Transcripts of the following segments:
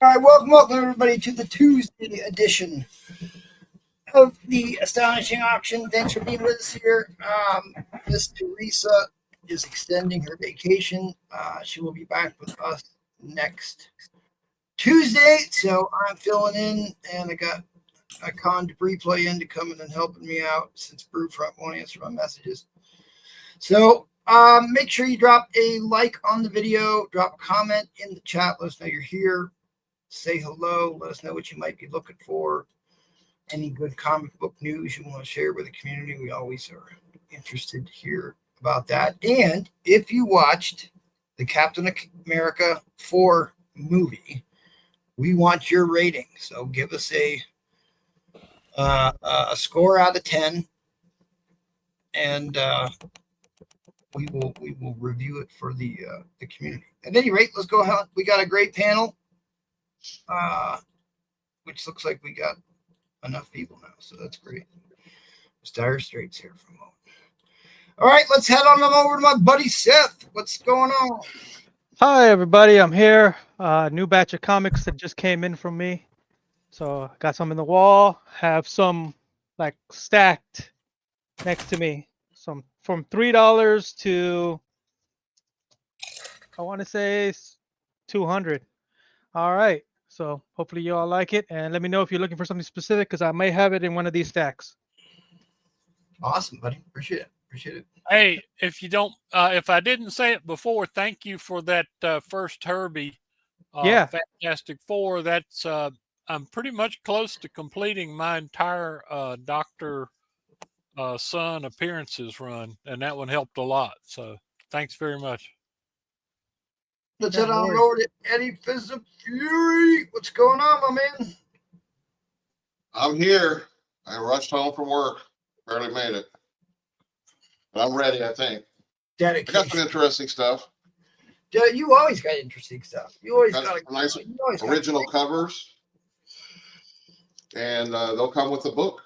All right, welcome everybody to the Tuesday edition of the Astonishing auction. Thanks for being with us here. Miss Teresa is extending her vacation. She will be back with us next Tuesday, so I'm filling in, and I got a con debris play in to come in and helping me out since Brewfront won't answer my messages. So make sure you drop a like on the video, drop a comment in the chat, let us know you're here. Say hello. Let us know what you might be looking for. Any good comic book news you want to share with the community. We always are interested to hear about that. And if you watched the Captain America 4 movie, we want your rating. So give us a score out of 10, and we will review it for the community. At any rate, let's go ahead. We got a great panel. Which looks like we got enough people now, so that's great. Just Dire Straits here for a moment. All right, let's head on over to my buddy Seth. What's going on? Hi, everybody. I'm here. New batch of comics that just came in from me. So I got some in the wall. Have some like stacked next to me. Some from $3 to I want to say $200. All right. So hopefully you all like it, and let me know if you're looking for something specific, because I may have it in one of these stacks. Awesome, buddy. Appreciate it. Hey, if you don't, if I didn't say it before, thank you for that first Herbie. Yeah. Fantastic Four. That's I'm pretty much close to completing my entire Dr. Son appearances run, and that one helped a lot. So thanks very much. Let's head on over to Eddie Fizz of Fury. What's going on, my man? I'm here. I rushed home from work. Barely made it. But I'm ready, I think. Dedication. I got some interesting stuff. You always got interesting stuff. You always got nice original covers. And they'll come with the book.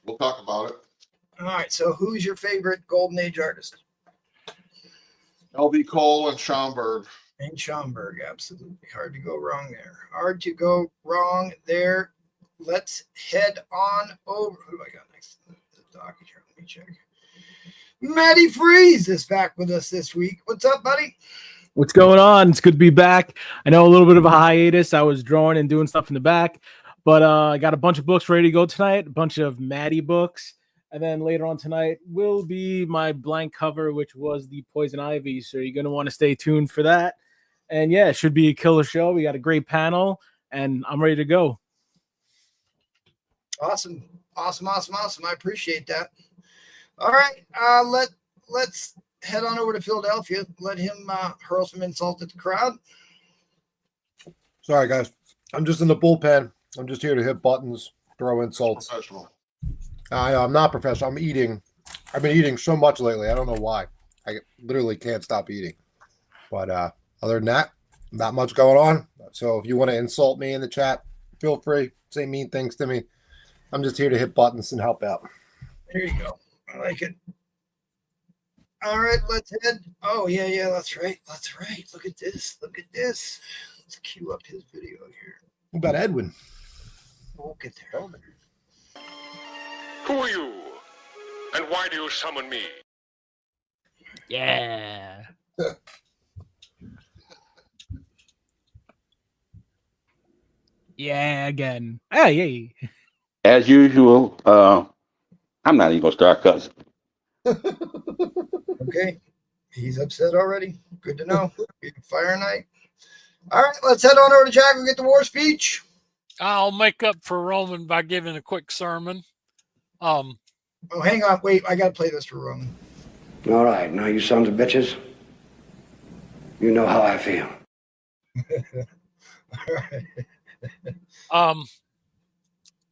We'll talk about it. All right. So who's your favorite Golden Age artist? L.B. Cole and Schomburg. And Schomburg, absolutely. Hard to go wrong there. Let's head on over. Who do I got next to the docket here? Let me check. Maddie Freeze is back with us this week. What's up, buddy? What's going on? It's good to be back. I know a little bit of a hiatus. I was drawing and doing stuff in the back, but I got a bunch of books ready to go tonight, a bunch of Maddie books. And then later on tonight will be my blank cover, which was the Poison Ivy. So you're going to want to stay tuned for that. And yeah, it should be a killer show. We got a great panel, and I'm ready to go. Awesome. I appreciate that. All right. Let's head on over to Philadelphia. Let him hurl some insult at the crowd. Sorry, guys. I'm just in the bullpen. I'm just here to hit buttons, throw insults. Professional. I'm not professional. I'm eating. I've been eating so much lately. I don't know why. I literally can't stop eating. But other than that, not much going on. So if you want to insult me in the chat, feel free. Say mean things to me. I'm just here to hit buttons and help out. There you go. I like it. All right, let's head. Oh, yeah, that's right. Look at this. Let's cue up his video here. What about Edwin? We'll get there. Who are you? And why do you summon me? Yeah. Yeah, again. Hey. As usual, I'm not even going to start cussing. Okay. He's upset already. Good to know. Fire night. All right, let's head on over to Jack and get the war speech. I'll make up for Roman by giving a quick sermon. Oh, hang on. Wait, I got to play this for Roman. All right, now you sons of bitches, you know how I feel. All right.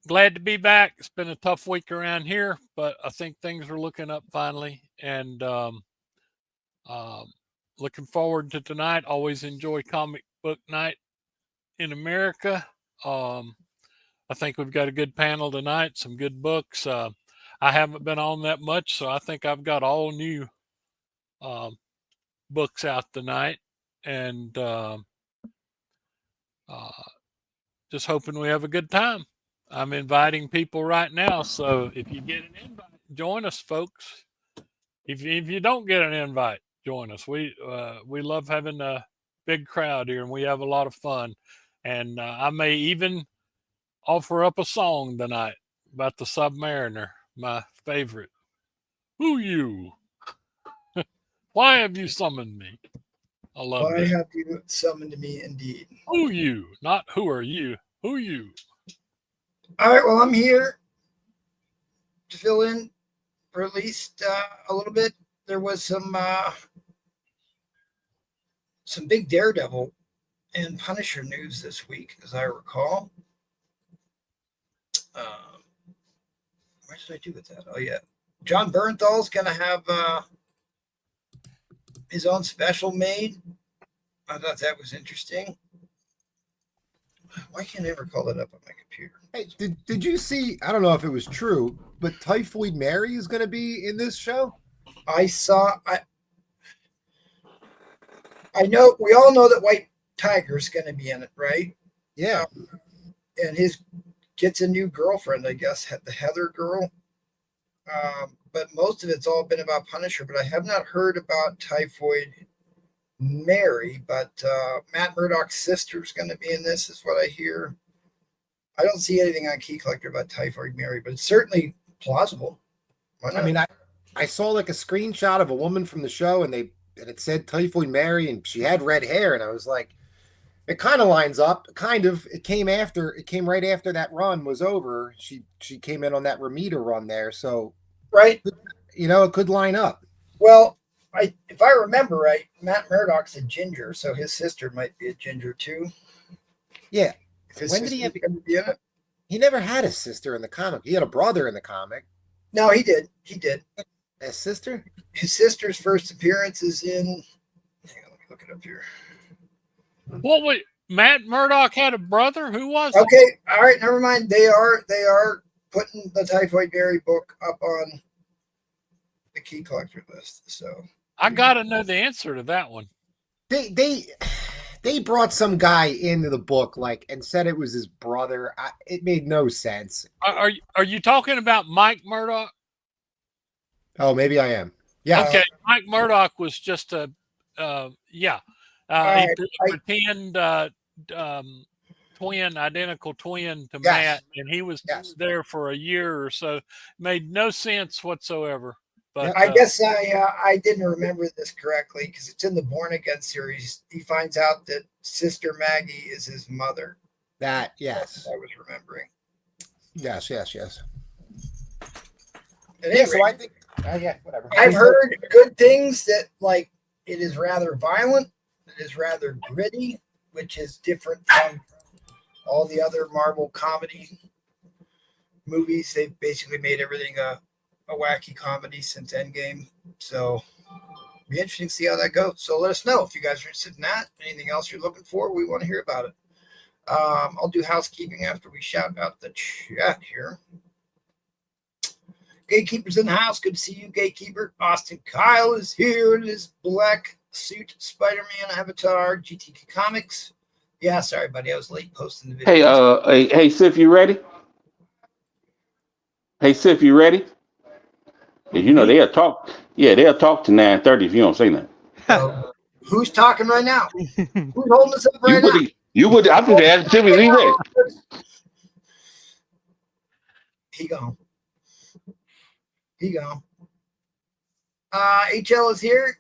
Glad to be back. It's been a tough week around here, but I think things are looking up finally. And looking forward to tonight. Always enjoy comic book night in America. I think we've got a good panel tonight, some good books. I haven't been on that much, so I think I've got all new books out tonight. And Just hoping we have a good time. I'm inviting people right now, so if you get an invite, join us, folks. If you don't get an invite, join us. We love having a big crowd here, and we have a lot of fun. And I may even offer up a song tonight about the Submariner, my favorite. Who you? Why have you summoned me? I love Why that. have you summoned me indeed? Who you? Not who are you? Who you? All right, well, I'm here to fill in for at least a little bit. There was some big Daredevil and Punisher news this week, as I recall. What did I do with that? Oh, yeah. John Bernthal's going to have his own special made. I thought that was interesting. Why can't I ever call that up on my computer? Hey, did you see? I don't know if it was true, but Typhoid Mary is going to be in this show. I know, we all know that White Tiger's going to be in it, right? Yeah. And his gets a new girlfriend, I guess, the Heather girl. But most of it's all been about Punisher, but I have not heard about Typhoid Mary, but Matt Murdock's sister's going to be in this, is what I hear. I don't see anything on Key Collector about Typhoid Mary, but it's certainly plausible. Why not? I mean, I saw like a screenshot of a woman from the show, and it said Typhoid Mary, and she had red hair, and I was like, it kind of lines up. Kind of. It came right after that run was over. She came in on that Ramita run there, so right. It could line up. Well, if I remember right, Matt Murdock's a ginger, so his sister might be a ginger too. Yeah. When did he have to be in it? He never had a sister in the comic. He had a brother in the comic. No, he did. He did. A sister? His sister's first appearance is in. Hang on, let me look it up here. What? Wait, Matt Murdock had a brother? Who was it? Okay, all right, never mind. They are putting the Typhoid Mary book up on the Key Collector list. So I gotta know the answer to that one. They brought some guy into the book and said it was his brother. It made no sense. Are you talking about Mike Murdock? Oh, maybe I am. Yeah. Okay, Mike Murdock was just a yeah. Right, he pretend identical twin to Matt, and he was there for a year or so. Made no sense whatsoever. But I guess I didn't remember this correctly because it's in the Born Again series. He finds out that Sister Maggie is his mother. That, yes. I was remembering. Yes. So I think, whatever. I've heard good things that it is rather violent. It is rather gritty, which is different from all the other Marvel comedy movies. They've basically made everything a wacky comedy since Endgame. So it'll be interesting to see how that goes. So let us know if you guys are interested in that. Anything else you're looking for, we want to hear about it. I'll do housekeeping after we shout out the chat here. Gatekeeper's in the house. Good to see you, Gatekeeper. Austin Kyle is here in his black suit, Spider-Man avatar, GTK Comics. Yeah, sorry, buddy. I was late posting the video. Hey, Seth, you ready? Hey, Seth, you ready? They'll talk. Yeah, they'll talk to 9:30 if you don't say that. Who's talking right now? Who's holding us up right now? You would. I'm just asking Timmy, is he ready? He gone. HL is here.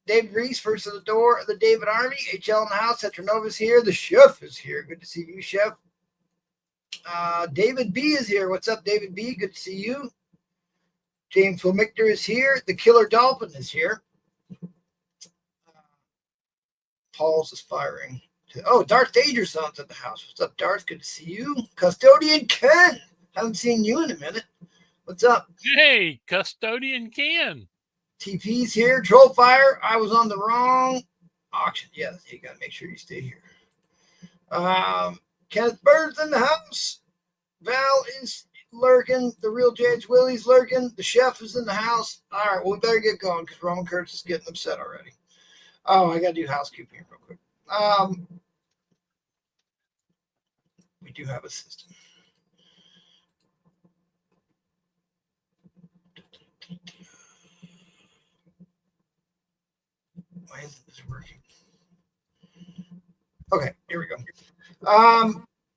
David Reese, first of the door of the David Army. HL in the house. Heteronova's here. The chef is here. Good to see you, chef. David B is here. What's up, David B? Good to see you. James Wilmictor is here. The Killer Dolphin is here. Paul's aspiring. Darth Dangerson's at the house. What's up, Darth? Good to see you. Custodian Ken. Haven't seen you in a minute. What's up? Hey, Custodian Ken. TP's here. Trollfire. I was on the wrong auction. Yeah, you got to make sure you stay here. Kenneth Bird's in the house. Val is lurking. The real James Willie's lurking. The chef is in the house. All right, well, we better get going because Roman Curtis is getting upset already. Oh, I got to do housekeeping real quick. We do have a system. Why isn't this working? Okay, here we go.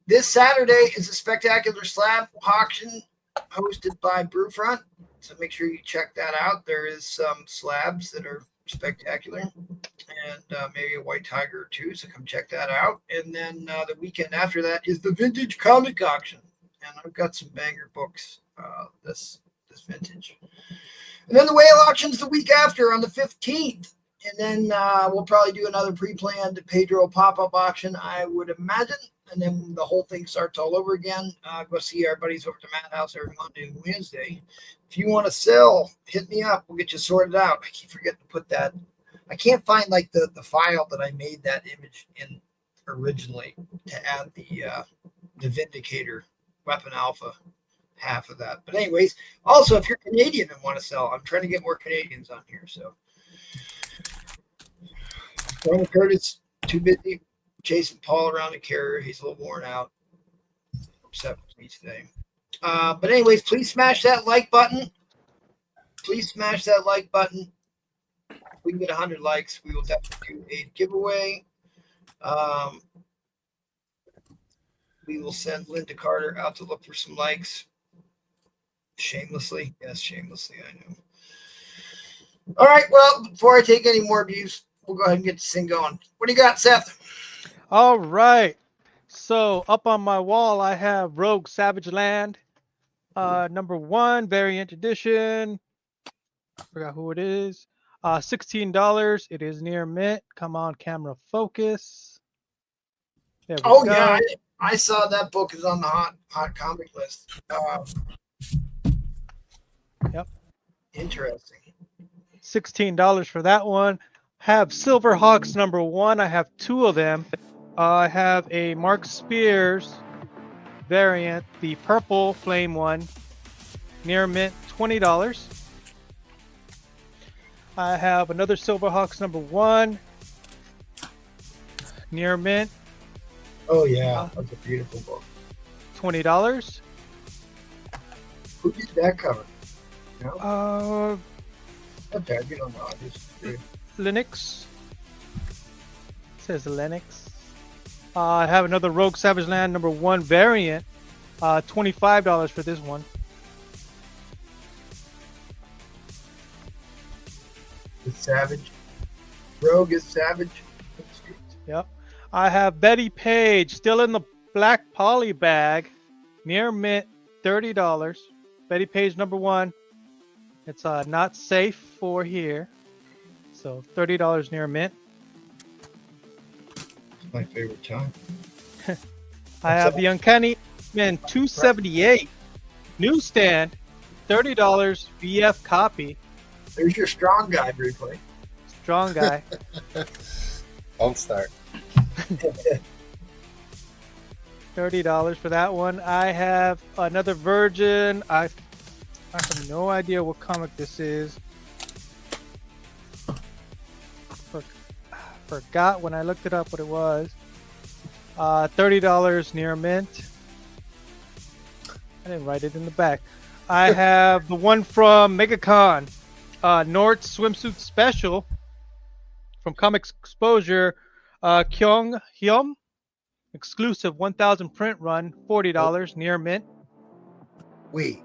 This Saturday is a spectacular slab auction hosted by Brewfront. So make sure you check that out. There is some slabs that are spectacular and maybe a white tiger or two. So come check that out. And then the weekend after that is the vintage comic auction. And I've got some banger books this vintage. And then the whale auction's the week after on the 15th. And then we'll probably do another pre-planned Pedro pop-up auction, I would imagine. And then the whole thing starts all over again. Go see our buddies over to Madhouse every Monday and Wednesday. If you want to sell, hit me up. We'll get you sorted out. I keep forgetting to put that. I can't find like the file that I made that image in originally to add the Vindicator Weapon Alpha half of that. But anyways, also if you're Canadian and want to sell, I'm trying to get more Canadians on here. So Tony Curtis, too busy chasing Paul around the carrier. He's a little worn out. Upset with me today. But anyways, please smash that like button. Please smash that like button. If we can get 100 likes, we will definitely do a giveaway. We will send Linda Carter out to look for some likes. Shamelessly. Yes, shamelessly, I know. All right, well, before I take any more abuse, we'll go ahead and get this thing going. What do you got, Seth? All right. So up on my wall, I have Rogue Savage Land, #1 variant edition. Forgot who it is. $16. It is near mint. Come on, camera focus. There we go. Yeah, I saw that book is on the hot comic list. Yep. Interesting. $16 for that one. Have Silverhawks #1. I have 2 of them. I have a Mark Spears variant, the purple flame one, near mint, $20. I have another Silverhawks #1, near mint. Oh yeah, that's a beautiful book. $20. Who did that cover? No? Okay, you don't know. I just Linux. It says Linux. I have another Rogue Savage Land #1 variant. $25 for this one. The Savage. Rogue is Savage. Yep. I have Betty Page still in the black poly bag, near mint, $30. Betty Page #1. It's not safe for here, so $30 near mint. It's my favorite time. I have the Uncanny X-Men 278 newsstand, $30 VF copy. There's your strong guy replay. Strong guy. Don't start. $30 for that one. I have another Virgin. I have no idea what comic this is. Forgot when I looked it up what it was. $30 near mint. I didn't write it in the back. I have the one from MegaCon, Nort swimsuit special from Comics Exposure, Kyung Hyum, exclusive 1000 print run, $40 near mint. Wait.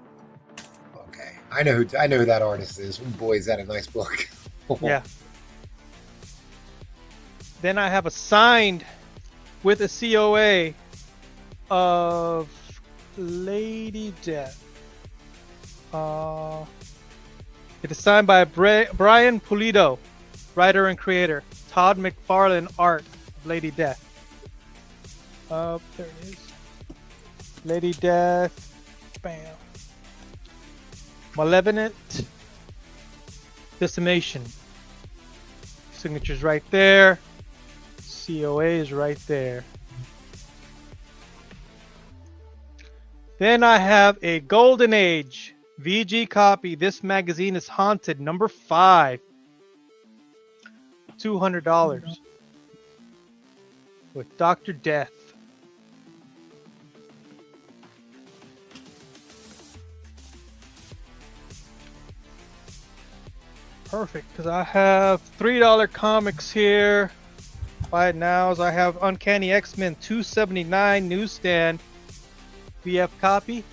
Okay, I know who that artist is. Oh, boy, is that a nice book. Yeah. Then I have a signed with a COA of Lady Death. It is signed by Brian Pulido, writer and creator. Todd McFarlane art of Lady Death. There it is. Lady Death. Bam. Malevolent Decimation. Signature's right there. COA is right there. Then I have a Golden Age VG copy. This magazine is haunted, #5. $200 with Dr. Death. Perfect, because I have $3 comics here. Buy it now. I have Uncanny X-Men 279 newsstand VF copy.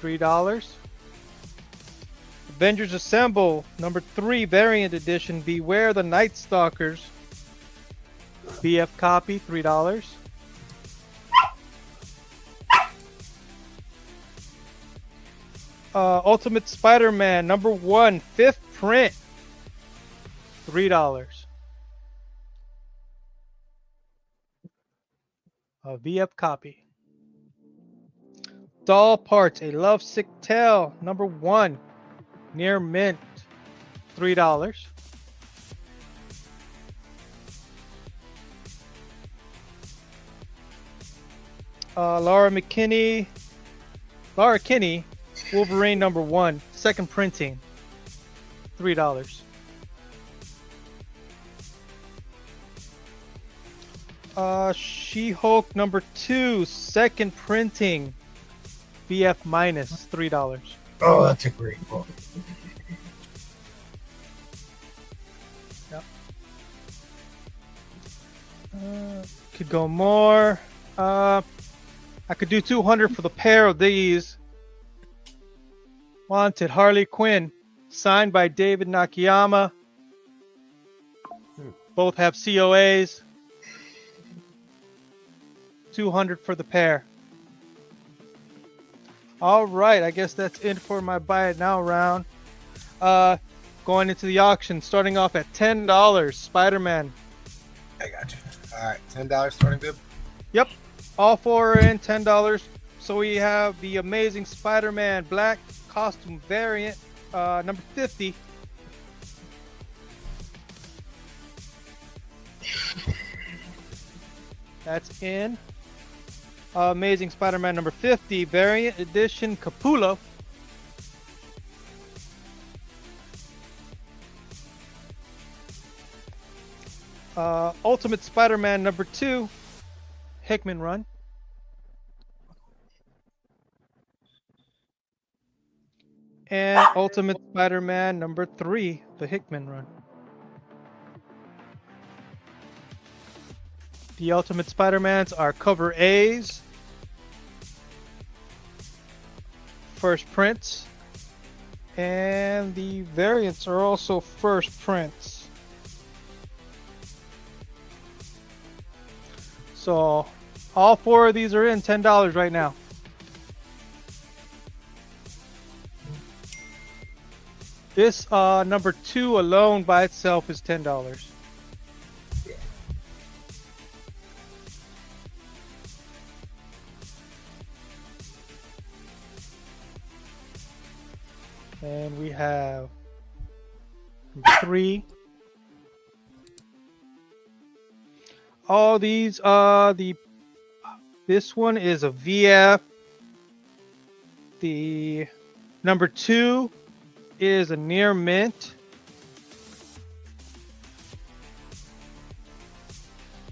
$3. Avengers Assemble #3 variant edition. Beware the Night Stalkers. VF copy. $3. Ultimate Spider-Man #1 5th print. $3. A VF copy. Doll Parts, A Lovesick Tale #1 near mint. $3. Laura Kinney, Wolverine #1 second printing. $3. She-Hulk #2 second printing. VF minus $3. Oh, that's a great book. Yep. Could go more. I could do 200 for the pair of these. Wanted Harley Quinn, signed by David Nakayama. Both have COAs. 200 for the pair. All right, I guess that's it for my buy it now round. Going into the auction, starting off at $10. Spider-Man. I got you. All right, $10 starting bid. Yep, all four are in $10. So we have the Amazing Spider-Man black costume variant, number 50. That's in. Amazing Spider-Man number 50 variant edition Capullo. Ultimate Spider-Man number 2 Hickman run. And Ultimate Spider-Man number 3, the Hickman run. The Ultimate Spider-Mans are cover A's, first prints, and the variants are also first prints. So all four of these are in $10 right now. This number 2 alone by itself is $10. And we have number 3. All these this one is a VF. The number 2 is a near mint.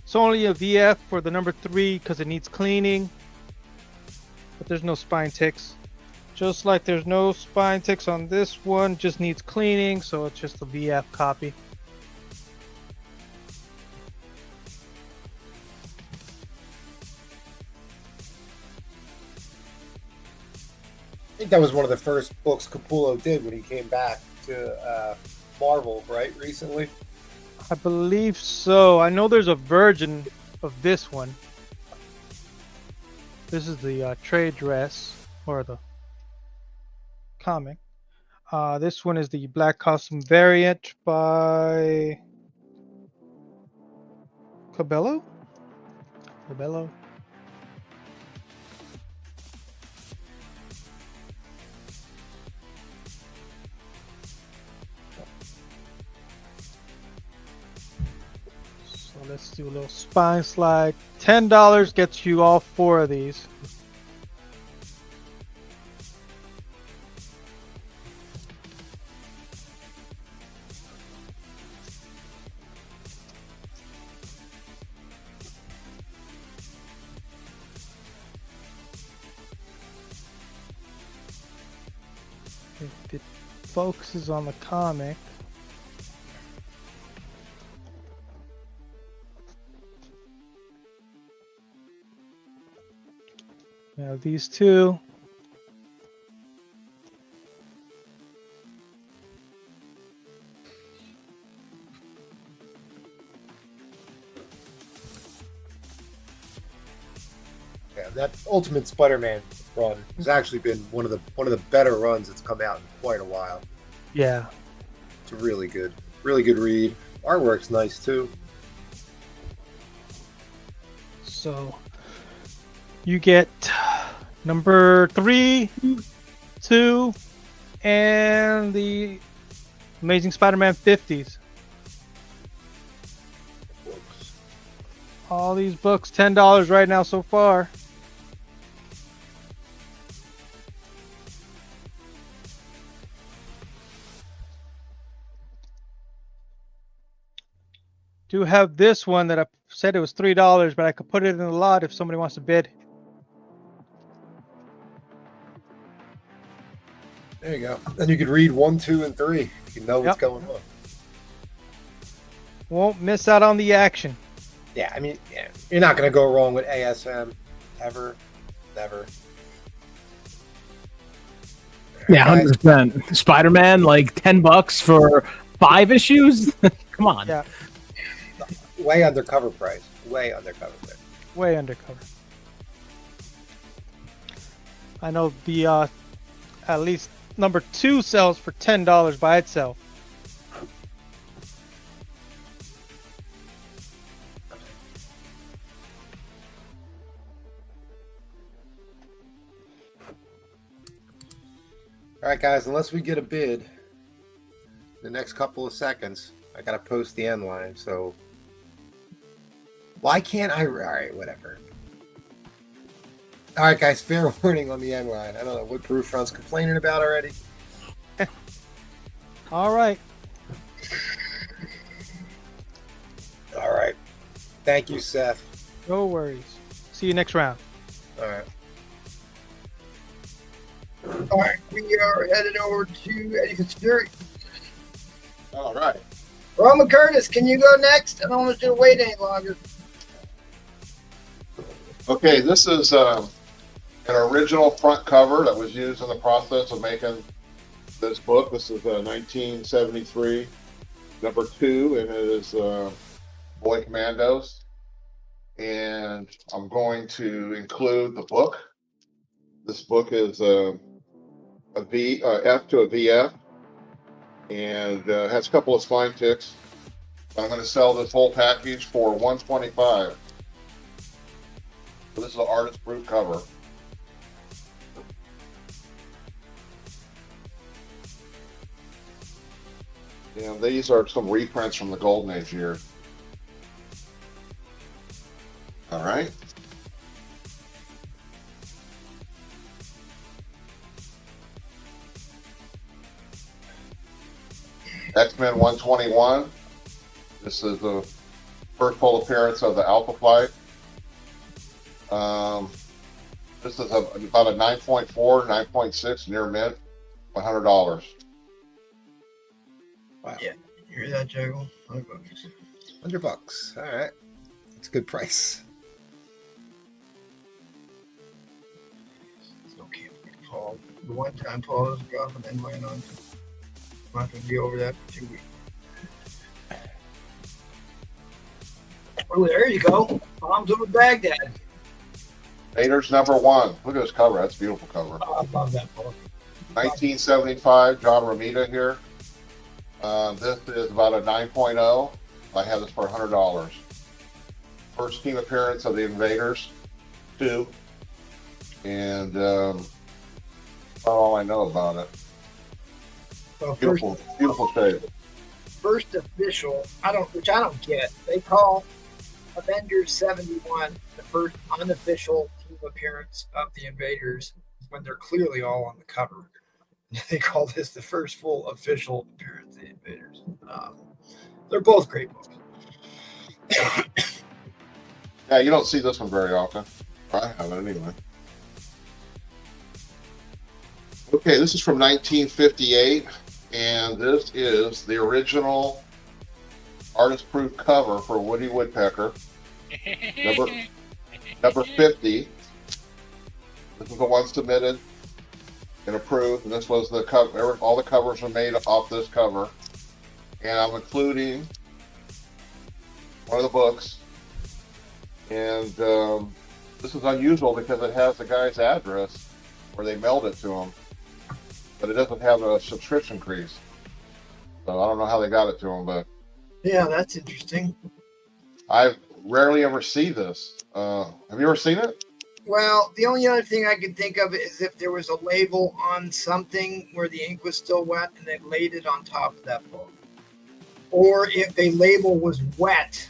It's only a VF for the number 3 because it needs cleaning, but there's no spine ticks. Just like there's no spine ticks on this one, just needs cleaning, so it's just a VF copy. I think that was one of the first books Capullo did when he came back to Marvel, right? Recently. I believe so. I know there's a version of this one. This is the trade dress, or the comic. This one is the black costume variant by Cabello? Cabello? So let's do a little spine slide. $10 gets you all 4 of these. If it focuses on the comic. We have these two. Yeah, that Ultimate Spider-Man run has actually been one of the better runs that's come out in quite a while. Yeah. It's a really good read. Artwork's nice too. So you get number 3, 2, and the Amazing Spider-Man 50s. All these books, $10 right now so far. Do have this one that I said it was $3, but I could put it in the lot if somebody wants to bid. There you go. Then you could read 1, 2, and 3. You know what's going on. Won't miss out on the action. Yeah, I mean, yeah, you're not going to go wrong with ASM ever, never. Yeah, 100%. Spider-Man, like $10 for 5 issues. Come on. Yeah. Way undercover price. Way undercover price. Way undercover. I know the at least number 2 sells for $10 by itself. All right, guys, unless we get a bid in the next couple of seconds, I got to post the end line. So why can't I? All right, whatever. All right, guys, fair warning on the end line. I don't know what Brewfront's complaining about already. All right. All right. Thank you, Seth. No worries. See you next round. All right. All right, we are headed over to Eddie Fitzgerald. All right. Roma Curtis, can you go next? I don't want you to wait any longer. Okay, this is an original front cover that was used in the process of making this book. This is 1973, number 2, and it is Boy Commandos. And I'm going to include the book. This book is a F to a VF, and has a couple of spine ticks. I'm going to sell this whole package for $125. So this is an artist proof cover. And these are some reprints from the Golden Age year. All right. X-Men 121. This is the first full appearance of the Alpha Flight. This is about a 9.4, 9.6 near mint, $100. Wow. Yeah, you hear that, Jaggle? $100. All right. It's a good price. It's okay, Paul. The one time Paul was dropping and went on. I'm not going to be over that for 2 weeks. Oh, there you go. Bombs over Baghdad. Raiders number 1. Look at this cover. That's a beautiful cover. Oh, I love that book. 1975, John Romita here. This is about a 9.0. I have this for $100. First team appearance of the Invaders, 2. And that's all I know about it. Well, Beautiful, beautiful shape. First official, which I don't get. They call Avengers 71 the first unofficial team appearance of the Invaders when they're clearly all on the cover. They call this the first full official appearance of the Invaders. They're both great books. Yeah, you don't see this one very often. I haven't anyway. Okay, this is from 1958, and this is the original artist-proof cover for Woody Woodpecker, number 50. This is the one submitted and approved, and this was the cover. All the covers are made off this cover, and I'm including one of the books, and this is unusual because it has the guy's address where they mailed it to him, but it doesn't have a subscription crease. So I don't know how they got it to him, but Yeah, that's interesting. I rarely ever see this. Have you ever seen it? Well, the only other thing I could think of is if there was a label on something where the ink was still wet and they laid it on top of that book. Or if a label was wet,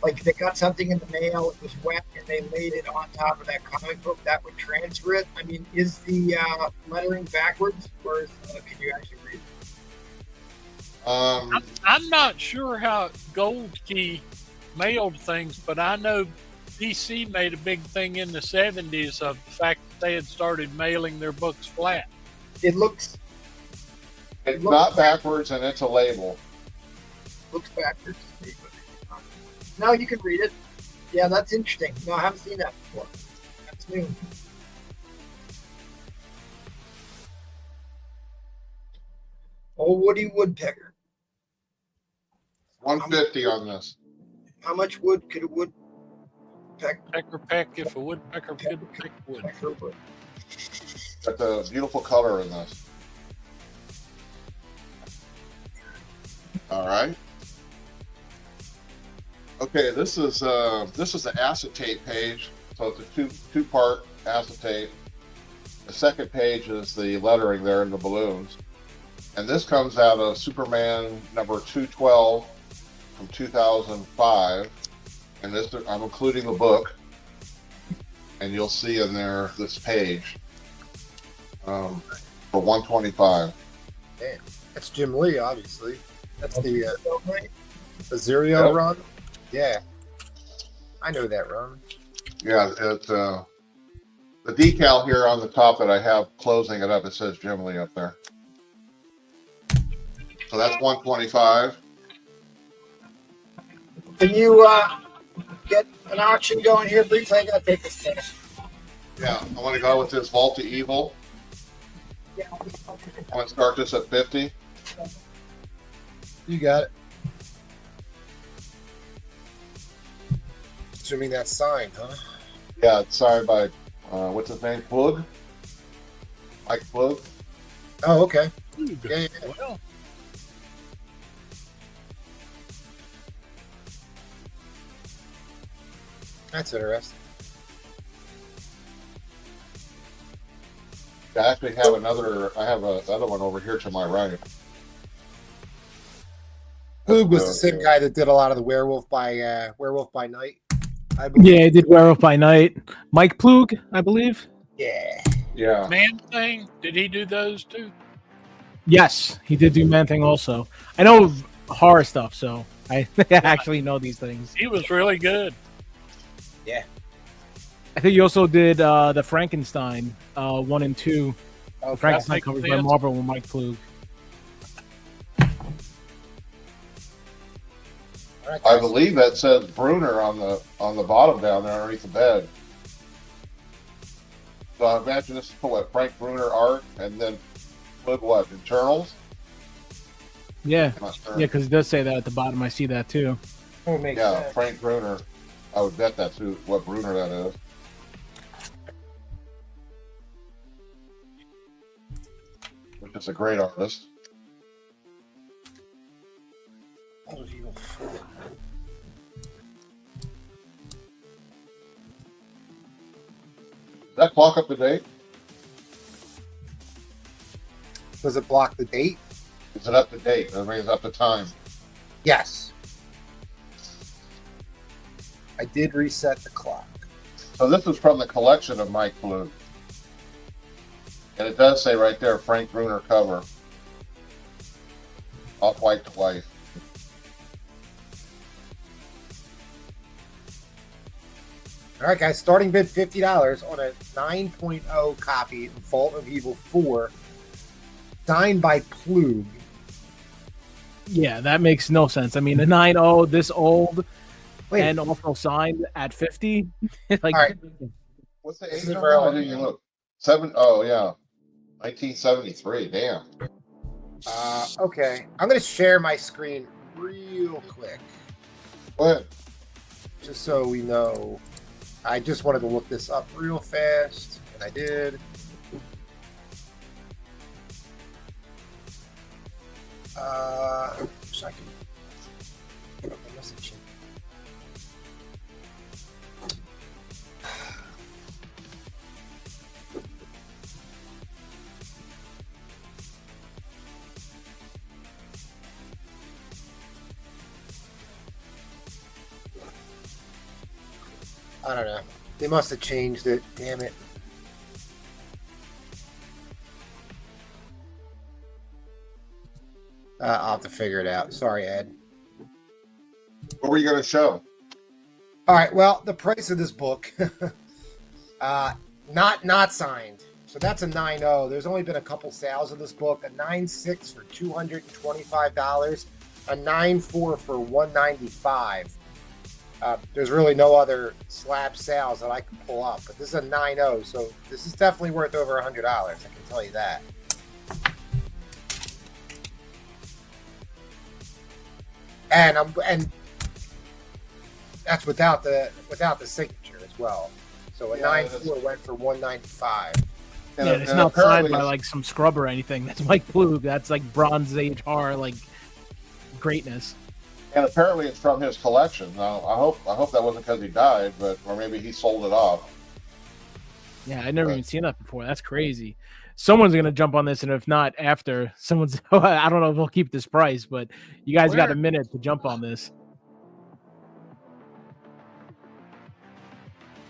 like they got something in the mail, it was wet, and they laid it on top of that comic book, that would transfer it. I mean, is the lettering backwards, or can you actually read it? I'm not sure how Gold Key mailed things, but I know DC made a big thing in the 70s of the fact that they had started mailing their books flat. It looks not backwards, and it's a label. Looks backwards to me, but no, you can read it. Yeah, that's interesting. No, I haven't seen that before. That's new. Old Woody Woodpecker. 150 on this. How much wood could a woodpecker Pecker peck if a woodpecker could pick wood. wood? Got the beautiful color in this. All right. Okay, this is the acetate page. So it's a two-part acetate. The second page is the lettering there in the balloons. And this comes out of Superman number 212 from 2005. And this, I'm including the book. And you'll see in there this page for 125. Damn. That's Jim Lee, obviously. That's the Azario Yep. run. Yeah. I know that run. Yeah, it's the decal here on the top that I have closing it up, it says Jim Lee up there. So that's 125. Can you get an auction going here briefly? I gotta take this thing. Yeah, I want to go with this Vault of Evil. Yeah. I want to start this at 50. You got it. Assuming that's signed, huh? Yeah, it's signed by, what's his name? Plug? Mike Plug? Oh, okay. Ooh, Yeah. well, That's interesting. I actually have another one over here to my right. Plug was the same guy that did a lot of the Werewolf by Night. I believe. Yeah, he did Werewolf by Night. Mike Plug, I believe. Yeah. Yeah. Man Thing, did he do those too? Yes, he did do Man Thing also. I know horror stuff, so I actually know these things. He was really good. I think he also did the Frankenstein 1 and 2. Frankenstein makes covers by sense. Marvel with Mike Plug. All right, I guys. believe that says Bruner on the bottom down there underneath the bed. So I imagine this is for what, Frank Bruner art, and then Plug what, internals? Yeah, I'm not sure. yeah, because it does say that at the bottom. I see that too. Oh, makes Yeah, sense. Frank Bruner. I would bet that's what Bruner that is. Which is a great artist. Oh, Evil 4. Is that clock up to date? Does it block the date? Is it up to date? That means up to time. Yes. I did reset the clock. So this is from the collection of Mike Blue. And it does say right there, Frank Bruner cover. Off-white to white. All right, guys. Starting bid $50 on a 9.0 copy of Vault of Evil 4 signed by Plug. Yeah, that makes no sense. I mean, a 9.0 this old Wait, and also signed at 50. Like, all right. What's the This age is number? very I didn't even look. Oh yeah, 1973. Damn. Okay, I'm gonna share my screen real quick, Go ahead. just so we know. I just wanted to look this up real fast, and I did. So I can put up a message. I don't know. They must have changed it. Damn it. I'll have to figure it out. Sorry, Ed. What were you going to show? All right. Well, the price of this book, not signed. So that's a 9.0. There's only been a couple sales of this book. A 9.6 for $225. A 9.4 for $195. There's really no other slab sales that I can pull up, but this is a 9.0, so this is definitely worth over $100. I can tell you that. And that's without the signature as well. So a 9.4 went for $195. yeah, it's not signed by like some scrub or anything. That's Mike Plug. That's like Bronze Age horror, like greatness. And apparently it's from his collection. Now I hope that wasn't because he died, or maybe he sold it off. Yeah, I'd never even seen that before. That's crazy. Someone's gonna jump on this, and if not after, someone's I don't know if we'll keep this price, but you guys got a minute to jump on this.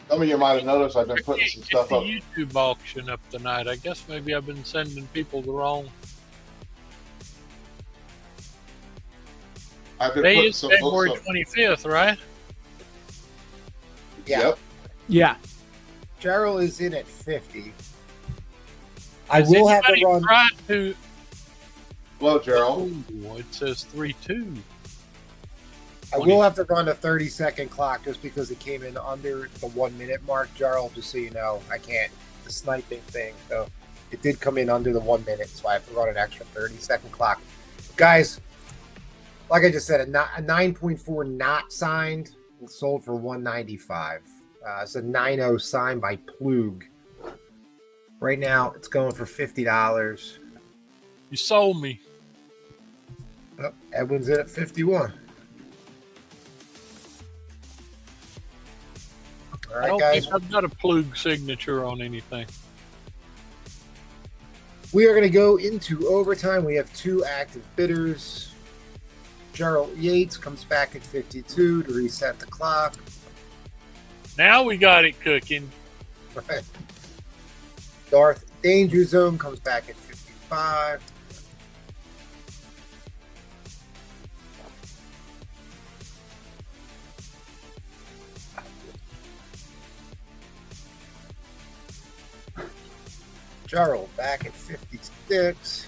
Some of you might have noticed I've been putting some stuff the up. YouTube auction up tonight. I guess maybe I've been sending people the wrong. I've been Today putting is some February books up. 25th, right? Yeah. Yep. Yeah. Gerald is in at 50. I Has will have to anybody run. tried to? Hello, Gerald. Oh, it says 3-2. I will have to run a 30-second clock just because it came in under the 1 minute mark, Jarl, just so you know. I can't, the sniping thing. So it did come in under the 1 minute, so I have to run an extra 30-second clock. Guys, like I just said, a 9.4 not signed and sold for $195. It's a 9.0 signed by Plug. Right now, it's going for $50. You sold me. Oh, Edwin's in at 51. All I right, don't guys. think I've got a Plug signature on anything. We are going to go into overtime. We have two active bidders. Gerald Yates comes back at 52 to reset the clock. Now we got it cooking. Right. Darth Danger Zone comes back at 55. Gerald back at 56.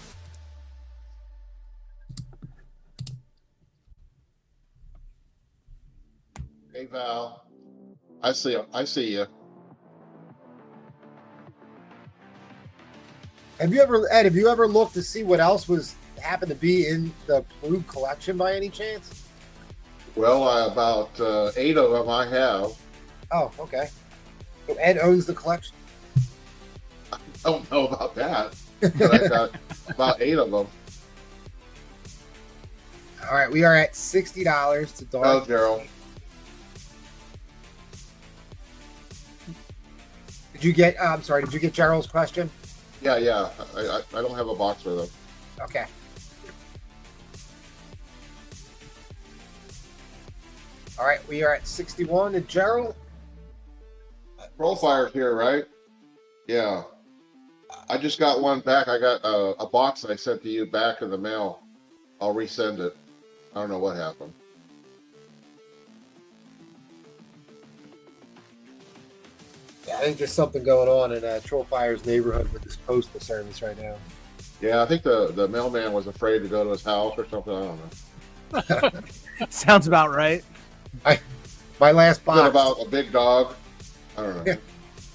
Hey, Val. I see you. Have you ever looked to see what else happened to be in the Plug collection by any chance? Well, about 8 of them I have. Oh, okay. So Ed owns the collection. I don't know about that, but I got about 8 of them. All right, we are at $60 to Darth. Oh, Gerald. Did you get? Did you get Gerald's question? Yeah. I don't have a box for them. Okay. All right, we are at 61 to Gerald. Profile's here, right? Yeah. I just got one back. I got a box that I sent to you back in the mail. I'll resend it. I don't know what happened. Yeah, I think there's something going on in Trollfire's neighborhood with this postal service right now. Yeah, I think the mailman was afraid to go to his house or something. I don't know. Sounds about right. My last Is it box. about a big dog? I don't know. Yeah.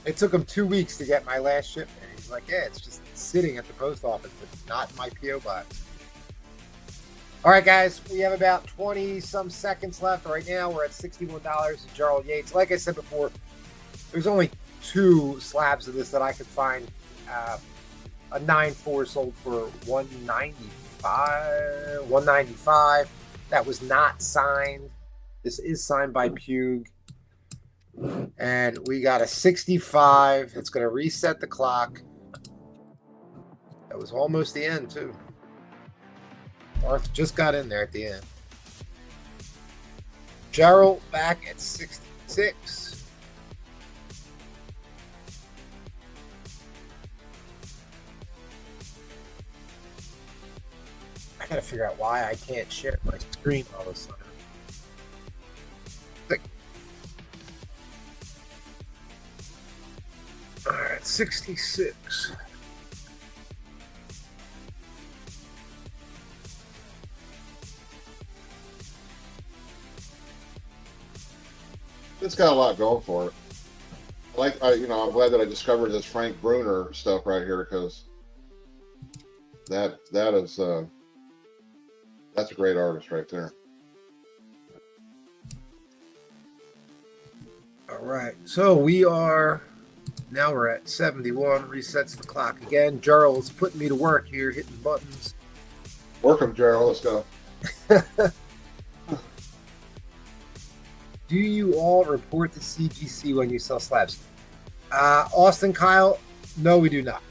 It took him 2 weeks to get my last shipment. He's like, yeah, it's just sitting at the post office, but not in my PO box. All right, guys, we have about 20 some seconds left. Right now, we're at $61 to Gerald Yates. Like I said before, there's only 2 slabs of this that I could find. A 9.4 sold for $195. That was not signed. This is signed by Pug. And we got a 65. It's going to reset the clock. That was almost the end, too. Arthur just got in there at the end. Gerald back at 66. I gotta figure out why I can't share my screen all of a sudden. All right, 66. It's got a lot going for it. I'm glad that I discovered this Frank Bruner stuff right here because that is that's a great artist right there. All right, so we're at 71. Resets the clock again. Gerald's putting me to work here, hitting buttons. Work 'em, Gerald. Let's go. Do you all report to CGC when you sell slabs? Austin, Kyle, no, we do not.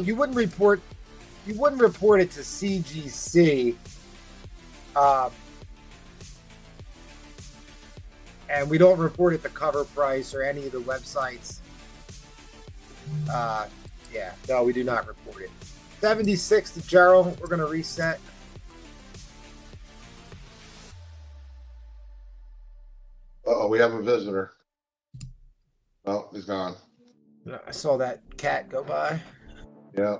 You wouldn't report it to CGC, and we don't report it to Cover Price or any of the websites. Yeah, no, we do not report it. 76 to Gerald. We're going to reset. Uh-oh, we have a visitor. Oh, he's gone. I saw that cat go by. Yeah.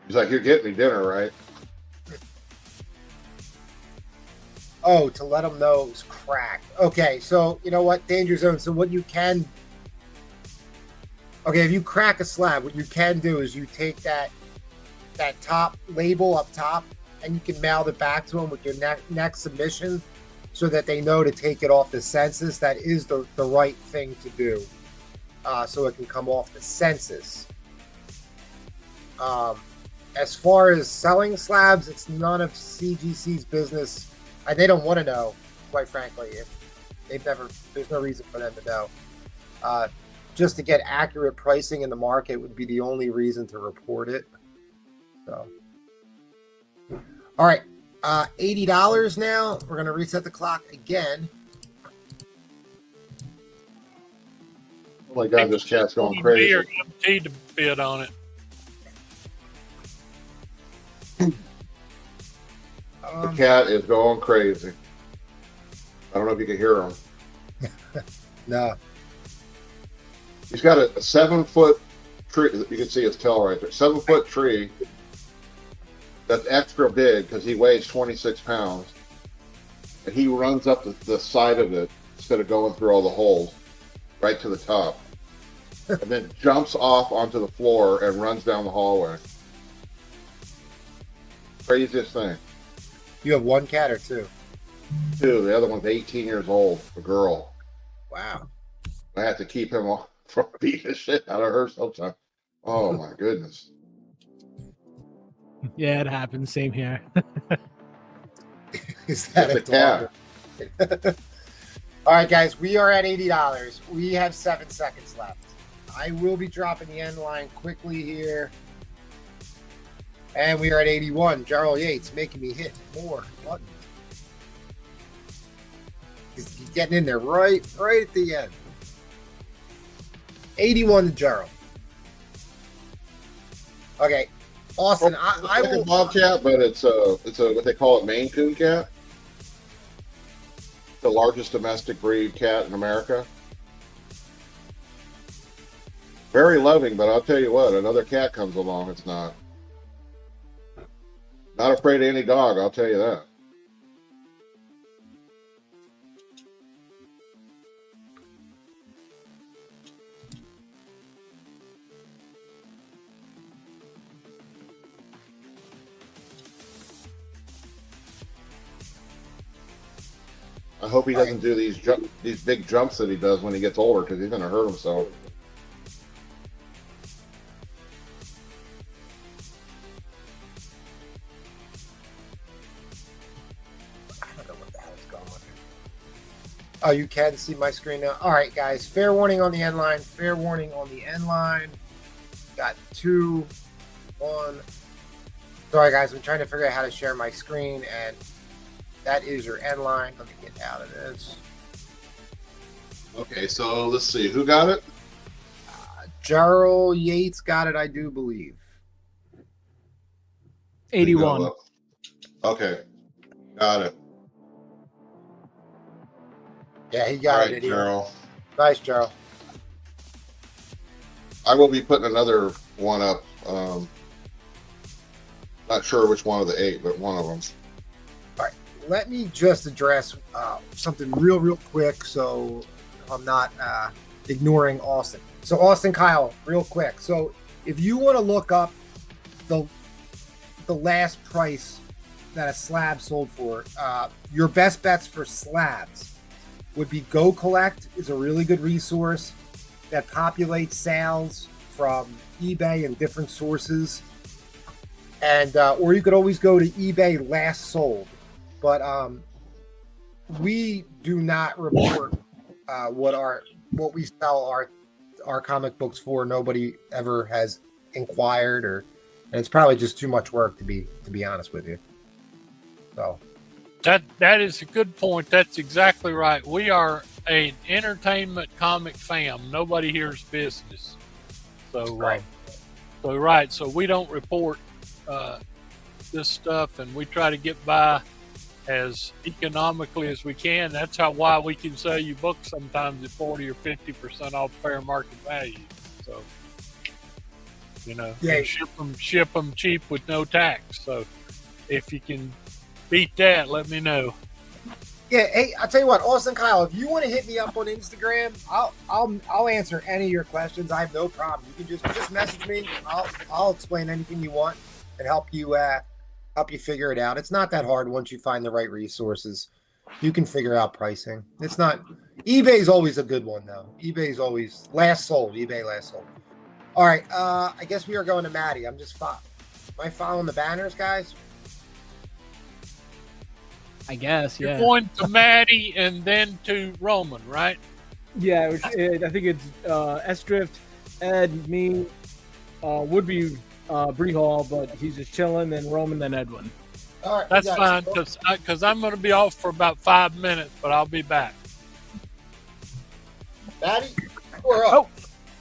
He's like, you're getting me dinner, right? Oh, to let them know it was cracked. Okay, so you know what? Danger zone. So what you can... Okay, if you crack a slab, what you can do is you take that top label up top and you can mail it back to them with your next submission so that they know to take it off the census. That is the right thing to do. So it can come off the census. As far as selling slabs, it's none of CGC's business. And they don't want to know, quite frankly. If there's no reason for them to know. Just to get accurate pricing in the market would be the only reason to report it. So, all right, $80 now. We're going to reset the clock again. Oh my God, this cat's going crazy. You're guaranteed to bid on it. The cat is going crazy. I don't know if you can hear him. No. He's got a 7-foot tree. You can see his tail right there. 7-foot tree that's extra big because he weighs 26 pounds. And he runs up the side of it instead of going through all the holes right to the top. And then jumps off onto the floor and runs down the hallway. Craziest thing. You have one cat or two? Two. The other one's 18 years old, a girl. Wow. I have to keep him from beating the shit out of her sometimes. Oh my goodness. Yeah, it happens. Same here. Is that That's a cat? All right, guys, we are at $80. We have 7 seconds left. I will be dropping the end line quickly here. And we are at 81. Gerald Yates making me hit more buttons. He's getting in there right at the end. 81 to Gerald. Okay, Austin, I It's like will. a bobcat, but it's a what they call it, Maine Coon cat. The largest domestic breed cat in America. Very loving, but I'll tell you what, another cat comes along, it's not. Not afraid of any dog, I'll tell you that. I hope he doesn't do these big jumps that he does when he gets older, because he's going to hurt himself. I don't know what the hell's going on here. Oh, you can see my screen now. All right, guys. Fair warning on the end line. Fair warning on the end line. Got 2, 1. Sorry, guys. I'm trying to figure out how to share my screen, and that is your end line. Let me get out of this. Okay, so let's see. Who got it? Gerald Yates got it, I do believe. 81. Okay, got it. Yeah, he All got right, it. Gerald. Nice, Gerald. I will be putting another one up. Not sure which one of the 8, but one of them. All right, let me just address something real quick, so I'm not ignoring Austin. So Austin, Kyle, real quick. So if you want to look up the last price that a slab sold for, your best bets for slabs would be Go Collect is a really good resource that populates sales from eBay and different sources. And or you could always go to eBay last sold. But we do not report what we sell our comic books for. Nobody ever has inquired, and it's probably just too much work to be honest with you. So that is a good point. That's exactly right. We are an entertainment comic fam. Nobody here's business. So right. So we don't report this stuff, and we try to get by as economically as we can. That's why we can sell you books sometimes at 40 or 50% off fair market value. So, yeah, ship them cheap with no tax. So, if you can beat that, let me know. Yeah, hey, I'll tell you what, Austin, Kyle, if you want to hit me up on Instagram, I'll answer any of your questions. I have no problem. You can just message me. I'll explain anything you want and help you figure it out. It's not that hard once you find the right resources. You can figure out pricing. It's not. eBay's always a good one though. eBay's always last sold. eBay last sold. All right. I guess we are going to Maddie. Am I following the banners, guys? I guess, yeah. You're going to Maddie and then to Roman, right? Yeah, I think it's S-Drift, Ed, me, would be Bree Hall, but he's just chilling, then Roman, then Edwin. All right, that's fine, because I'm going to be off for about 5 minutes, but I'll be back. Maddie, we're up. Oh,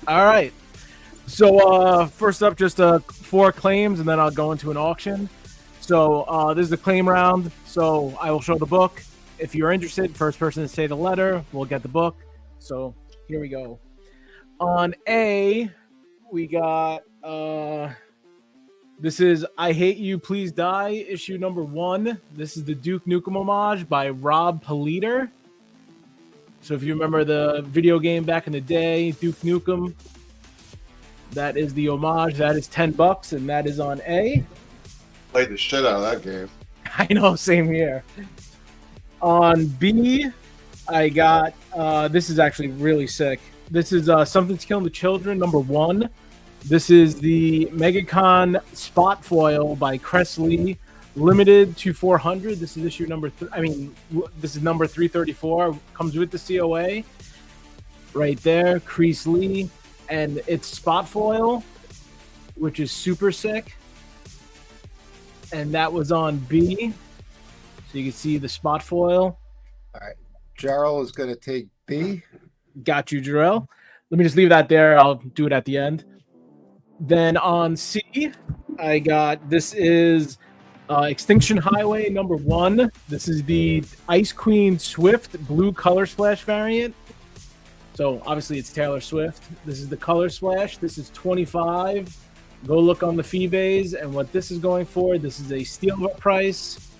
all right. So first up, just 4 claims, and then I'll go into an auction. So this is the claim round. So I will show the book. If you're interested, first person to say the letter will get the book. So here we go. On A, we got this is I Hate You, Please Die, issue number 1. This is the Duke Nukem homage by Rob Politer. So if you remember the video game back in the day, Duke Nukem, that is the homage. That is $10, and that is on A. Played the shit out of that game. I know, same here. On B, I got this is actually really sick. This is Something's Killing the Children, number 1. This is the MegaCon Spot Foil by Cress Lee, limited to 400. This is issue number this is number 334. Comes with the COA right there, Cress Lee, and it's Spot Foil, which is super sick. And that was on B, so you can see the spot foil. All right, Jarrell is going to take B. Got you, Jarrell. Let me just leave that there. I'll do it at the end. Then on C, I got, this is Extinction Highway number 1. This is the Ice Queen Swift blue color splash variant. So So obviously it's Taylor Swift. This is the color splash. This is $25. Go look on the Feebays, and what this is going for, this is a steal price,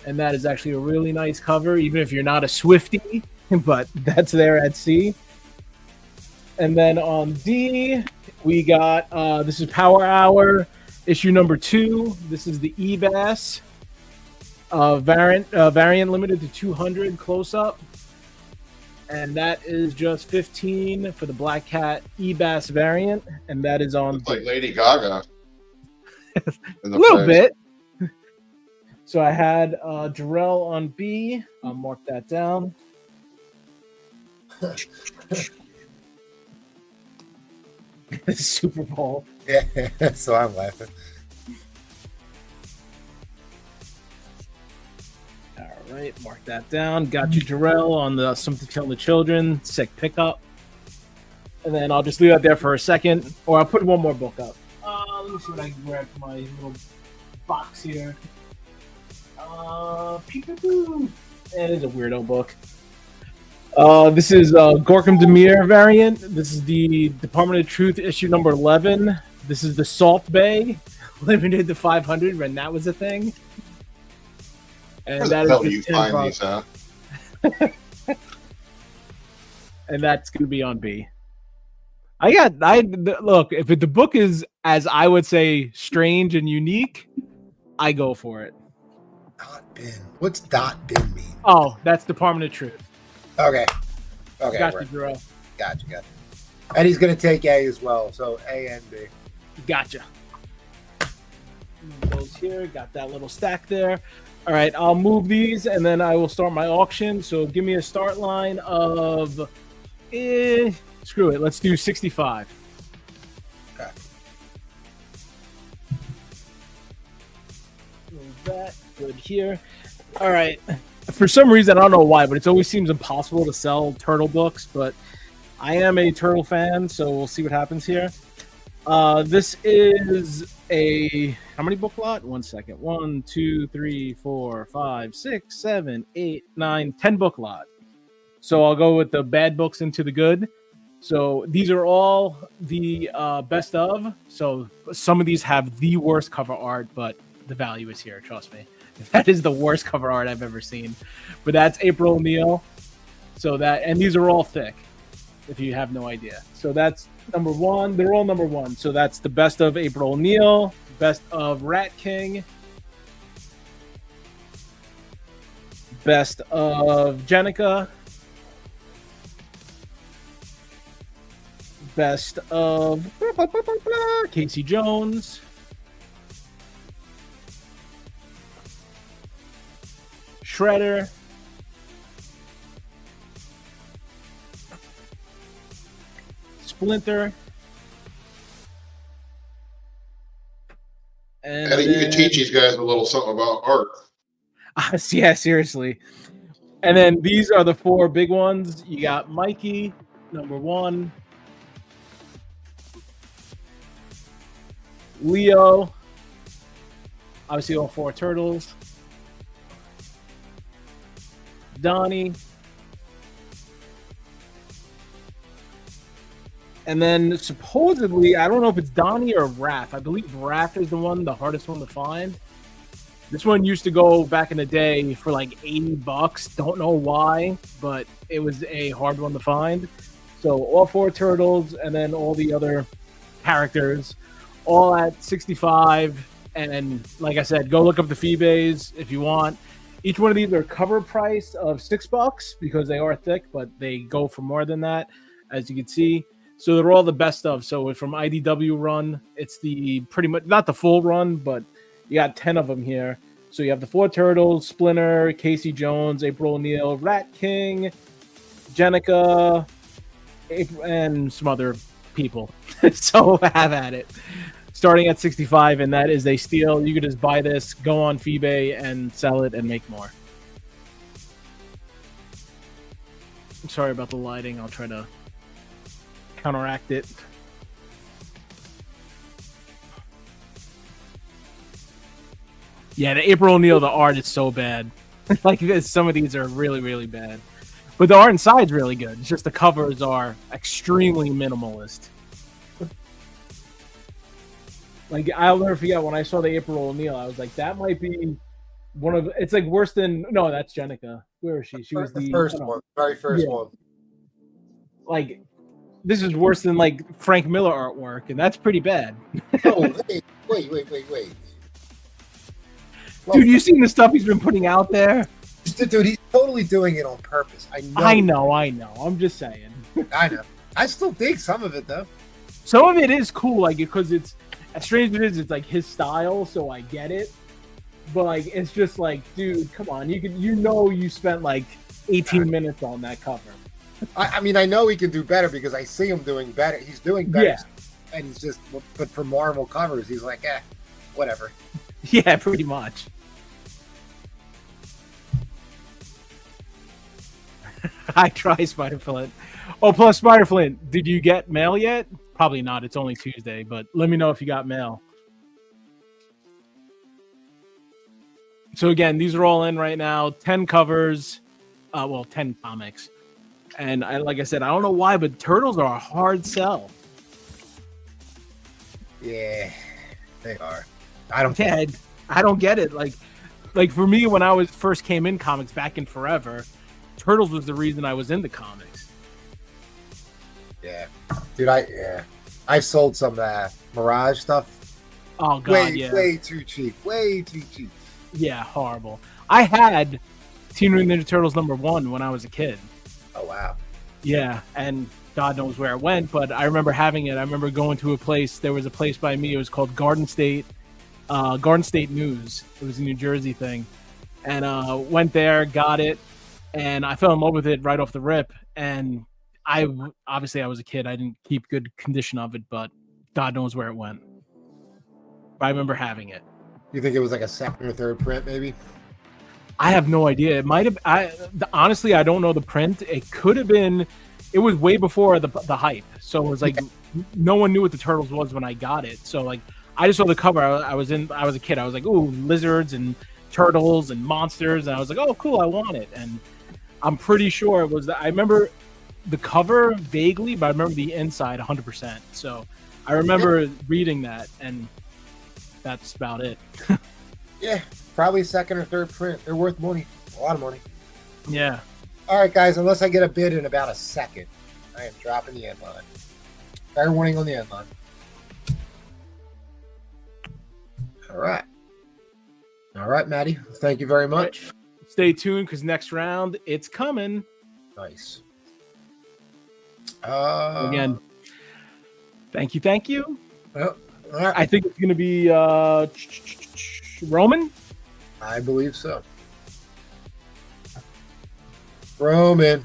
and that is actually a really nice cover, even if you're not a Swiftie, but that's there at C. And then on D, we got, this is Power Hour, issue number 2. This is the EBAS variant limited to 200 close-up. And that is just 15 for the Black Cat EBAS variant, and that is on. Looks like Lady Gaga. A little bit. So I had Jarrell on B. I'll mark that down. Super Bowl. Yeah, so I'm laughing. All right, mark that down. Got you, Jarrell, on the Something to Tell the Children. Sick pickup. And then I'll just leave that there for a second, or I'll put one more book up. Let me see what I can grab from my little box here. Peekaboo. It is a weirdo book. This is Gorkum Demir variant. This is the Department of Truth issue number 11. This is the Salt Bay, limited to 500 when that was a thing. And Where that the hell is do you just find 10 these at? and that's gonna be on B. Look, if the book is, as I would say, strange and unique, I go for it. Dot bin. What's dot bin mean? Oh, that's Department of Truth. Okay. Got you, right. Jarrell. Gotcha. And he's going to take A as well, so A and B. Gotcha. Move those here. Got that little stack there. All right, I'll move these, and then I will start my auction. So give me a start line of, screw it. Let's do 65. Okay. Move that. Good here. All right. For some reason, I don't know why, but it always seems impossible to sell turtle books, but I am a turtle fan, so we'll see what happens here. This is a, how many book lot? 1 second. 1, 2, 3, 4, 5, 6, 7, 8, 9, 10 book lot. So I'll go with the bad books into the good. So these are all the best of. So some of these have the worst cover art, but the value is here, trust me. That is the worst cover art I've ever seen. But that's April O'Neil. So that, and these are all thick, if you have no idea. So that's number 1. They're all number 1. So that's the best of April O'Neil, best of Rat King, best of Jenica, best of Casey Jones, Shredder, Splinter, and Eddie, you can teach these guys a little something about art. yeah, seriously. And then these are the 4 big ones. You got Mikey, number 1. Leo, obviously all 4 turtles. Donnie. And then supposedly, I don't know if it's Donnie or Raph. I believe Raph is the one, the hardest one to find. This one used to go back in the day for like $80. Don't know why, but it was a hard one to find. So all 4 turtles and then all the other characters, all at 65. And like I said, go look up the Feebays if you want. Each one of these are cover price of $6 because they are thick, but they go for more than that, as you can see. So they're all the best of. So from IDW run, it's the pretty much, not the full run, but you got 10 of them here. So you have the 4 turtles, Splinter, Casey Jones, April O'Neil, Rat King, Jenica, and some other people. So have at it. Starting at 65, and that is a steal. You could just buy this, go on Feebay, and sell it and make more. I'm sorry about the lighting. I'll try to counteract it. Yeah, the April O'Neil, the art is so bad. Like, some of these are really, really bad. But the art inside's really good. It's just the covers are extremely minimalist. Like, I'll never forget when I saw the April O'Neil, I was like, that might be one of, it's like worse than, no, that's Jenica. Where is she? She was The first one, very first one. Like, this is worse than like Frank Miller artwork, and that's pretty bad. Oh, wait. Well, Dude, you seen the stuff he's been putting out there? Dude, he's totally doing it on purpose. I know. I'm just saying. I know. I still dig some of it though. Some of it is cool, like, because it's, as strange as it is, it's like his style, so I get it. But like, it's just like, dude, come on, you spent like 18 minutes on that cover. I mean, I know he can do better because I see him doing better. He's doing better, Yeah. and he's just. But for Marvel covers, he's like, whatever. Yeah, pretty much. I try Spider-Flint. Oh, plus Spider-Flint, did you get mail yet? Probably not. It's only Tuesday, but let me know if you got mail. So again, these are all in right now. 10 covers. 10 comics. And like I said, I don't know why, but Turtles are a hard sell. Yeah, they are. I don't get it. Like for me, when I first came in comics back in forever, Turtles was the reason I was into comics. Yeah, dude. I sold some Mirage stuff. Oh god, way too cheap. Way too cheap. Yeah, horrible. I had Teen Mutant Ninja Turtles #1 when I was a kid. Oh wow. Yeah, and God knows where it went, but I remember having it. I remember going to a place. There was a place by me. It was called Garden State News. It was a New Jersey thing, and went there, got it, and I fell in love with it right off the rip. And I was a kid. I didn't keep good condition of it, but God knows where it went. But I remember having it. You think it was like a second or third print, maybe? I have no idea. It might have. Honestly, I don't know the print. It could have been. It was way before the hype, so it was like no one knew what the Turtles was when I got it. So like, I just saw the cover. I was a kid. I was like, ooh, lizards and turtles and monsters, and I was like, oh, cool, I want it. And I'm pretty sure it was. I remember the cover vaguely, but I remember the inside 100%. So I remember reading that, and that's about it. Yeah, probably second or third print. They're worth money, a lot of money. Yeah. All right, guys. Unless I get a bid in about a second, I am dropping the end line. Fair warning on the end line. All right, Maddie. Thank you very much. Stay tuned because next round it's coming. Nice. Again, thank you. Well, all right. I think it's going to be Roman. I believe so. Roman.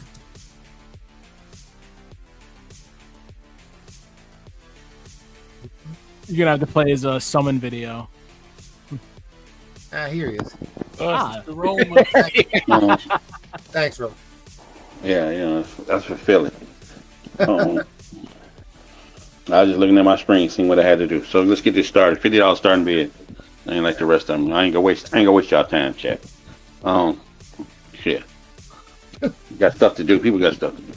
You're going to have to play his summon video. Here he is. The Roman. Thanks, Roman. Yeah, that's fulfilling. I was just looking at my screen, seeing what I had to do. So let's get this started. $50 starting bid. I ain't like the rest of them. I ain't gonna waste y'all time, chat. Shit. Got stuff to do. People got stuff to do.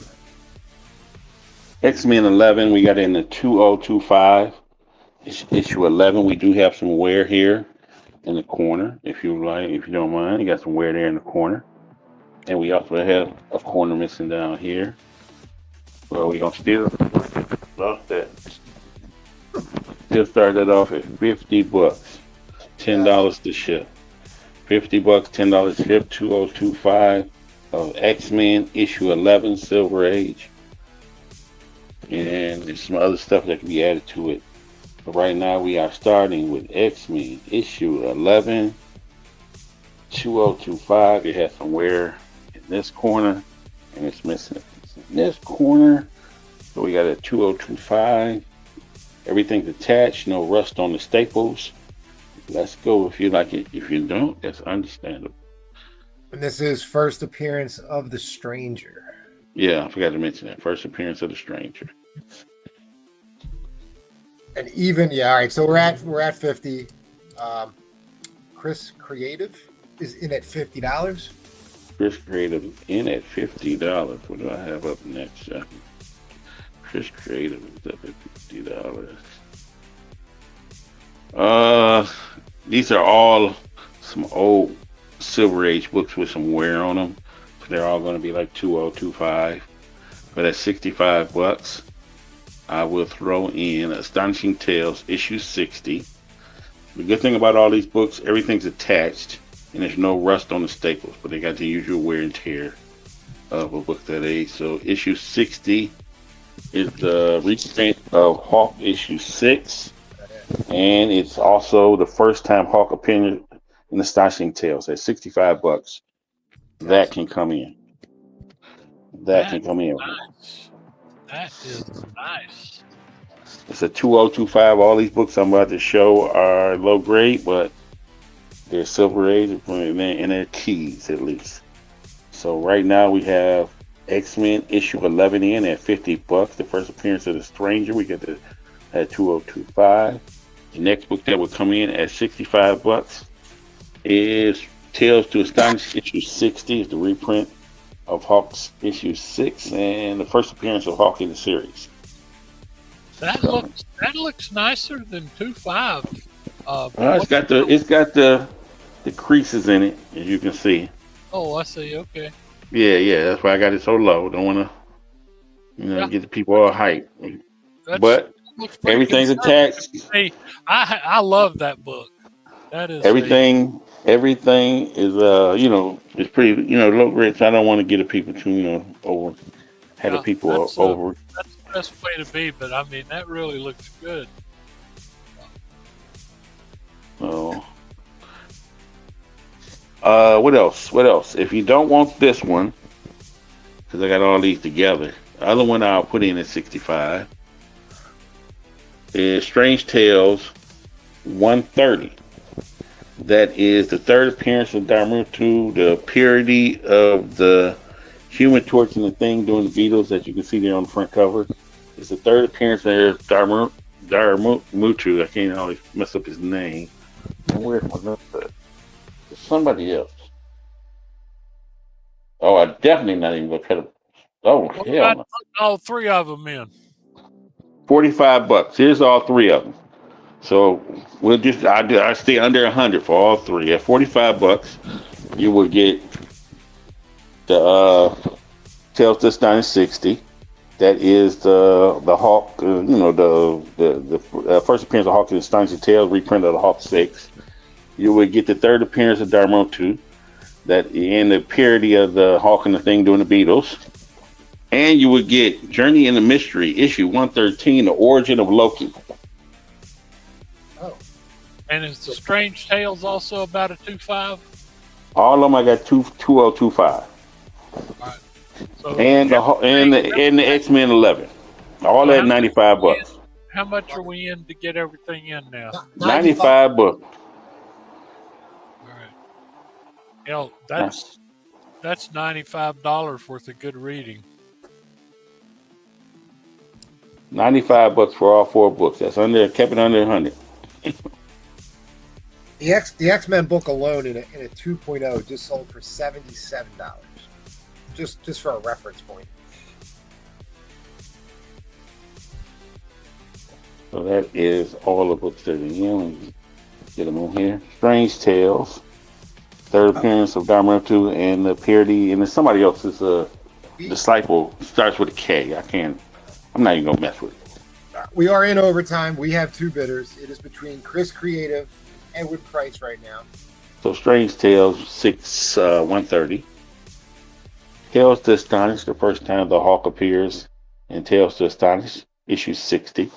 X-Men 11, we got in the 2025. Issue 11. We do have some wear here in the corner, if you don't mind. You got some wear there in the corner. And we also have a corner missing down here. Well, we gonna still lost that. Still started off at $50. $10 to ship. $50, $10 to ship. 2025 of X-Men issue 11 Silver Age. And there's some other stuff that can be added to it. But right now we are starting with X-Men issue 11 2025. It has some wear in this corner and it's missing in this corner. So we got a 2025. Everything's attached, no rust on the staples. Let's go if you like it. If you don't, that's understandable. And this is first appearance of the Stranger. Yeah, I forgot to mention that. First appearance of the Stranger. And even all right. So we're at 50. Chris Creative is in at $50. Chris Creative in at $50. What do I have up next, Jackie? Chris Creative is up at $50. These are all some old Silver Age books with some wear on them. So they're all going to be like 2025. But at $65, I will throw in Astonishing Tales issue 60. The good thing about all these books, everything's attached and there's no rust on the staples, but they got the usual wear and tear of a book that age. So issue 60 is the reprint of Hawk issue 6, and it's also the first time Hawk appeared in Astonishing Tales at $65. That can come in. That can come in. Nice. That is nice. It's a 2025. All these books I'm about to show are low grade, but they're Silver Age and they're keys at least. So right now we have X-Men issue 11 in at $50. The first appearance of the Stranger, we get the at 2025. The next book that will come in at $65 is Tales to Astonish issue 60. Is the reprint of Hawk's issue 6 and the first appearance of Hawk in the series. That looks nicer than 2.5. It's got the creases in it, as you can see. Oh, I see. Okay. Yeah. That's why I got it so low. Don't want to, get the people all hyped. But everything's attached. Hey, I love that book. That is everything. Everything is it's pretty low grade. So I don't want to get the people too over. Have the people over. That's the best way to be. But I mean, that really looks good. Oh. What else? If you don't want this one, because I got all these together, the other one I'll put in at $65 is Strange Tales 130. That is the third appearance of Darmutu, the purity of the Human Torch and the Thing doing the Beatles that you can see there on the front cover. It's the third appearance of Darmutu. I can't always mess up his name. Where's my notebook? It's somebody else. Oh, I definitely not even gonna try to. Oh, hell no. All three of them in. $45. Here's all three of them. So we'll I stay under 100 for all three. At $45, you will get the Tales to Astonish 60. That is the Hawk. The first appearance of Hawk in Astonishing Tales, reprint of the Hawk 6. You will get the third appearance of Darmutu, that in the parody of the Hawk and the Thing doing the Beatles. And you would get Journey in the Mystery, issue 113, The Origin of Loki. Oh. And is the Strange Tales also about a 2.5? All of them I got 2025. All right. So and the X-Men 11. All at $95. How much are we in to get everything in now? $95. All right. That's $95 worth of good reading. $95 for all four books. That's kept it under 100. The X-Men book alone in a 2.0 just sold for $77. Just for a reference point. So that is all the books that are in. Get them on here. Strange Tales, third appearance of Darmutu, and the parody, and then somebody else's disciple starts with a K. I'm not even gonna mess with it. We are in overtime. We have two bidders. It is between Chris Creative and Edward Price right now. So Strange Tales 130. Tales to Astonish, the first time the Hawk appears in Tales to Astonish, issue 60.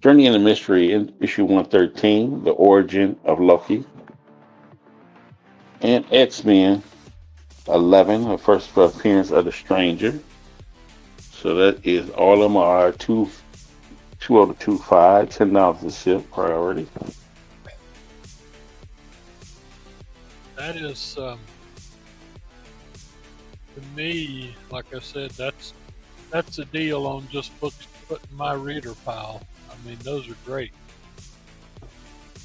Journey in the Mystery, in issue 113, The Origin of Loki. And X-Men 11, the first appearance of the Stranger. So that is all of them are 2025, $10 a ship priority. That is, to me, like I said, that's a deal on just books to put in my reader pile. I mean, those are great.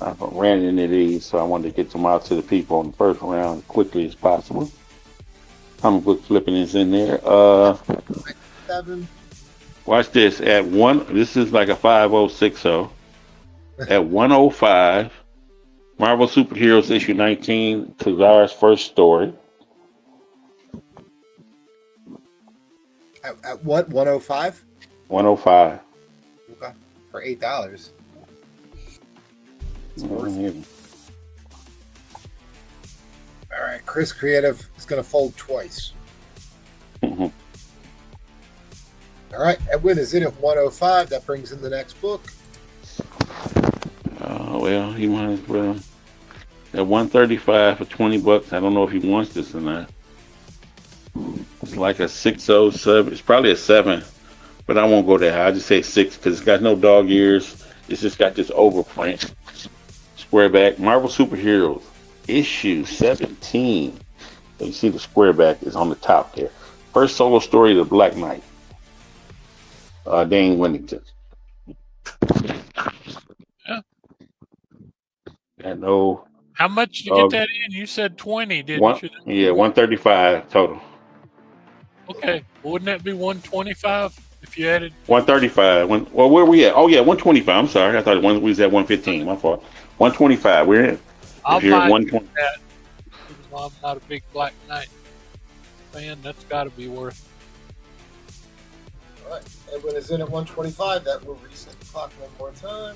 I ran into these, so I wanted to get them out to the people on the first round as quickly as possible. Comic book flipping is in there. 7. Watch this. This is like a 5060. At 105, Marvel Superheroes issue 19, Kazar's first story. At what? 105? 105. Okay. For $8. It's worth it. All right, Chris Creative is going to fold twice. Mhm. All right, Edwin is in at 105. That brings in the next book. Well, he might as well. At 135 for $20. I don't know if he wants this or not. It's like a 607. It's probably a 7, but I won't go that high. I just say 6 because it's got no dog ears. It's just got this overprint. Square back. Marvel Superheroes issue 17. So you see the square back is on the top there. First solo story, The Black Knight. Dane Winnington. Yeah. Got no. How much did you get that in? You said 20, didn't you? Yeah, 135 total. Okay. Wouldn't that be 125 if you added? 135. Well, where are we at? Oh yeah, 125. I'm sorry. I thought we was at 115. My fault. 125. We're in. I'll If you're buy at 120. that. Even though I'm not a big Black Knight fan, that's got to be worth. All right, Edwin is in at 125. That will reset the clock one more time.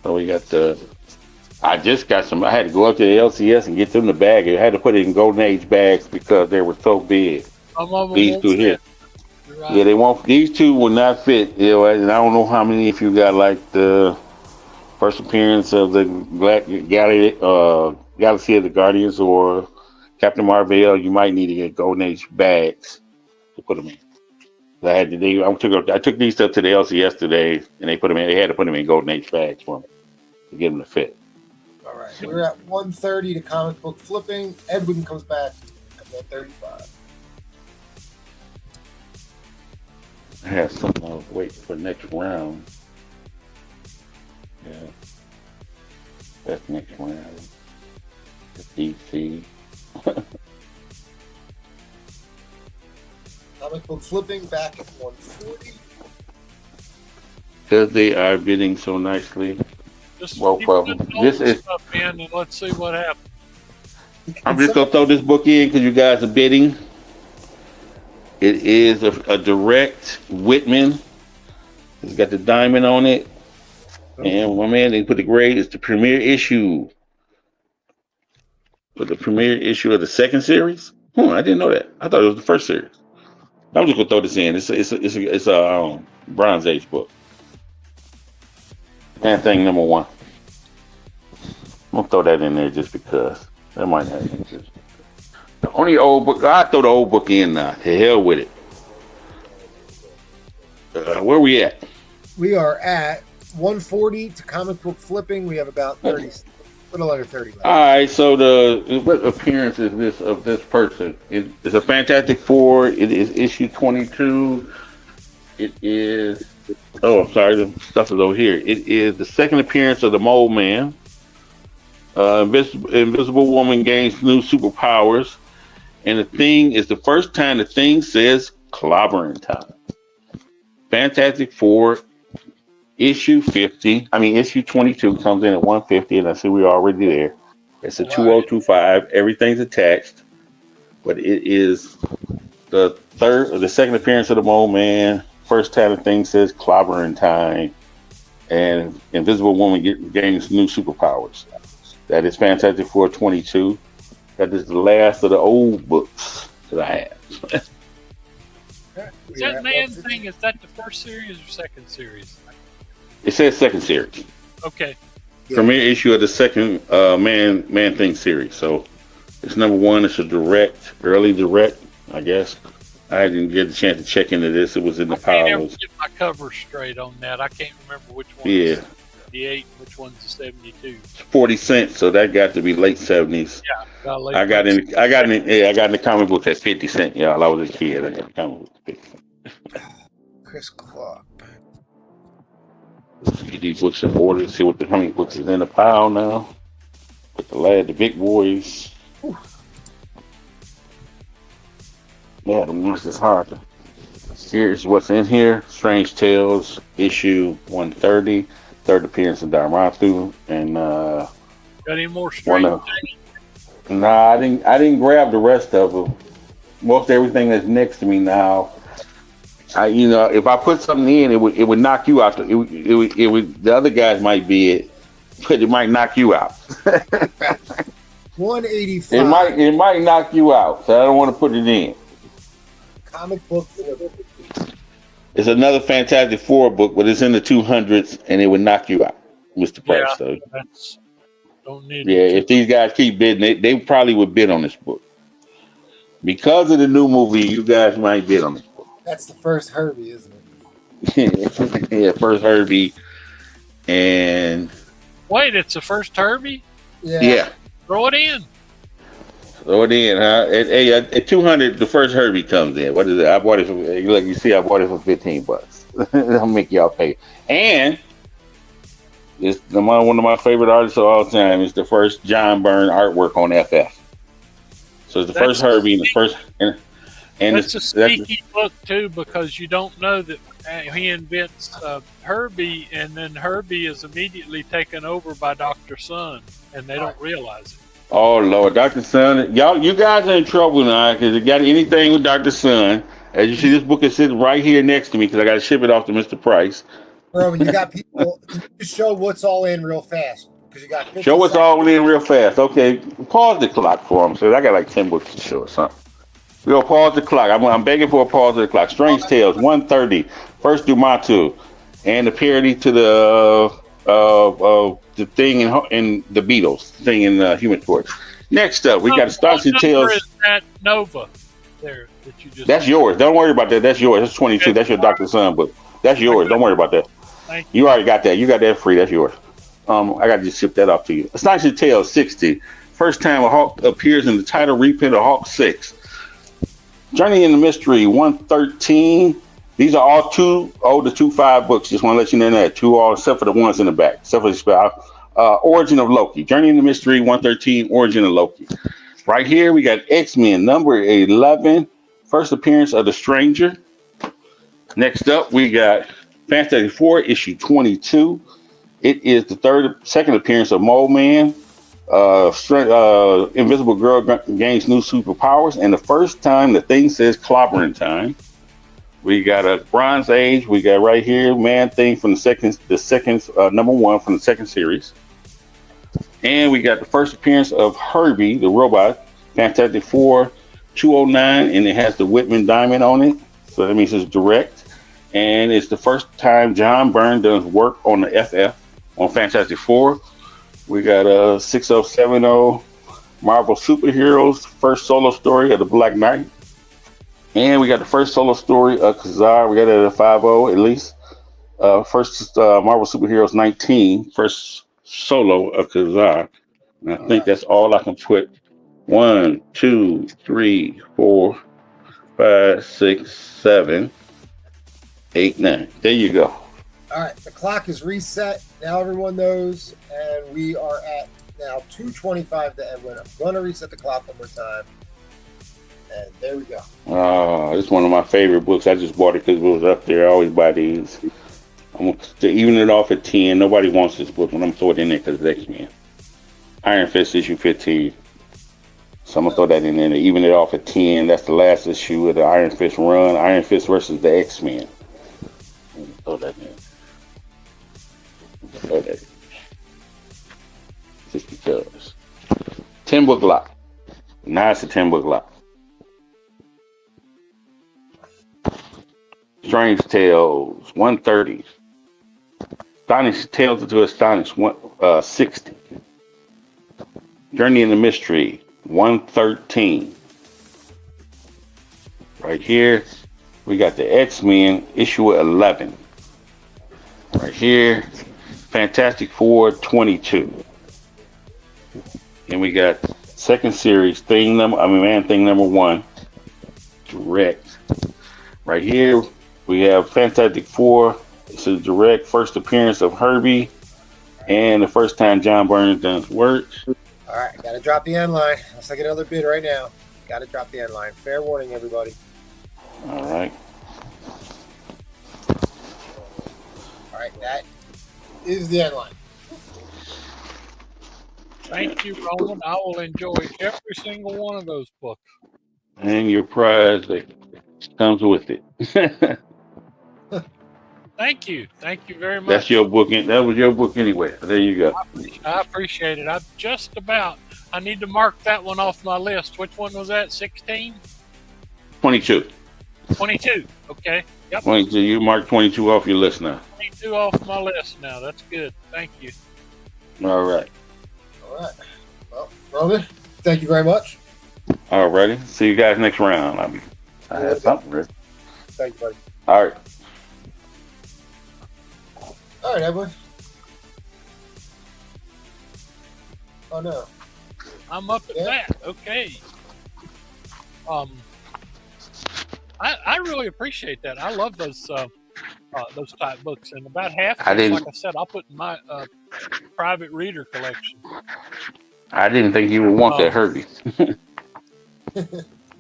So we got the. I just got some. I had to go up to the LCS and get them the bag. I had to put it in Golden Age bags because they were so big. Some of them These won't two fit. here. You're right. Yeah, they won't. These two will not fit. You know, and I don't know how many. If you got like the first appearance of the Galaxy of the Guardians or Captain Marvel, you might need to get Golden Age bags to put them in. I took these up to the LCS today, and they put them in. They had to put them in Golden Age bags for me to get them to fit. All right, we're at 130 to comic book flipping. Edwin comes back at 135. I have something I was waiting for next round. Yeah. That's next round. DC. Comic book flipping back at 140. Because they are bidding so nicely. Just Well, keep probably. putting This old is. stuff in and let's see what happens. I'm just gonna throw this book in because you guys are bidding. It is a direct Whitman. It's got the diamond on it, and my man, they put the grade. It's the premiere issue. For the premiere issue of the second series. I didn't know that. I thought it was the first series. I'm just gonna throw this in. It's a Bronze Age book. Man Thing #1. I'm gonna throw that in there just because that might have interest. The only old book I throw the old book in now. To hell with it. Where we at? We are at 140 to comic book flipping. We have about 30, a little under 30 left. All right. So what appearance is this of this person? It's a Fantastic Four. It is issue 22. It is. Oh, I'm sorry. The stuff is over here. It is the second appearance of the Mole Man. Invisible Woman gains new superpowers, and the Thing is the first time the Thing says clobbering time. Fantastic Four issue 50. Issue 22 comes in at 150, and I see we're already there. It's a 2025. Everything's attached, but it is the second appearance of the Mole Man. First time the Thing says clobbering time, and Invisible Woman gains new superpowers. That is Fantastic Four 22. That is the last of the old books that I have. Is that Man Thing, is that the first series or second series? It says second series. Okay. Premiere issue of the second Man Thing series. So it's #1. It's a early direct, I guess. I didn't get a chance to check into this. It was in the I can't ever piles. get my cover straight on that. I can't remember which one. Yeah. The 8, which one's the 72. It's 40 cents, so that got to be late 70s. Yeah, I got in the comic book at 50 cents, y'all. I was a kid. I got the comic book at 50 cents. Chris Clark. Get these books in order. See how many books is in the pile now. With the big boys. Yeah, the ones that's hard. Here's what's in here. Strange Tales, issue 130. Third appearance of Dharmathu. And Got any more strange things? nah, I didn't grab the rest of them. Most everything that's next to me now. If I put something in, it would knock you out. It would the other guys might be it, but it might knock you out. 185. It might knock you out, so I don't want to put it in. Comic book. It's another Fantastic Four book, but it's in the 200s, and it would knock you out, Mr. Price. Yeah, So don't need yeah, if these guys keep bidding, they probably would bid on this book. Because of the new movie, you guys might bid on this book. That's the first Herbie, isn't it? Yeah, first Herbie, and Wait, it's the first Herbie? yeah. Throw it in. Throw it in, huh? At 200, the first Herbie comes in. What is it? I bought it for, look, you see, I bought it for $15. I'll make y'all pay. And it's one of my favorite artists of all time. It's the first John Byrne artwork on FF. So it's the first Herbie and the first, and that's a sneaky book too, because you don't know that he invents Herbie, and then Herbie is immediately taken over by Dr. Sun, and they don't realize it. Oh Lord, Dr. Sun, you guys are in trouble now because you got anything with Dr. Sun. As you see, this book is sitting right here next to me because I got to ship it off to Mr. Price. Roman, you got people. Just show what's all in real fast because you got. Show what's all in real fast. Okay, pause the clock for him. So I got like 10 books to show or something. We'll pause the clock. I'm begging for a pause of the clock. Strange Tales, 130. First Dumatu, and the parody to the thing in the Beatles, thing in Human Torch. Next up, we got Astonishing Tales. Is that Nova there that you just? That's yours. Don't worry about that. That's yours. That's 22. That's your Dr. Sun book. That's yours. Don't worry about that. Thank you already got that. You got that free. That's yours. I got to just ship that off to you. Astonishing Tales, 60. First time a Hawk appears in the title reprint of Hawk 6. Journey in the Mystery, 113. These are all 2.5 books. Just want to let you know that. 2 all, except for the ones in the back. Except for the spell. Origin of Loki. Journey in the Mystery, 113. Origin of Loki. Right here, we got X-Men, number 11. First appearance of the Stranger. Next up, we got Fantastic Four, issue 22. It is the second appearance of Mole Man. Invisible Girl gains new superpowers, and the first time the Thing says clobbering time. We got a Bronze Age. We got right here Man Thing from the second number 1 from the second series, and we got the first appearance of Herbie the robot, Fantastic Four 209, and it has the Whitman diamond on it, so that means it's direct, and it's the first time John Byrne does work on the FF on Fantastic Four. We got a 6070 Marvel Superheroes, first solo story of the Black Knight. And we got the first solo story of Kazar. We got it at a 50 at least. First Marvel Superheroes 19, first solo of Kazar. And I think that's all I can put. 1, 2, 3, 4, 5, 6, 7, 8, 9. There you go. All right, the clock is reset. Now everyone knows, and we are at now 2:25 to Edwin. I'm going to reset the clock one more time, and there we go. It's one of my favorite books. I just bought it because it was up there. I always buy these. I'm going to even it off at 10. Nobody wants this book, but I'm going to throw it in there because it's X-Men. Iron Fist issue 15. So I'm going to throw that in there. Even it off at 10. That's the last issue of the Iron Fist run. Iron Fist versus the X-Men. Throw that in. Okay. Just because 10 book lock. Now it's a 10 book lock. Strange Tales 130. Astonishing Tales to Astonish 60. Journey in the Mystery 113. Right here we got the X-Men issue 11. Right here Fantastic Four 22. And we got second series Man Thing number 1 direct. Right here we have Fantastic Four It's a direct first appearance of Herbie and the first time John Burns done his work. All right, gotta drop the end line. Let's take another bid right now. Gotta drop the end line. Fair warning, everybody. All right. All right, that is the end line. Thank you, Roland. I will enjoy every single one of those books. And your prize that comes with it. Thank you. Thank you very much. That's your book. That was your book anyway. There you go. I appreciate it. I need to mark that one off my list. Which one was that? 16? 22. 22. Okay. Yep. 22. You marked 22 off your list now. 22 off my list now. That's good. Thank you. All right. All right. Well, Roman, thank you very much. All righty. See you guys next round. I had something ready. Thank you, buddy. All right. All right, Edwin. Oh no. I'm up at that. Okay. I really appreciate that. I love those type books, and about half of them, like I said, I'll put in my private reader collection. I didn't think you would want that Herbie.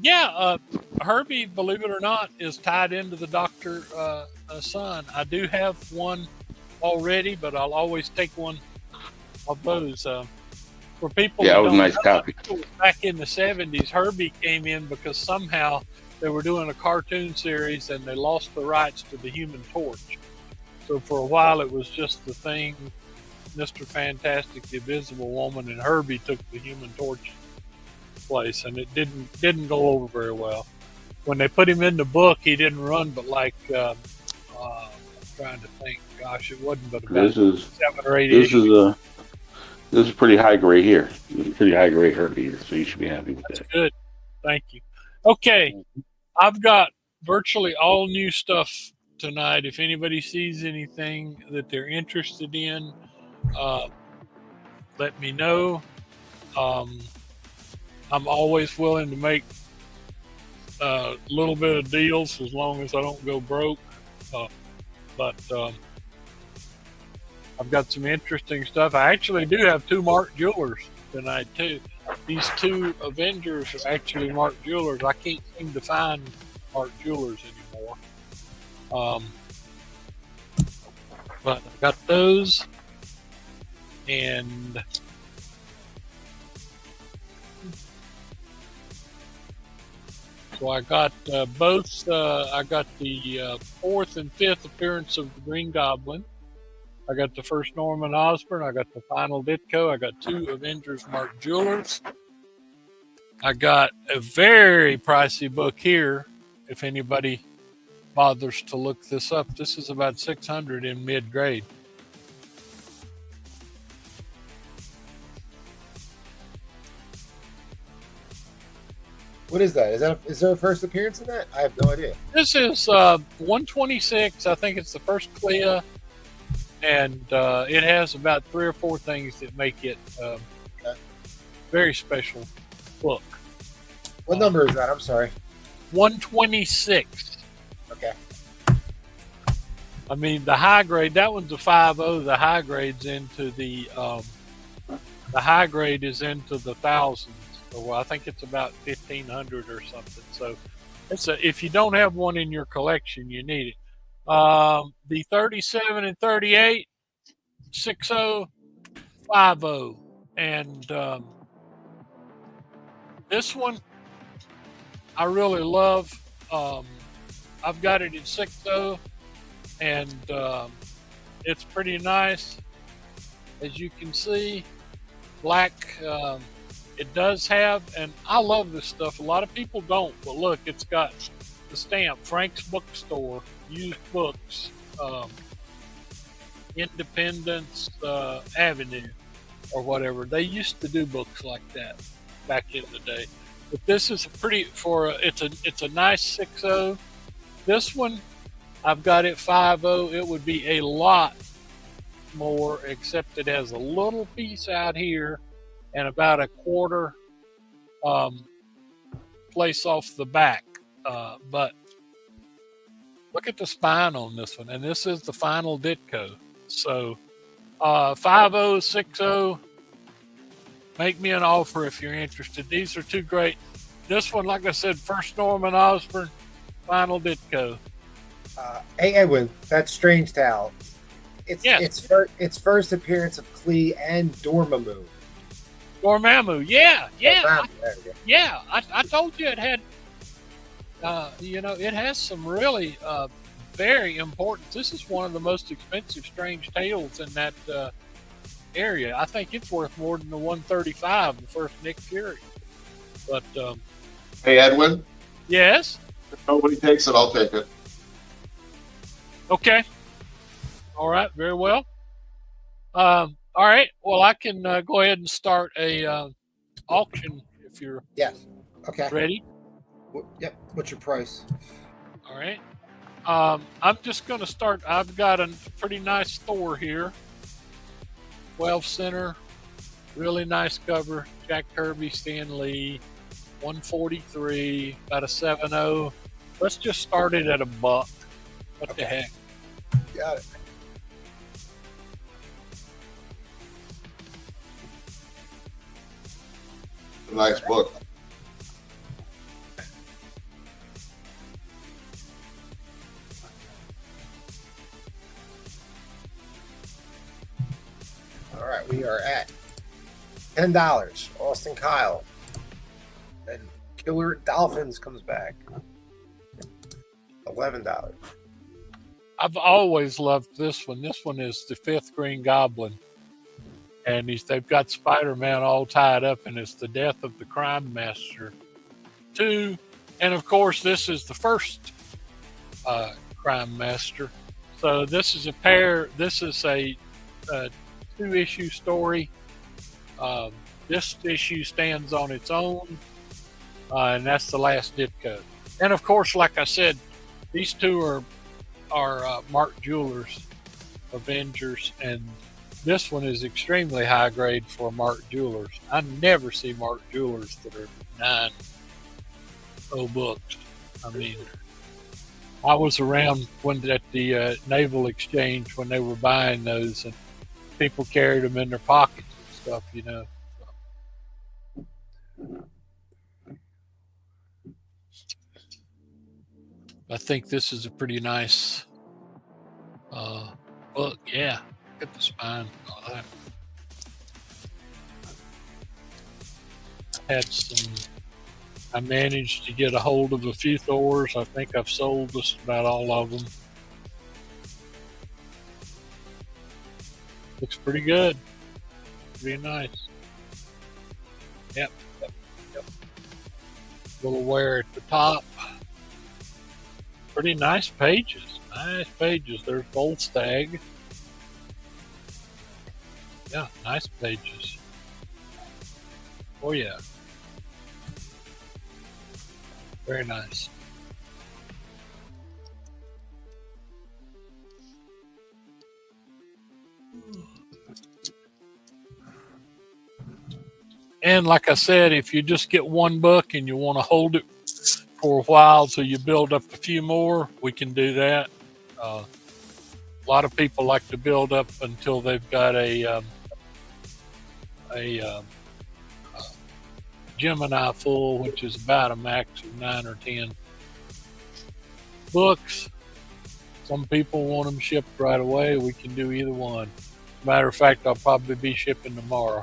Yeah, Herbie, believe it or not, is tied into the Doctor Son. I do have one already, but I'll always take one of those. For people, yeah, it was a nice copy. Back in the 70s, Herbie came in because somehow they were doing a cartoon series and they lost the rights to the Human Torch. So for a while, it was just the Thing, Mr. Fantastic, the Invisible Woman, and Herbie took the Human Torch place, and it didn't go over very well. When they put him in the book, he didn't run, but like I'm trying to think. Gosh, it wasn't but about 7 or 8 issues. This is pretty high grade here. Pretty high grade Herbie here, so you should be happy with that. Good. Thank you. Okay. I've got virtually all new stuff tonight. If anybody sees anything that they're interested in, let me know. I'm always willing to make a little bit of deals as long as I don't go broke. But I've got some interesting stuff. I actually do have 2 Mark Jewelers tonight, too. These 2 Avengers are actually Mark Jewelers. I can't seem to find Mark Jewelers anymore. But I got those. And so I got both. I got the 4th and 5th appearance of the Green Goblin. I got the first Norman Osborn. I got the final Ditko. I got 2 Avengers Mark Jewelers. I got a very pricey book here. If anybody bothers to look this up, this is about $600 in mid grade. What is that? Is there a first appearance in that? I have no idea. This is 126. I think it's the first Clea. And it has about 3 or 4 things that make it very special book. What number is that? I'm sorry. 126. Okay. I mean, the high grade, that one's a 5.0. The high grade's into the high grade is into the thousands. So I think it's about 1,500 or something. So if you don't have one in your collection, you need it. The 37 and 38, 6.0, 5.0. And this one I really love. I've got it in 6.0, and it's pretty nice. As you can see, black. It does have, and I love this stuff. A lot of people don't, but look, it's got the stamp, Frank's Bookstore, used books, Independence Avenue, or whatever. They used to do books like that back in the day. But this is it's a nice 6.0. This one, I've got it 5.0. It would be a lot more, except it has a little piece out here and about a quarter place off the back. But Look at the spine on this one, and this is the final Ditko. So 5060, make me an offer if you're interested. These are two great. This one, like I said, first Norman Osborn, final Ditko. Hey Edwin, that's Strange Towel. Yes. It's first appearance of Klee and Dormammu. Dormammu, yeah. There we go. Yeah, I told you it had, it has some really very important. This is one of the most expensive Strange Tales in that area. I think it's worth more than the 135, the first Nick Fury. But Hey, Edwin, yes, if nobody takes it, I'll take it. okay, all right, very well. All right, well, I can go ahead and start a auction if you're Yes. Okay. ready. Yep. What's your price? All right. I'm just going to start. I've got a pretty nice store here. 12 center, really nice cover. Jack Kirby, Stan Lee, 143, about a 7.0. Let's just start it at $1. What the heck? Got it. Nice book. All right, we are at $10. Austin Kyle. Then Killer Dolphins comes back. $11. I've always loved this one. This one is the 5th Green Goblin. And they've got Spider-Man all tied up, and it's the death of the Crime Master 2. And, of course, this is the first Crime Master. So this is a pair. This is a 2-issue story. This issue stands on its own, and that's the last Ditko. And, of course, like I said, these two are Mark Jewelers Avengers, and this one is extremely high grade for Mark Jewelers. I never see Mark Jewelers that are 9.0 books. I mean, I was around when at the Naval Exchange when they were buying those, and people carried them in their pockets and stuff, you know. I think this is a pretty nice book. Yeah, look at the spine. All that. I managed to get a hold of a few Thors. I think I've sold just about all of them. Looks pretty good. Pretty nice. Yep. Little wear at the top. Pretty nice pages. Nice pages. There's Volstagg. Yeah, nice pages. Oh yeah. Very nice. And like I said, if you just get one book and you want to hold it for a while till you build up a few more, we can do that. A lot of people like to build up until they've got a Gemini full, which is about a max of 9 or 10 books. Some people want them shipped right away. We can do either one. Matter of fact, I'll probably be shipping tomorrow.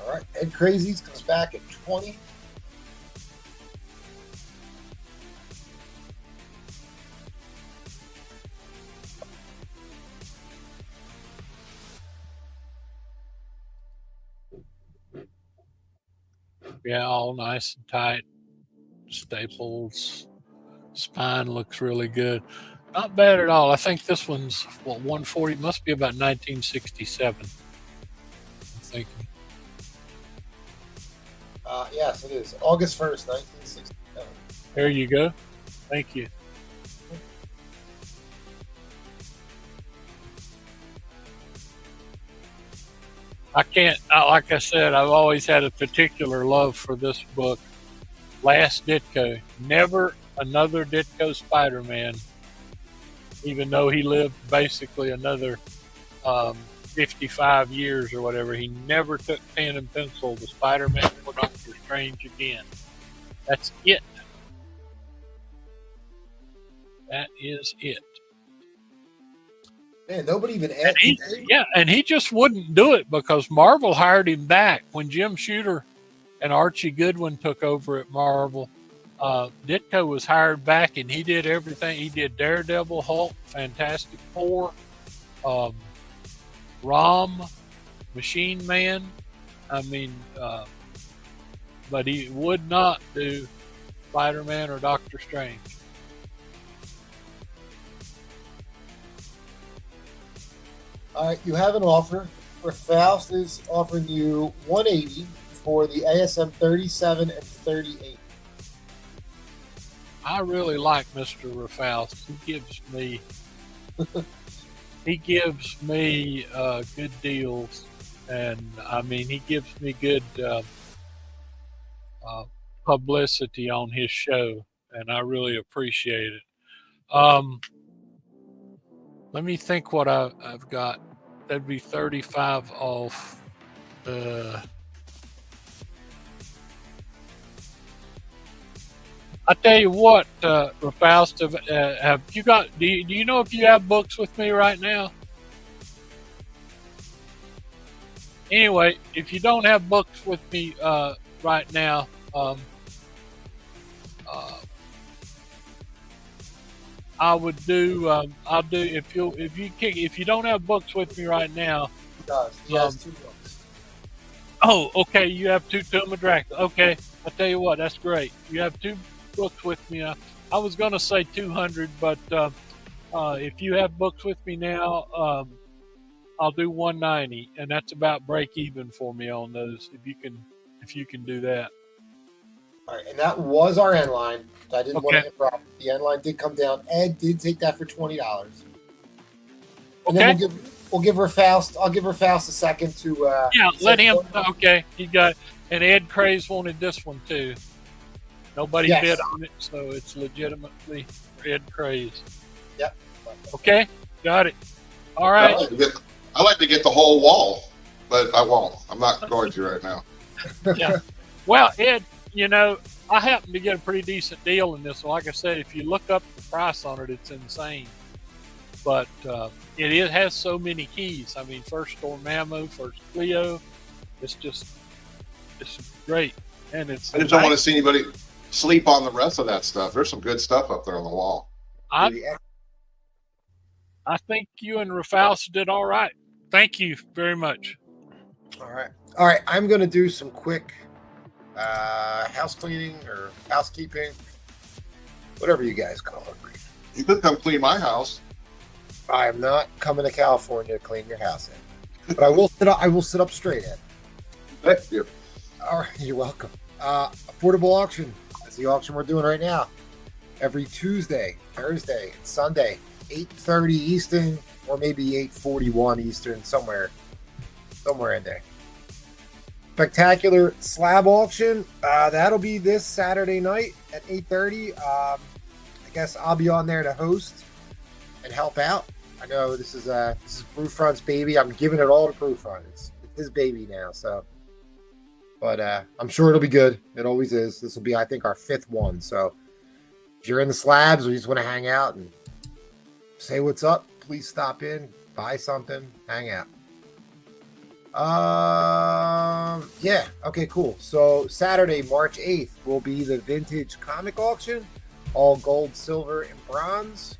All right, Ed Crazies comes back at 20. Yeah, all nice and tight. Staples. Spine looks really good. Not bad at all. I think this one's, 140? Must be about 1967. I'm thinking. Yes, it is. August 1st, 1967. There you go. Thank you. I can't, like I said, I've always had a particular love for this book. Last Ditko. Never another Ditko Spider-Man, even though he lived basically another 55 years or whatever. He never took pen and pencil to Spider-Man or Doctor Strange again. That's it. That is it. Man, nobody even And asked. and he just wouldn't do it because Marvel hired him back when Jim Shooter and Archie Goodwin took over at Marvel. Ditko was hired back, and he did everything. He did Daredevil, Hulk, Fantastic Four, Rom, Machine Man. I mean, but he would not do Spider-Man or Doctor Strange. All right, you have an offer. For Faust is offering you $180 for the ASM 37 and 38. I really like Mr. Rafaus. He gives me good deals, and I mean he gives me good publicity on his show, and I really appreciate it. Let me think what I've got. That'd be 35 off. I tell you what, Faust, have you got? Do you know if you have books with me right now? Anyway, if you don't have books with me right now, I would do. I'll do if you don't have books with me right now. He does. He has 2 books. Oh, okay. You have 2 Tomb of Dracula. Okay, I tell you what, that's great. You have 2 books with me. I was going to say 200, but if you have books with me now, I'll do 190, and that's about break even for me on those. If you can do that. All right, and that was our end line. So I didn't want to Okay. interrupt. The end line did come down. Ed did take that for $20. And Okay. then we'll give her Faust. I'll give her Faust a second to. Yeah, let say- him. Okay, he got. And Ed Craze wanted this one too. Nobody Yes. bid on it, so it's legitimately for Ed Craze. Yep. Okay, got it. All I right. like to get the whole wall, but I won't. I'm not going to right now. Yeah. Well, Ed, I happen to get a pretty decent deal in this. Like I said, if you look up the price on it, it's insane. But it has so many keys. I mean, first Storm Ammo, first Cleo. It's great, and it's. I just don't want to see anybody sleep on the rest of that stuff. There's some good stuff up there on the wall. I think you and Rafaus did all right. Thank you very much. All right. I'm going to do some quick house cleaning or housekeeping, whatever you guys call it. You could come clean my house. I am not coming to California to clean your house, Ed. But I will sit up straight, Ed. Thank you. All right, you're welcome. Affordable auction. That's the auction we're doing right now. Every Tuesday, Thursday, and Sunday, 8:30 Eastern, or maybe 8:41 Eastern, somewhere in there. Spectacular slab auction. That'll be this Saturday night at 8:30. I guess I'll be on there to host and help out. I know this is Brewfront's baby. I'm giving it all to Brewfront. It's his baby now, so. But I'm sure it'll be good. It always is. This will be, I think, our 5th one. So if you're in the slabs or you just want to hang out and say what's up, please stop in, buy something, hang out. Yeah. Okay, cool. So Saturday, March 8th will be the vintage comic auction. All gold, silver, and bronze.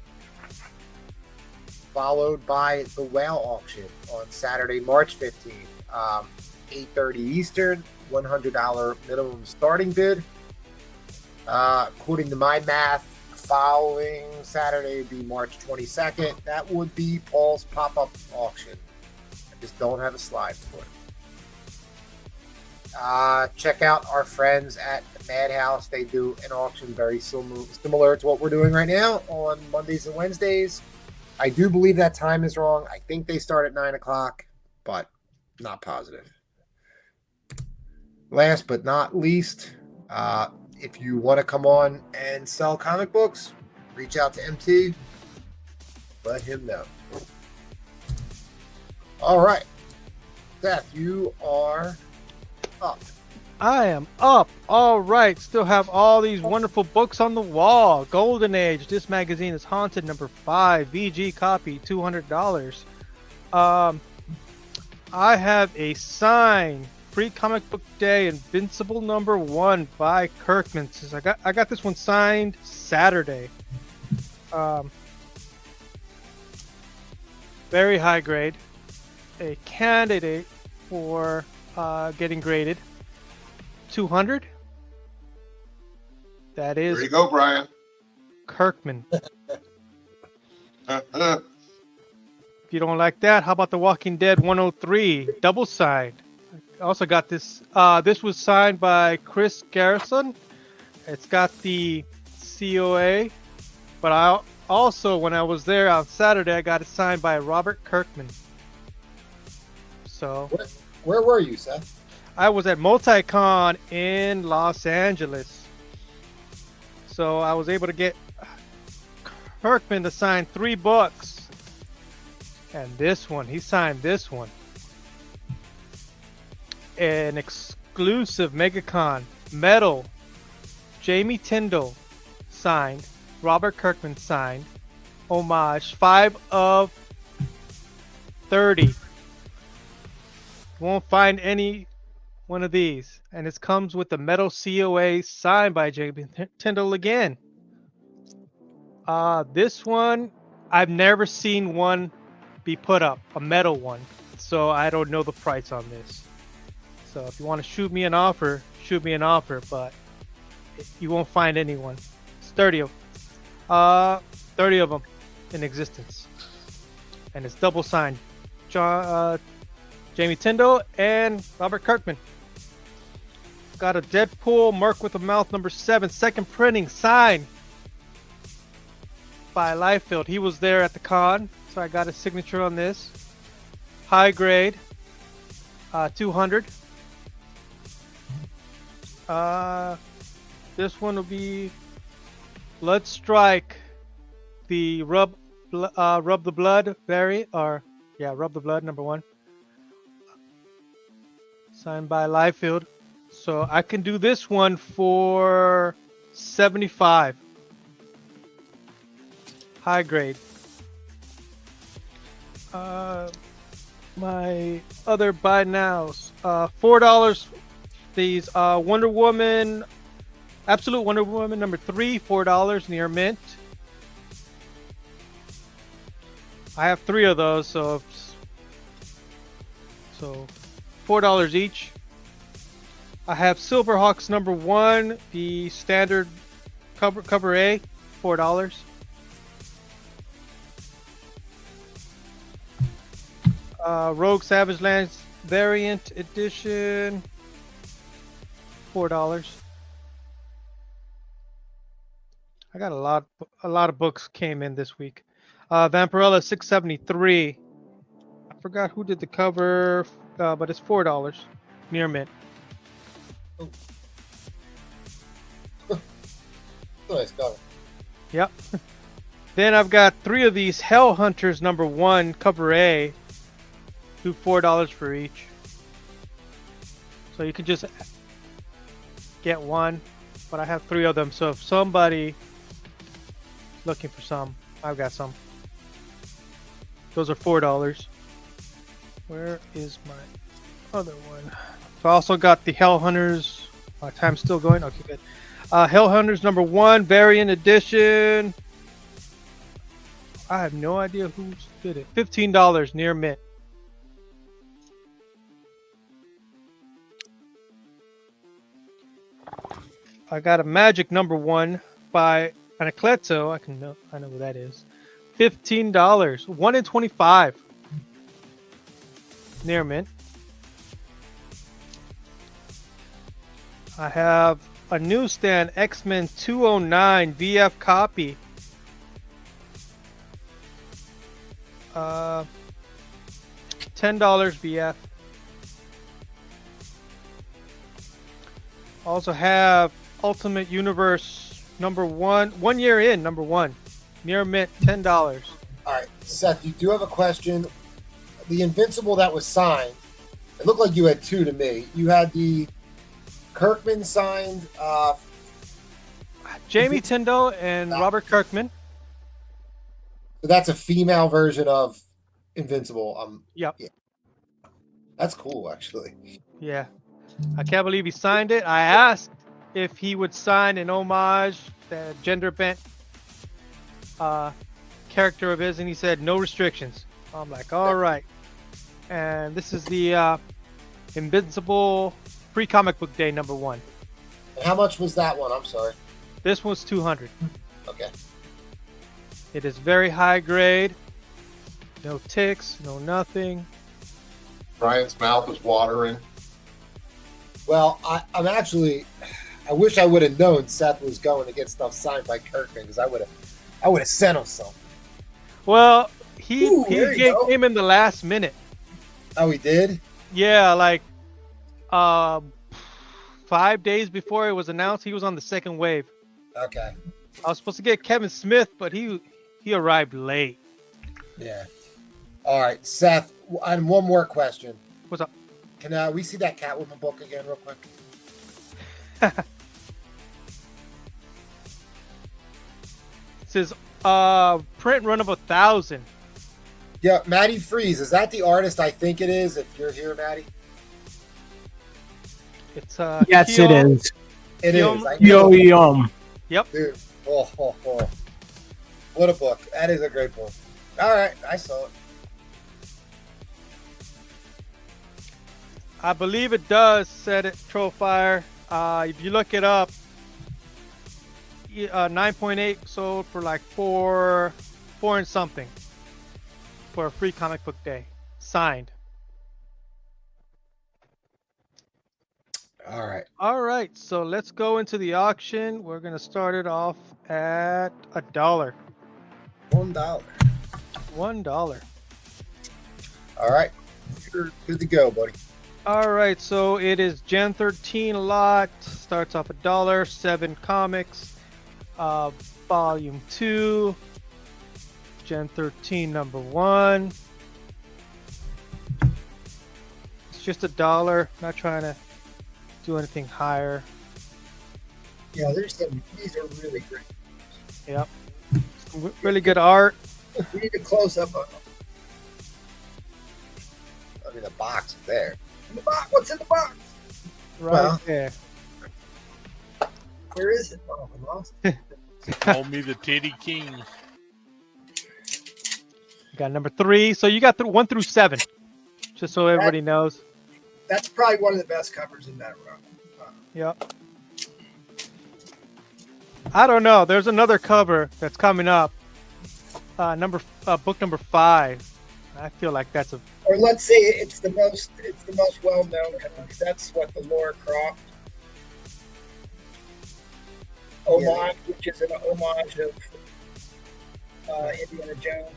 Followed by the whale auction on Saturday, March 15th. 8:30 Eastern, $100 minimum starting bid. According to my math, following Saturday would be March 22nd. That would be Paul's pop-up auction. I just don't have a slide for it. Check out our friends at Madhouse. They do an auction very similar to what we're doing right now on Mondays and Wednesdays. I do believe that time is wrong. I think they start at 9 o'clock, but Not positive. Last but not least, if you want to come on and sell comic books, reach out to MT. Let him know. All right. Seth, you are up. I am up. All right. Still have all these wonderful books on the wall. Golden Age. This magazine is Haunted number 5. VG copy, $200. I have a signed Free Comic Book Day Invincible number 1 by Kirkman. I got this one signed Saturday. Very high grade. A candidate for getting graded. 200. That is There you go, Brian. Kirkman. If you don't like that, how about The Walking Dead 103 double signed? I also got this. This was signed by Chris Garrison. It's got the COA, but I also, when I was there on Saturday, I got it signed by Robert Kirkman. So, Where were you, Seth? I was at Multicon in Los Angeles. So I was able to get Kirkman to sign 3 books. And this one, he signed this one. An exclusive MegaCon medal. Jamie Tyndall signed. Robert Kirkman signed. Homage 5 of 30. Won't find any one of these. And it comes with the metal COA signed by Jamie Tyndall again. This one, I've never seen one be put up, a metal one. So I don't know the price on this. So if you want to shoot me an offer, but you won't find anyone. It's 30 of 30 of them in existence. And it's double signed. Jamie Tyndall and Robert Kirkman. Got a Deadpool Merc with a Mouth number 7, second printing, signed by Liefeld. He was there at the con, so I got a signature on this. High grade, 200. This one will be Blood Strike, the Rub the Blood variant, Rub the Blood number 1. Signed by Liefeld. So I can do this one for 75. High grade. My other buy nows. $4. These Wonder Woman, Absolute Wonder Woman number 3, $4 near mint. I have 3 of those, so $4 each. I have Silverhawks number 1, the standard cover A, $4. Rogue Savage Lands variant edition, $4. I got a lot of books came in this week. Vampirella 673. I forgot who did the cover, but it's $4 near mint. Oh. Nice cover. Yep. Then I've got 3 of these Hell Hunters number 1 cover A. Do $4 for each. So you can just get one, but I have 3 of them. So if somebody is looking for some, I've got some. Those are $4. Where is my other one? So I also got the Hell Hunters. My time's still going. Okay, good. Hell Hunters number 1 variant edition. I have no idea who did it. $15 near mint. I got a Magic number 1 by Anacleto. I know who that is. $15. 1 in 25. Near mint. I have a newsstand X-Men 209 VF copy. $10 VF. Also have Ultimate Universe number 1 year in, number 1. Near mint, $10. All right, Seth, you do have a question. The Invincible that was signed, it looked like you had two to me. You had the Kirkman signed. Jamie Tindall and Robert Kirkman. So that's a female version of Invincible. Yep. Yeah. That's cool, actually. Yeah. I can't believe he signed it. I asked if he would sign an homage, the gender bent character of his, and he said no restrictions. I'm like, all right. And this is the Invincible Free Comic Book Day number 1. And how much was that one? I'm sorry. This one's 200. Okay. It is very high grade. No ticks, no nothing. Brian's mouth is watering. Well, I'm actually. I wish I would have known Seth was going to get stuff signed by Kirkman because I would have sent him some. Well, Ooh, there you go. came in the last minute. Oh, he did? Yeah, like 5 days before it was announced, he was on the second wave. Okay. I was supposed to get Kevin Smith, but he arrived late. Yeah. All right, Seth. And one more question. What's up? Can we see that Catwoman book again, real quick? It says print run of 1,000. Yeah, Maddie Freeze. Is that the artist I think it is? If you're here, Maddie. It's Yes, it is. It Yum. is. I know. Yep. Dude. Oh. What a book. That is a great book. All right, I saw it. I believe it does set it Trollfire. If you look it up, 9.8 sold for like four and something for a free comic book day. Signed. All right. All right, so let's go into the auction. We're gonna start it off at $1. $1. $1. All right. You're good to go, buddy. All right, so it is Gen 13 lot. Starts off $1. 7 comics. Volume 2. Gen 13 number 1. It's just $1. Not trying to do anything higher. Yeah, these are really great. Yep. Some really good art. We need to close up on them. I mean, the box is there. In the box. What's in the box? Right there. Where is it? Oh, I lost it. Call me the Titty King. You got number 3. So you got 1 through 7. Just so everybody knows. That's probably one of the best covers in that run. Yep. I don't know. There's another cover that's coming up. Book number 5. I feel like that's a. Or let's say it's the most well-known cover. That's what the Laura Croft homage, which is an homage of Indiana Jones.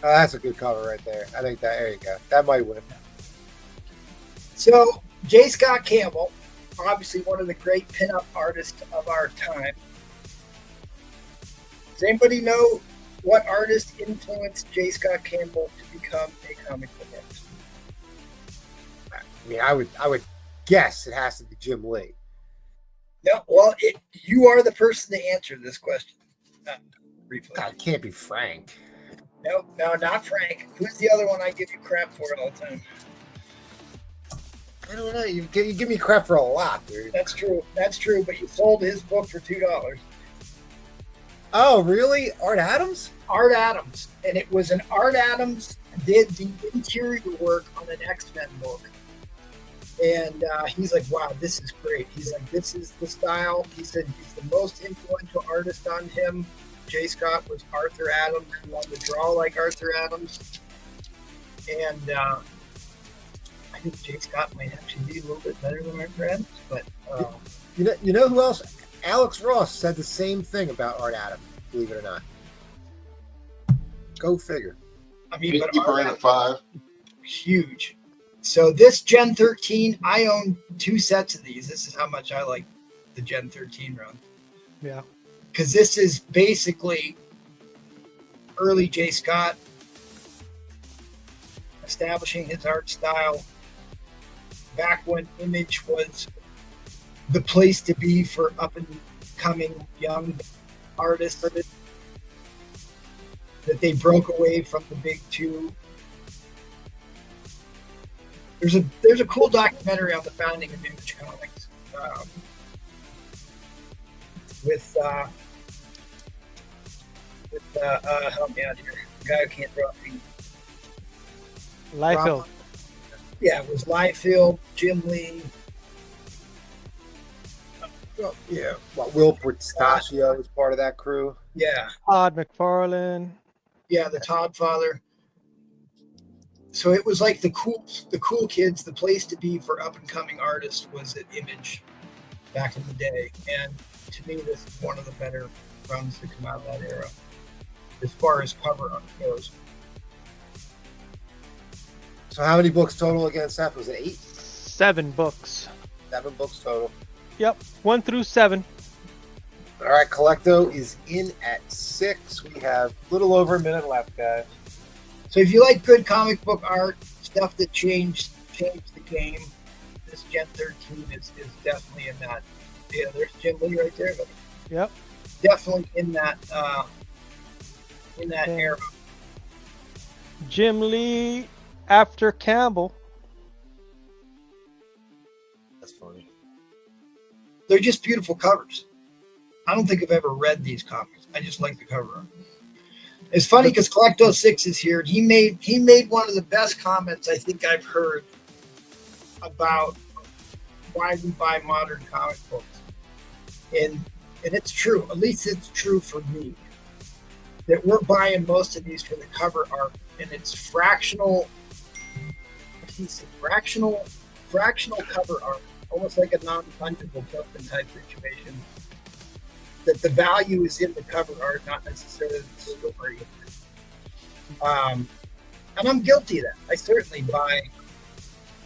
Oh, that's a good cover right there. I think there you go. That might win. So, J. Scott Campbell, obviously one of the great pinup artists of our time. Does anybody know what artist influenced J. Scott Campbell to become a comic book artist? I mean, I would guess it has to be Jim Lee. No, well, you are the person to answer this question. God, it can't be Frank. No, not Frank. Who's the other one I give you crap for all the time? I don't know. You give me crap for a lot, dude. That's true. But you sold his book for $2. Oh, really? Art Adams? Art Adams. And it was an Art Adams did the interior work on an X-Men book. And he's like, wow, this is great. He's like, this is the style. He said he's the most influential artist on him. J. Scott was Arthur Adams. He wanted to draw like Arthur Adams. And I think J. Scott might actually be a little bit better than Arthur Adams. But you know who else? Alex Ross said the same thing about Art Adams, believe it or not. Go figure. I mean, but Keeper in at 5. Huge. So this Gen 13, I own 2 sets of these. This is how much I like the Gen 13 run. Yeah. Because this is basically early J. Scott establishing his art style back when Image was the place to be for up and coming young artists, that they broke away from the big two. There's a cool documentary on the founding of Image Comics with help me out here, the guy who can't draw feet. Liefeld. Yeah, it was Liefeld, Jim Lee. Well, yeah. Well, Will Pistachio was part of that crew. Yeah, Todd McFarlane. yeah, the Todd father. So it was like the cool kids. The place to be for up and coming artists was at Image back in the day, and to me, this is one of the better runs to come out of that era, as far as cover art goes. So how many books total again, Seth? Was it 8? 7 books. 7 books total. Yep. 1 through 7. All right, Collecto is in at 6. We have a little over a minute left, guys. So if you like good comic book art, stuff that changed the game, this Gen 13 is definitely in that. Yeah, there's Jim Lee right there. But Yep. definitely in that era. Jim Lee after Campbell. That's funny. They're just beautiful covers. I don't think I've ever read these comics. I just like the cover art. It's funny because Collecto 6 is here. He made one of the best comments I think I've heard about why we buy modern comic books. And it's true. At least it's true for me. That we're buying most of these for the cover art, and it's fractional cover art, almost like a non-fungible token type situation. That the value is in the cover art, not necessarily the story. And I'm guilty of that. I certainly buy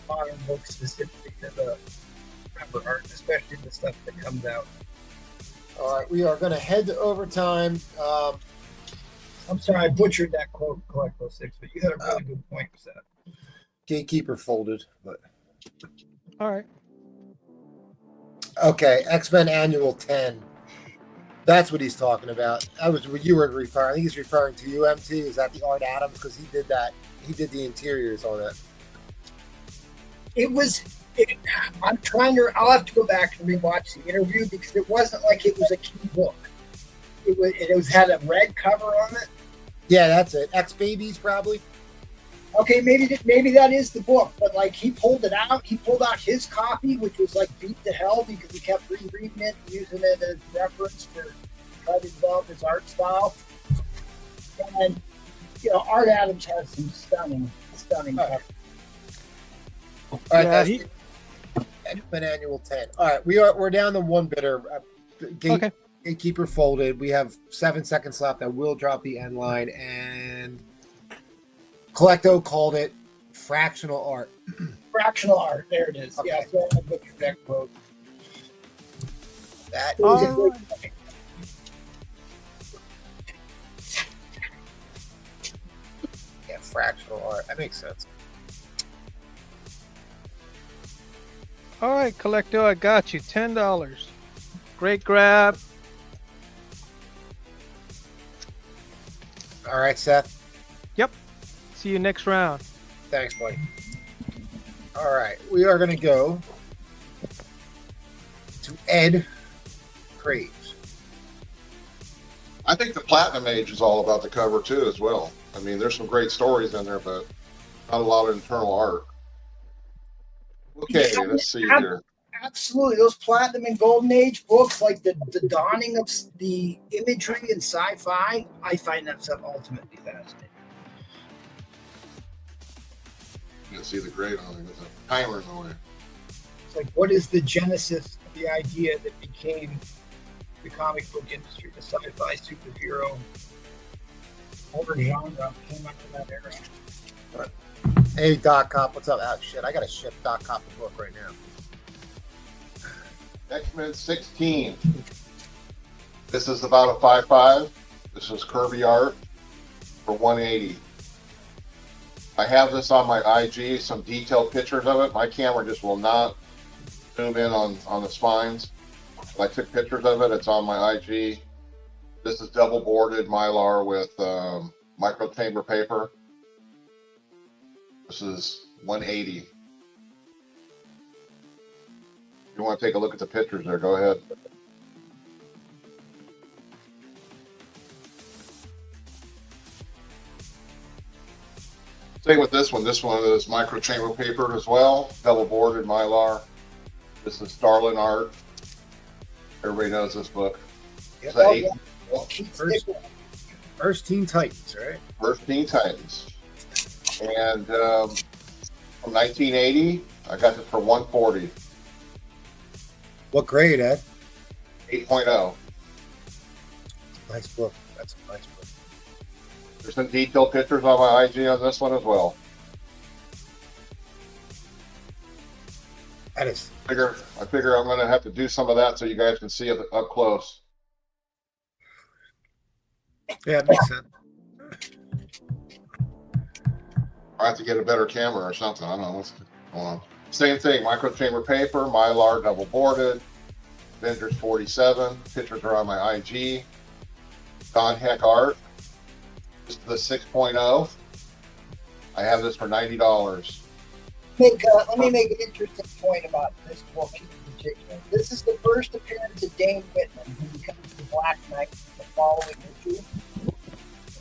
modern books specifically for the cover art, especially the stuff that comes out. All right, we are going to head to overtime. I'm sorry, I butchered that quote, Collecto 6, but you had a really good point with that. Gatekeeper folded, but All right. okay. X-Men Annual 10. That's what he's talking about. That was what you were referring. I think he's referring to you, MT. Is that the Art Adams? Because he did that. He did the interiors on it. I'll have to go back and rewatch the interview because it wasn't like it was a key book. It had a red cover on it. Yeah, that's it. X-Babies, probably. Okay, maybe that is the book, but like he pulled it out. He pulled out his copy, which was like beat to hell because he kept rereading it, and using it as reference for trying to develop his art style. And Art Adams has some stunning covers. All right, Yeah, guys. X-Men Annual 10. All right, we're down to one bidder. Okay. Gatekeeper folded. We have 7 seconds left. I will drop the end line, and Collecto called it fractional art. Fractional art. There it is. Okay. Yeah, so I butchered that quote. That It was a All good right. point. yeah, fractional art. That makes sense. All right, Collecto, I got you. $10. Great grab. All right, Seth. See you next round. Thanks, buddy. All right, we are going to go to Ed Craves. I think the Platinum Age is all about the cover too, as well. I mean, there's some great stories in there, but not a lot of internal art. Okay, let's see here. Absolutely, those Platinum and Golden Age books, like the dawning of the imagery and sci-fi, I find that stuff ultimately fascinating. You can see the grade on it. There's a timer in the way. It's like, what is the genesis of the idea that became the comic book industry, the sci-fi superhero horror genre came out of that era? Hey, Doc Cop, what's up? Oh, shit, I got to ship Doc Cop a book right now. X-Men 16. This is about a 5.5. This is Kirby art for 180. I have this on my IG, some detailed pictures of it. My camera just will not zoom in on the spines. I took pictures of it. It's on my IG. This is double boarded Mylar with micro chamber paper. This is 180. If you want to take a look at the pictures there, go ahead. Same with this one. This one is micro chamber paper as well, double boarded Mylar. This is Starlin art. Everybody knows this book. Yep. First Teen Titans, right? First Teen Titans. And from 1980, I got this for 140. What grade, Ed? 8.0. Nice book. That's a nice book. There's some detailed pictures on my IG on this one as well. That is. I figure I'm going to have to do some of that so you guys can see it up close. Yeah, it makes sense. I have to get a better camera or something. I don't know what's going on. Same thing, micro chamber paper, Mylar double boarded, Avengers 47. Pictures are on my IG. Don Heck art. This is the 6.0. I have this for $90. Let me make an interesting point about this book in particular. This is the first appearance of Dane Whitman, who becomes the Black Knight in the following issue.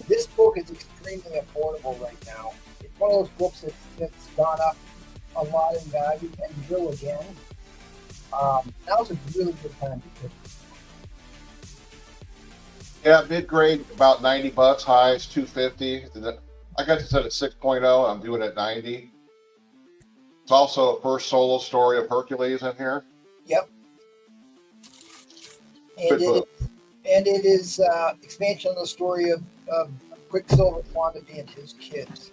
This book is extremely affordable right now. It's one of those books that's gone up a lot in value and will again. Now's a really good time to pick it. Yeah, mid grade about $90, highs 250. I got this at a 6.0. I'm doing it at 90. It's also a first solo story of Hercules in here. Yep. And it is expansion of the story of Quicksilver, Quantity, and his kids.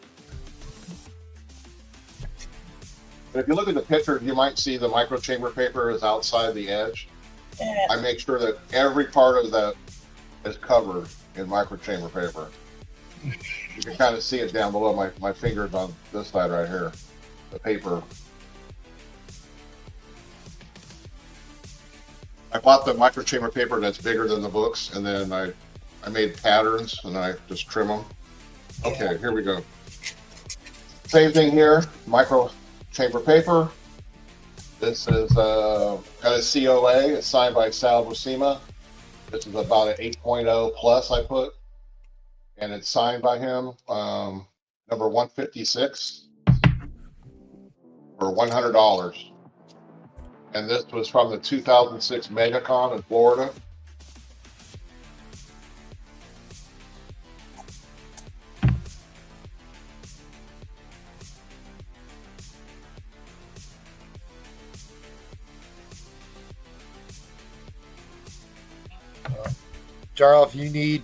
And if you look at the picture, you might see the micro chamber paper is outside the edge. I make sure that every part of that is covered in micro chamber paper. You can kind of see it down below my fingers on this side right here. The paper. I bought the micro chamber paper that's bigger than the books, and then I made patterns and I just trim them. Okay, here we go. Same thing here, micro chamber paper. This is got a COA. It's signed by Sal Buscema. This is about an 8.0 plus I put, and it's signed by him. Number 156. For $100. And this was from the 2006 MegaCon in Florida. Jarl, if you need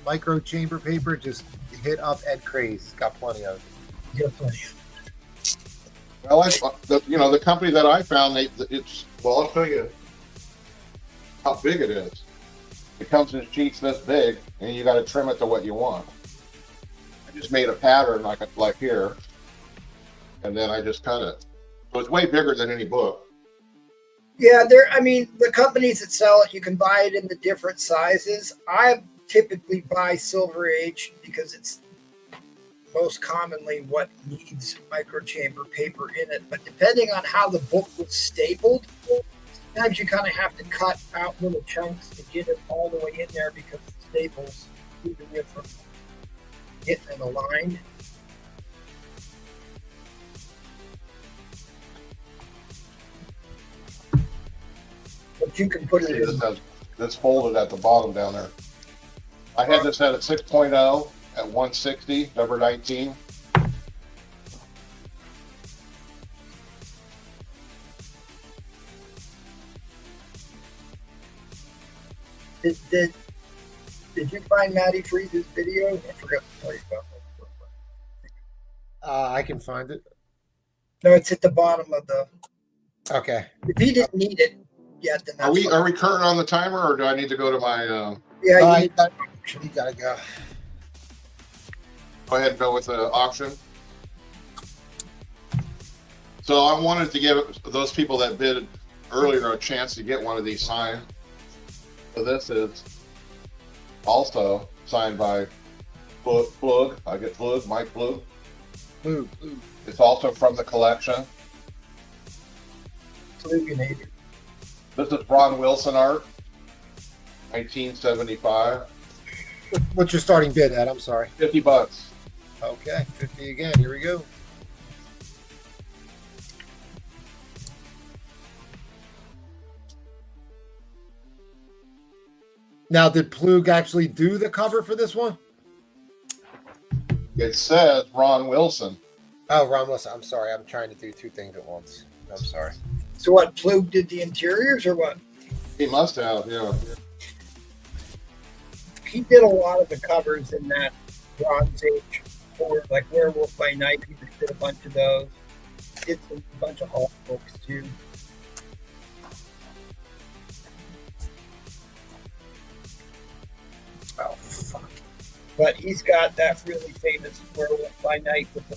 micro chamber paper, just hit up Ed Craze. He's got plenty of it. Got plenty. Well, the company that I found, I'll show you how big it is. It comes in sheets this big, and you got to trim it to what you want. I just made a pattern like here, and then I just cut it. So it's way bigger than any book. Yeah, the companies that sell it, you can buy it in the different sizes. I typically buy Silver Age because it's most commonly what needs micro chamber paper in it. But depending on how the book was stapled, sometimes you kind of have to cut out little chunks to get it all the way in there because the staples keep it from getting it aligned. But you can put it in. This folded at the bottom down there. I had this at a 6.0 at 160, number 19. Did you find Maddie Freeze's video? I forgot to tell you about that. I can find it. No, it's at the bottom of the. Okay. If he didn't need it, yet, then Are that's we current on the timer, or do I need to go to my? yeah. You gotta go. Go ahead and go with the auction. So I wanted to give those people that bid earlier a chance to get one of these signed. So this is also signed by Plug. I get Plug, Mike Plug. Blue. It's also from the collection. Pluginator. This is Ron Wilson art, 1975. What's your starting bid, Ed? I'm sorry. $50. Okay, 50 again. Here we go. Now, did Plug actually do the cover for this one? It says Ron Wilson. Oh, Ron Wilson. I'm sorry. I'm trying to do two things at once. I'm sorry. So what? Plug did the interiors or what? He must have, yeah. He did a lot of the covers in that Bronze Age, for like Werewolf by Night. He just did a bunch of those. Did a bunch of Hulk books too. Oh fuck! But he's got that really famous Werewolf by Night with the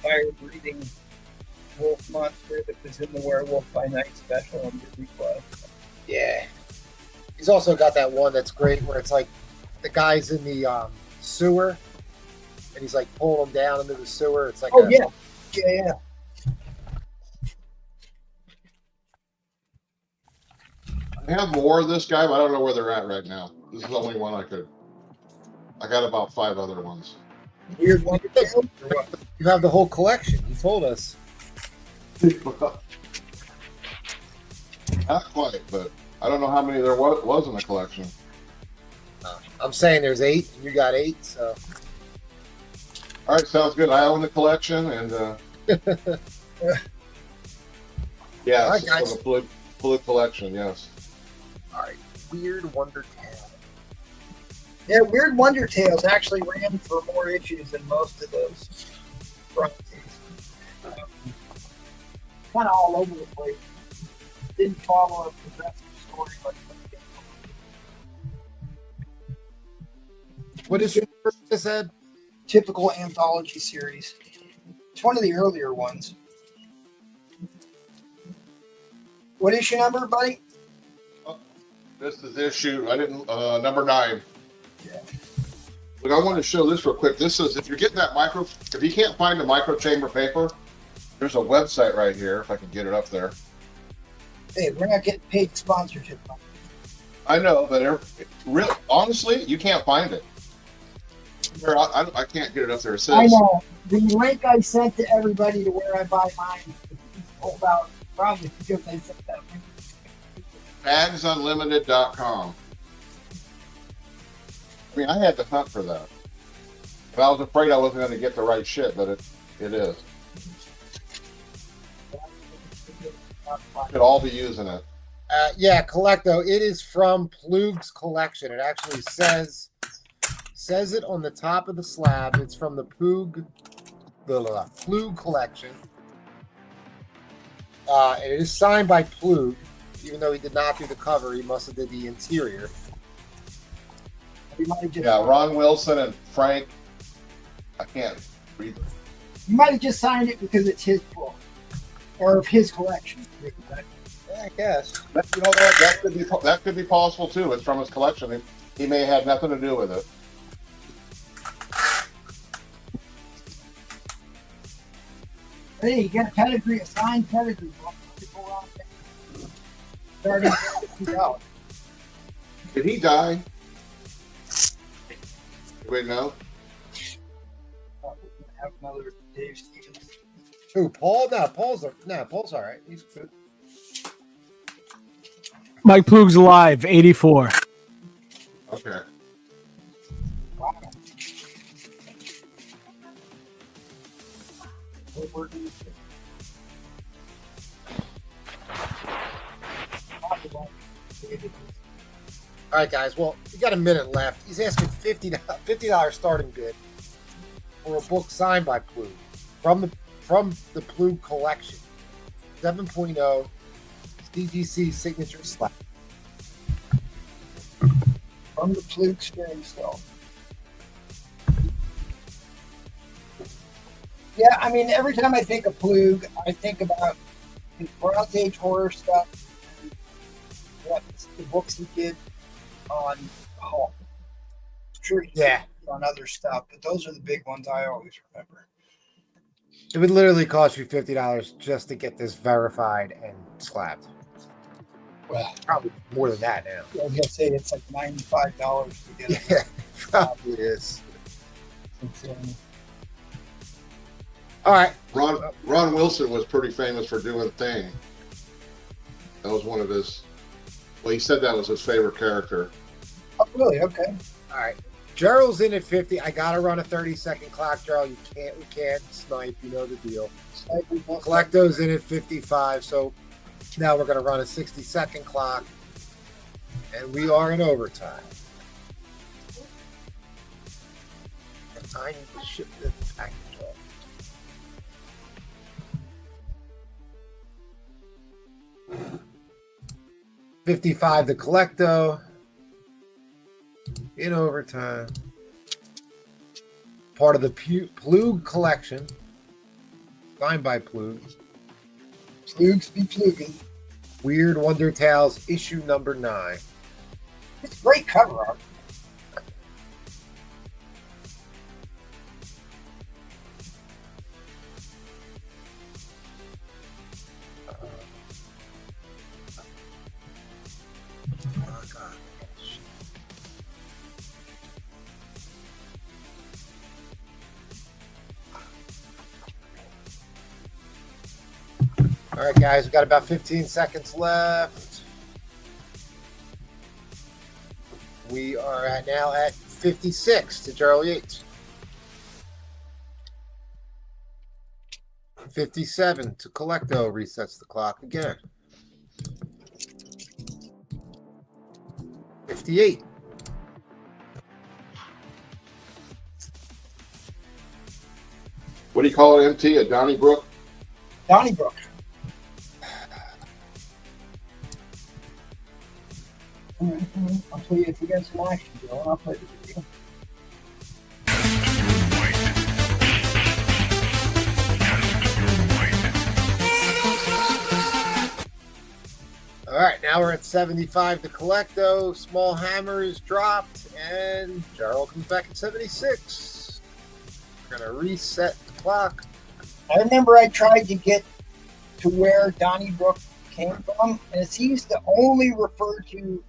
fire-breathing wolf monster that was in the Werewolf by Night special on Disney Plus. Yeah. He's also got that one that's great where it's like the guy's in the sewer and he's like pulling him down into the sewer. It's like, Yeah. I have more of this guy, but I don't know where they're at right now. This is the only one I could. I got about 5 other ones. Weird Wonder Tales? You have the whole collection. You told us. Not quite, but I don't know how many there was in the collection. I'm saying there's 8, and you got 8, so. All right, sounds good. I own the collection, and yeah, All right, it's guys. for the full collection. Yes. All right. Weird Wonder Tale. Yeah, Weird Wonder Tales actually ran for more issues than most of those fronties. Kind of all over the place. Didn't follow a progressive story like What is this, Ed? typical anthology series. It's one of the earlier ones. What issue number, buddy? This is issue. I didn't number 9. Yeah. Look, I want to show this real quick. This is if you're getting that if you can't find the micro chamber paper, there's a website right here. If I can get it up there. Hey, we're not getting paid sponsorship. I know, but honestly, you can't find it. Here, I can't get it up there. It says, I know. The link I sent to everybody to where I buy mine is sold out probably because I sent that link. bagsunlimited.com. I mean, I had to hunt for that. And I was afraid I wasn't going to get the right shit, but it is. Could all be using it. Yeah, Collecto. It is from Plug's collection. It actually says it on the top of the slab. It's from the Plug collection. And it is signed by Plug. Even though he did not do the cover, he must have did the interior. Yeah, Ron Wilson and Frank. I can't read it. You might have just signed it because it's his book or of his collection. Yeah, I guess. That could be possible too. It's from his collection. He may have nothing to do with it. Hey, you got a pedigree, a signed pedigree book. Starting out. Did he die? Wait, no. Have another Dave Stevens. Who? Paul? No, Paul's all right. He's good. Mike Plug's alive, 84. Okay. Wow. What word is it? All right, guys. Well, we got a minute left. He's asking $50 starting bid for a book signed by Plug from the Plug collection. 7.0. It's DGC signature slap. From the Fluke steering still. Yeah, I mean, every time I think of Plug, I think about his Bronze Age horror stuff. And what the books he did on Hulk. Sure, he did on other stuff, but those are the big ones I always remember. It would literally cost you $50 just to get this verified and slapped. Well, Probably more than that now. I was gonna say it's like $95 to get it. Yeah, probably is. Insane. All right. Ron Wilson was pretty famous for doing Thing. That was one of his. Well, he said that was his favorite character. Oh, really? Okay. All right. Gerald's in at 50. I gotta run a 30-second clock, Gerald. We can't snipe. You know the deal. Collecto's in at 55. So now we're gonna run a 60-second clock, and we are in overtime. I need to ship this package off. $55 the Collecto. In overtime. Part of the Plug collection. Signed by Plug. Plugs be plugging. Weird Wonder Tales, issue number 9. It's great cover art. Oh, God. All right, guys, we've got about 15 seconds left. We are now at 56 to Gerald Yates. 57 to Collecto resets the clock again. 58. What do you call it, MT? A Donnybrook? Donnybrook. I'll tell you if you got some action, Joe. I'll play the video. All right, now we're at 75 to Collecto. Small hammer is dropped, and Gerald comes back at 76. We're going to reset the clock. I remember I tried to get to where Donnybrook came from, and it seems to only refer to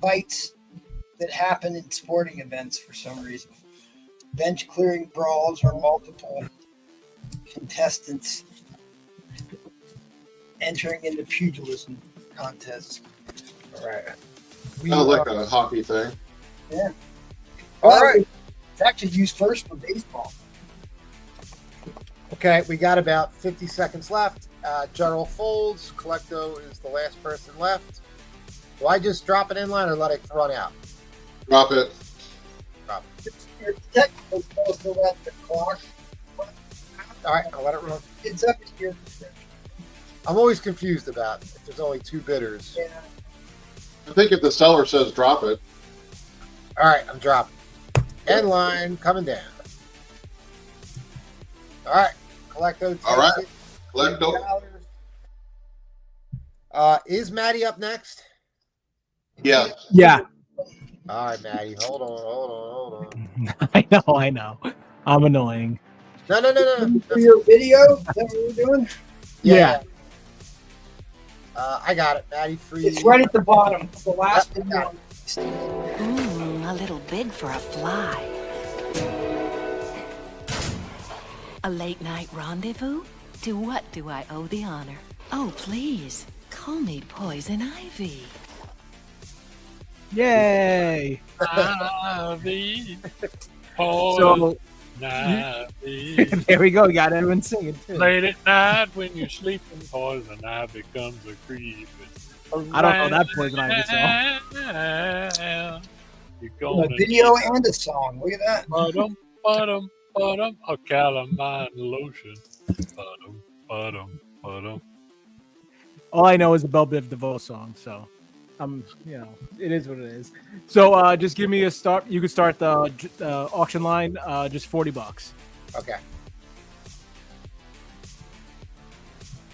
fights that happen in sporting events for some reason. Bench clearing brawls or multiple contestants entering into pugilism contests. All right. Sounds like a hockey thing. Yeah. All right. It's actually used first for baseball. Okay, we got about 50 seconds left. Gerald folds. Collecto is the last person left. Do I just drop it in line or let it run out? Drop it. Drop it. You're technically supposed to let the clock. All right, I'll let it run. It's up to your discretion. I'm always confused about if there's only 2 bidders. Yeah. I think if the seller says drop it. All right, I'm dropping. End line coming down. All right, Collecto takes All right. it. Collecto. Is Maddie up next? Yeah. Yeah. All right, Maddie. Hold on. I know. I'm annoying. No. For your video, is that what we're doing? Yeah. I got it, Maddie. Free. It's right at the bottom. It's the last Yeah. video. A little big for a fly. A late night rendezvous? To what do I owe the honor? Oh, please, call me Poison Ivy. Yay! Ivy. So Ivy. there we go. Got everyone singing too. Late at night when you're sleeping, Poison Ivy comes a creeping. I don't know that Poison Ivy song. You're A gonna video and a song. Look at that. Bottom, a calamine lotion. Bottom. All I know is the Belle Biv DeVoe song, so it is what it is. So just give me a start. You could start the auction line, just $40. Okay.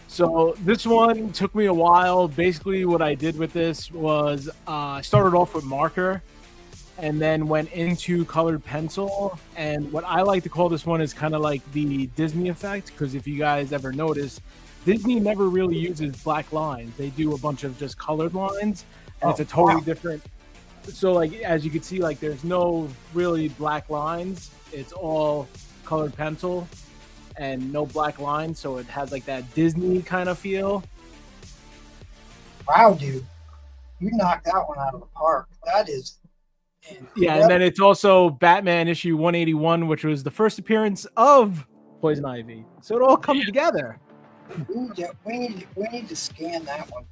So this one took me a while. Basically, what I did with this was I started off with marker and then went into colored pencil. And what I like to call this one is kind of like the Disney effect, because if you guys ever notice, Disney never really uses black lines. They do a bunch of just colored lines, and it's a totally different. So like, as you can see, like there's no really black lines. It's all colored pencil and no black lines. So it has like that Disney kind of feel. Wow, dude. You knocked that one out of the park. That is incredible. Yeah, and then it's also Batman issue 181, which was the first appearance of Poison Ivy. So it all comes together. Ooh, yeah, we need to scan that one.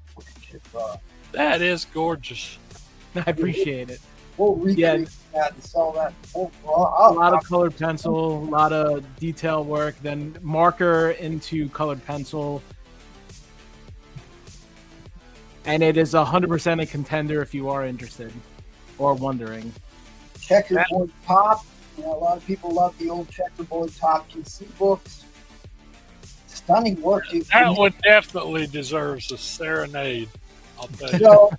That is gorgeous. I appreciate it. We'll recreate that and sell that. A lot of colored pencil, a lot of detail work, then marker into colored pencil. And it is 100% a contender if you are interested or wondering. Checkerboard top. You know, a lot of people love the old checkerboard top PC books. Stunning work. That one definitely deserves a serenade. I'll tell you. So,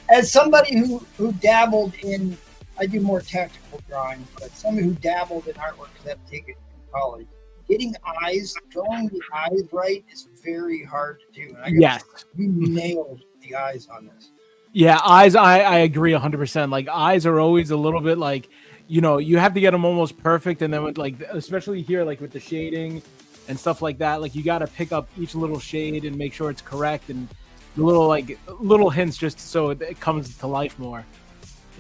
as somebody who dabbled in, I do more tactical drawing, but somebody who dabbled in artwork because I have to take it in college, getting drawing the eyes right is very hard to do. And you nailed the eyes on this. Yeah, eyes, I agree 100%. Like, eyes are always a little bit like, you know, you have to get them almost perfect. And then with like, especially here, like with the shading and stuff like that, like you got to pick up each little shade and make sure it's correct. And the little hints just so it comes to life more.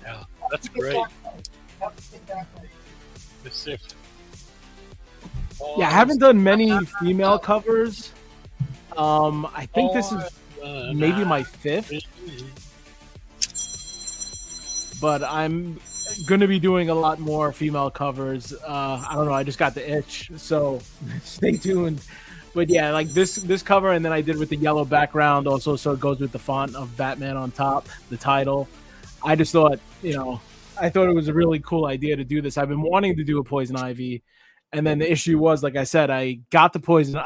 Yeah, that's great. Yeah, I haven't done many female covers. I think this is maybe my 5th. But I'm going to be doing a lot more female covers. I don't know, I just got the itch, so stay tuned. But yeah, like this cover, and then I did with the yellow background also, so it goes with the font of Batman on top, the title. I just thought, I thought it was a really cool idea to do this. I've been wanting to do a Poison Ivy, and then the issue was, like I said, I got the Poison,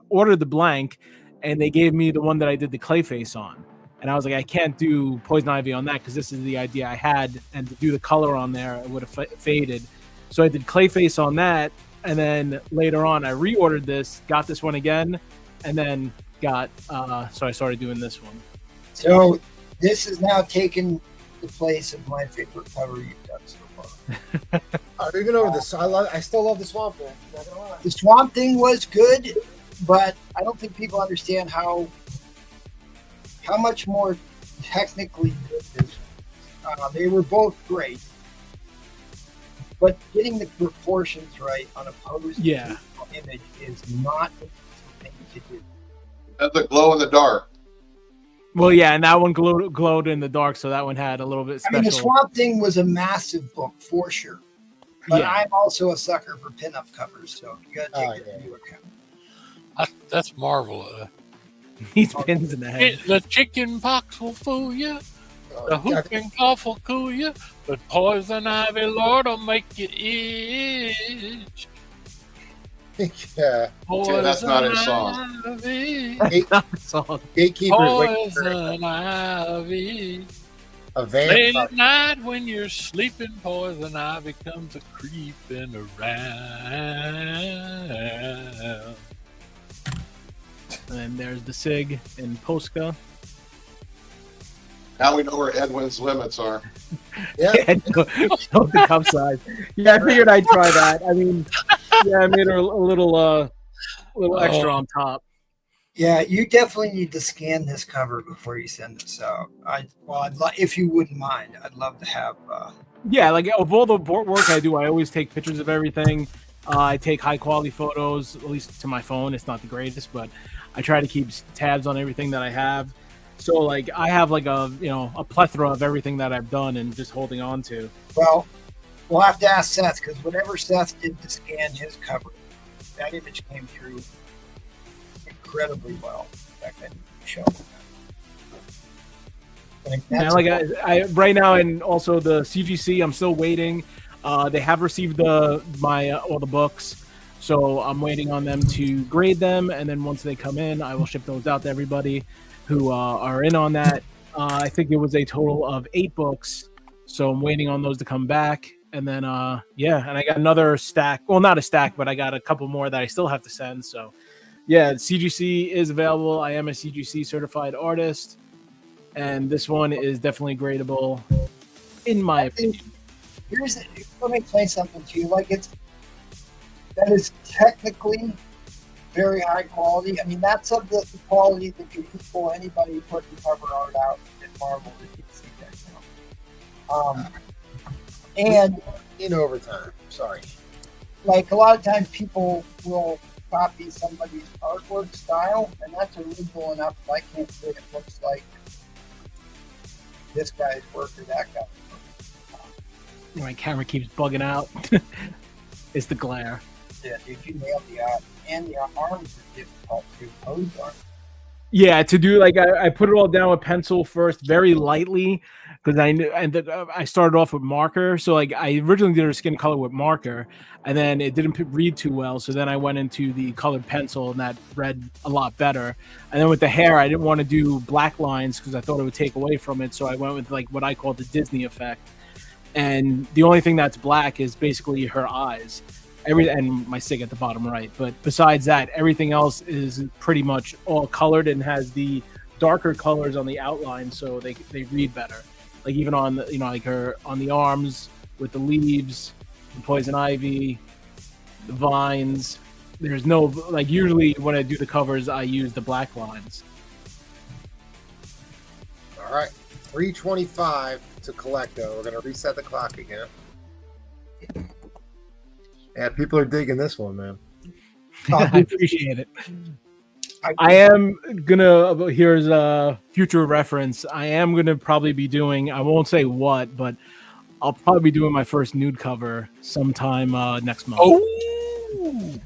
ordered the blank, and they gave me the one that I did the Clayface on. And I was like, I can't do Poison Ivy on that because this is the idea I had, and to do the color on there, it would have faded. So I did Clayface on that, and then later on, I reordered this, got this one again, and then so I started doing this one. So this is now taken the place of my favorite cover you've done so far. Even over this, I still love the Swamp Thing. Not gonna lie. The Swamp Thing was good, but I don't think people understand how much more technically good this was. They were both great, but getting the proportions right on a posed image is not the thing to do. That's the glow in the dark. Well, yeah, and that one glowed in the dark, so that one had a little bit special. I mean, the Swamp Thing was a massive book for sure, but I'm also a sucker for pinup covers, so you got to take that into account. That's Marvel. These pins in the head. The chicken pox will fool you. The whooping cough will cool you. But Poison Ivy, Lord, will make you itch. Yeah. That's not his song. Gatekeepers. Poison Ivy. Late at night when you're sleeping, Poison Ivy comes a creeping around. And then there's the Sig in Posca. Now we know where Edwin's limits are. Yeah. The cup size. Yeah, I figured I'd try that. I mean, I made her a little extra on top. Yeah, you definitely need to scan this cover before you send this out. If you wouldn't mind, I'd love to have. Yeah, like of all the work I do, I always take pictures of everything. I take high quality photos, at least to my phone. It's not the greatest, but I try to keep tabs on everything that I have. So like I have like a plethora of everything that I've done and just holding on to. Well, we'll have to ask Seth, because whatever Seth did to scan his cover, that image came through incredibly well. In fact, I show. Yeah, like I right now, and also the CGC, I'm still waiting. They have received my all the books, so I'm waiting on them to grade them, and then once they come in, I will ship those out to everybody who are in on that. I think it was a total of 8 books, so I'm waiting on those to come back, and then yeah, and I got another stack. Well, not a stack, but I got a couple more that I still have to send. So yeah, CGC is available. I am a CGC certified artist. And this one is definitely gradable, in my opinion. Let me explain something to you. Like that is technically very high quality. I mean, that's of the quality that could equal anybody putting cover art out in Marvel that you see right now. And in overtime. Sorry. Like a lot of times, people will copy somebody's artwork style, and that's original enough. I can't say it looks like this guy's work or that guy's work. My camera keeps bugging out. It's the glare. Yeah, dude, you nailed the eye. And the arms are difficult to pose on. Yeah, to do like I put it all down with pencil first, very lightly, because I knew, and I started off with marker. So like I originally did her skin color with marker, and then it didn't read too well. So then I went into the colored pencil, and that read a lot better. And then with the hair, I didn't want to do black lines because I thought it would take away from it. So I went with like what I call the Disney effect. And the only thing that's black is basically her eyes. And my sig at the bottom right, but besides that, everything else is pretty much all colored and has the darker colors on the outline, so they read better. Like even on the, like her on the arms with the leaves, the poison ivy, the vines. There's no like usually when I do the covers, I use the black lines. All right, 325 to Collecto. We're gonna reset the clock again. Yeah, people are digging this one, man. I appreciate it. I am gonna, here's a future reference. I am gonna probably be doing, I won't say what, but I'll probably be doing my first nude cover sometime next month. Oh!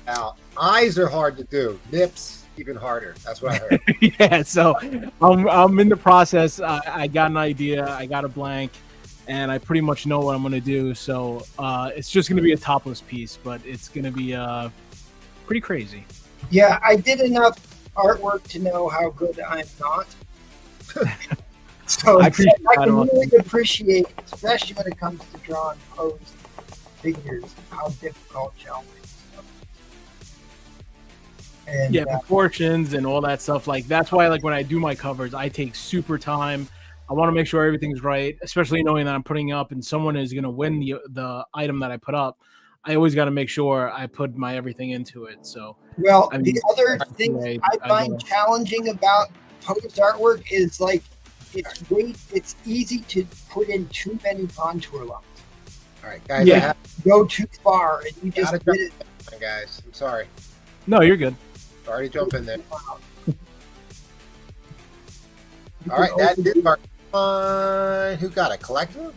Now, eyes are hard to do. Nips, even harder. That's what I heard. Yeah, so I'm in the process. I got an idea. I got a blank. And I pretty much know what I'm going to do. So it's just going to be a topless piece, but it's going to be pretty crazy. Yeah, I did enough artwork to know how good I'm not. So I can really appreciate, especially when it comes to drawing posed figures, how difficult challenging stuff is. And, yeah, proportions and all that stuff. Like that's why, like when I do my covers, I take super time. I want to make sure everything's right, especially knowing that I'm putting up and someone is going to win the item that I put up. I always got to make sure I put my everything into it. So, well, I mean, the other thing I find challenging about posed artwork is like it's easy to put in too many contour lines. All right, guys. Yeah. Go too far, and you just did it. Guys, I'm sorry. No, you're good. Sorry to jump in there. All right, that did our fine. Who got it? Collecto?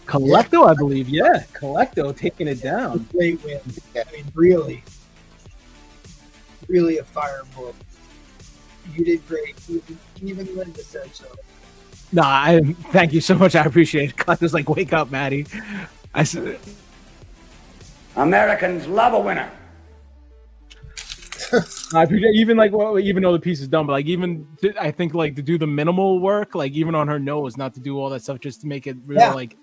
Collecto, I believe. Yeah, Collecto taking it down. Great win. I mean, really a fire book. You did great. Even Linda said so. No, thank you so much. I appreciate it. Collecto's like, wake up, Maddie. I said, Americans love a winner. I appreciate even like even though the piece is done, but like even I think like to do the minimal work, like even on her nose, not to do all that stuff, just to make it real like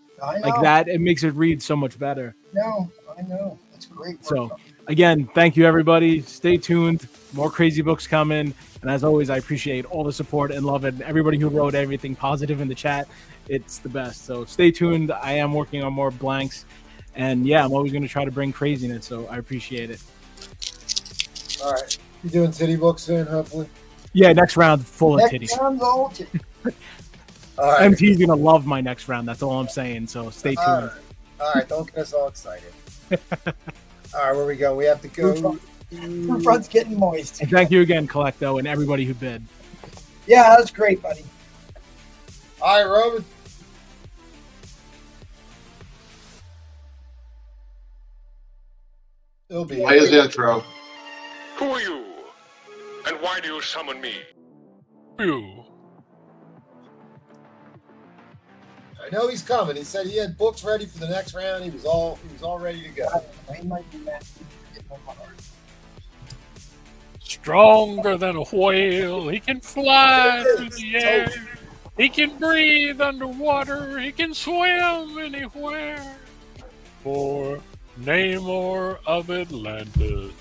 that. It makes it read so much better. No, I know. That's great. So again, thank you everybody. Stay tuned. More crazy books coming. And as always, I appreciate all the support and love it. And everybody who wrote everything positive in the chat. It's the best. So stay tuned. I am working on more blanks. And yeah, I'm always going to try to bring craziness. So I appreciate it. All right. You're doing titty books soon, hopefully? Yeah, next round full of titties. Next round's all titties. All right. MT's going to love my next round. That's all I'm saying. So stay tuned. All right. Don't get us all excited. All right, where we go? We have to go. Your front's getting moist. And thank you again, Collecto, and everybody who bid. Yeah, that's great, buddy. All right, Roman. Play his intro. Who are you? And why do you summon me? Phew. I know he's coming. He said he had books ready for the next round. He was all ready to go. He might be mad. Getting on my heart. Stronger than a whale. He can fly through the air. He can breathe underwater. He can swim anywhere. For Namor of Atlantis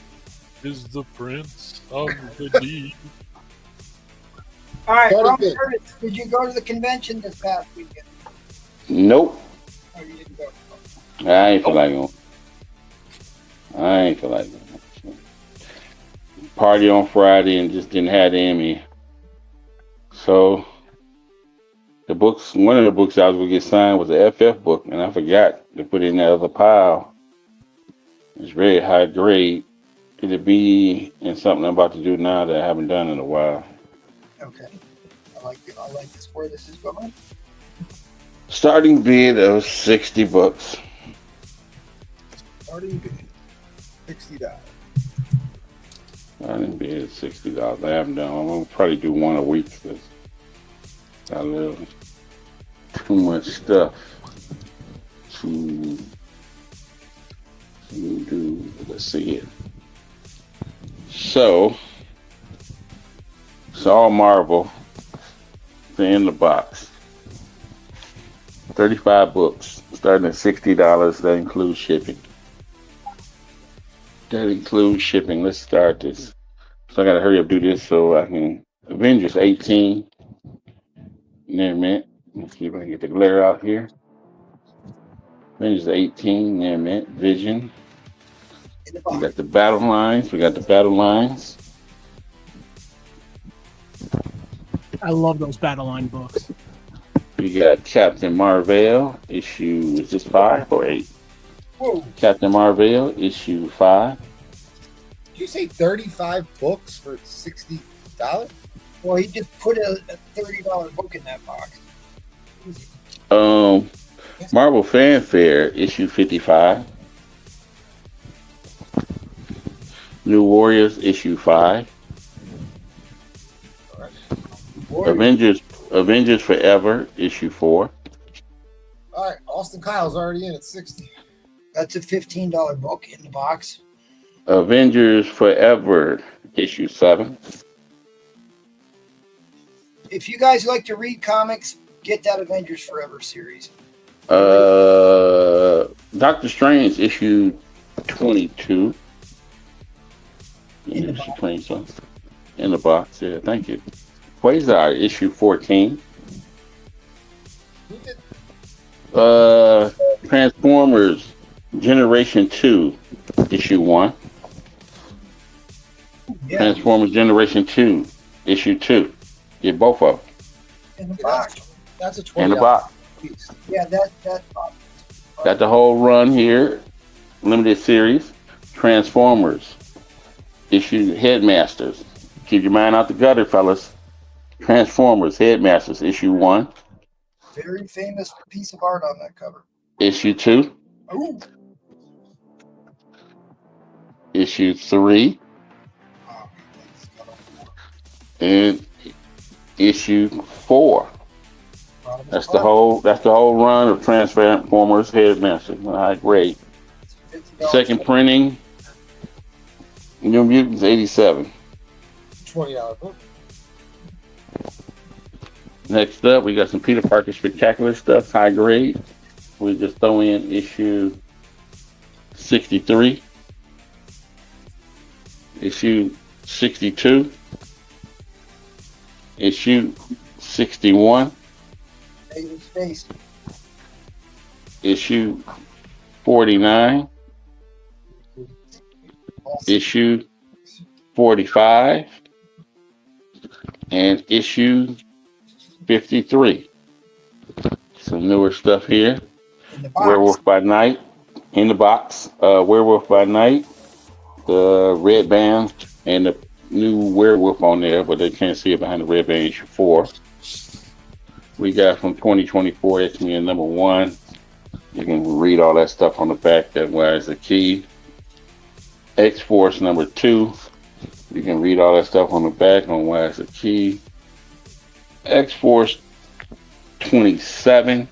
is the prince of the deep. All right, Starting Ron bid. Curtis, did you go to the convention this past weekend? Nope. Oh, you didn't go. I ain't feel like going. Party on Friday and just didn't have it in me. So the books, one of the books I was gonna get signed was the FF book, and I forgot to put it in that other pile. It's very high grade. It'll be in something I'm about to do now that I haven't done in a while. Okay. I like this where this is going. Starting bid of $60. Starting bid, $60. Starting bid of $60. I haven't done. I'm gonna probably do one a week because I love too much stuff to do. Let's see it. So it's all Marvel. It's in the box. 35 books, starting at $60. That includes shipping. Let's start this. So I gotta hurry up do this so I can. Avengers 18. Near mint. Let's see if I can get the glare out here. Avengers 18, near mint. Vision. We got the battle lines. I love those battle line books. We got Captain Marvel, issue, is this 5 or 8? Whoa. Captain Marvel, issue 5. Did you say 35 books for $60? Well, he just put a $30 book in that box. Marvel Fanfare, issue 55. New Warriors, issue 5. Avengers Forever, issue 4. All right, Austin Kyle's already in at 60. That's a $15 book in the box. Avengers Forever, issue 7. If you guys like to read comics, get that Avengers Forever series. Doctor Strange, issue 22. In the Issue box. 22. In the box, yeah, thank you. Quasar, issue 14. Who did? Transformers, Generation 2, issue 1. Yeah, Transformers Generation 2, issue 2. Get both of them in the box. That's a $20 in the box. Piece. Yeah, that box. Got the whole run here, limited series. Transformers, issue Headmasters. Keep your mind out the gutter, fellas. Transformers, Headmasters, issue 1. Very famous piece of art on that cover. Issue 2. Ooh. Issue 3. And issue 4. That's the whole run of Transformers Headmasters. High grade. Second printing, New Mutants 87. $20 book. Next up, we got some Peter Parker Spectacular stuff, high grade. We just throw in issue 63, issue 62, issue 61, Negative space. issue 49, issue 45, and issue 53. Some newer stuff here. In the box. Werewolf by Night in the box. Werewolf by Night, the red band, and the new werewolf on there, but they can't see it behind the red band, issue 4. We got from 2024 X-Men number 1. You can read all that stuff on the back. That was the key. X-Force number 2. You can read all that stuff on the back on why it's a key. X-Force 27.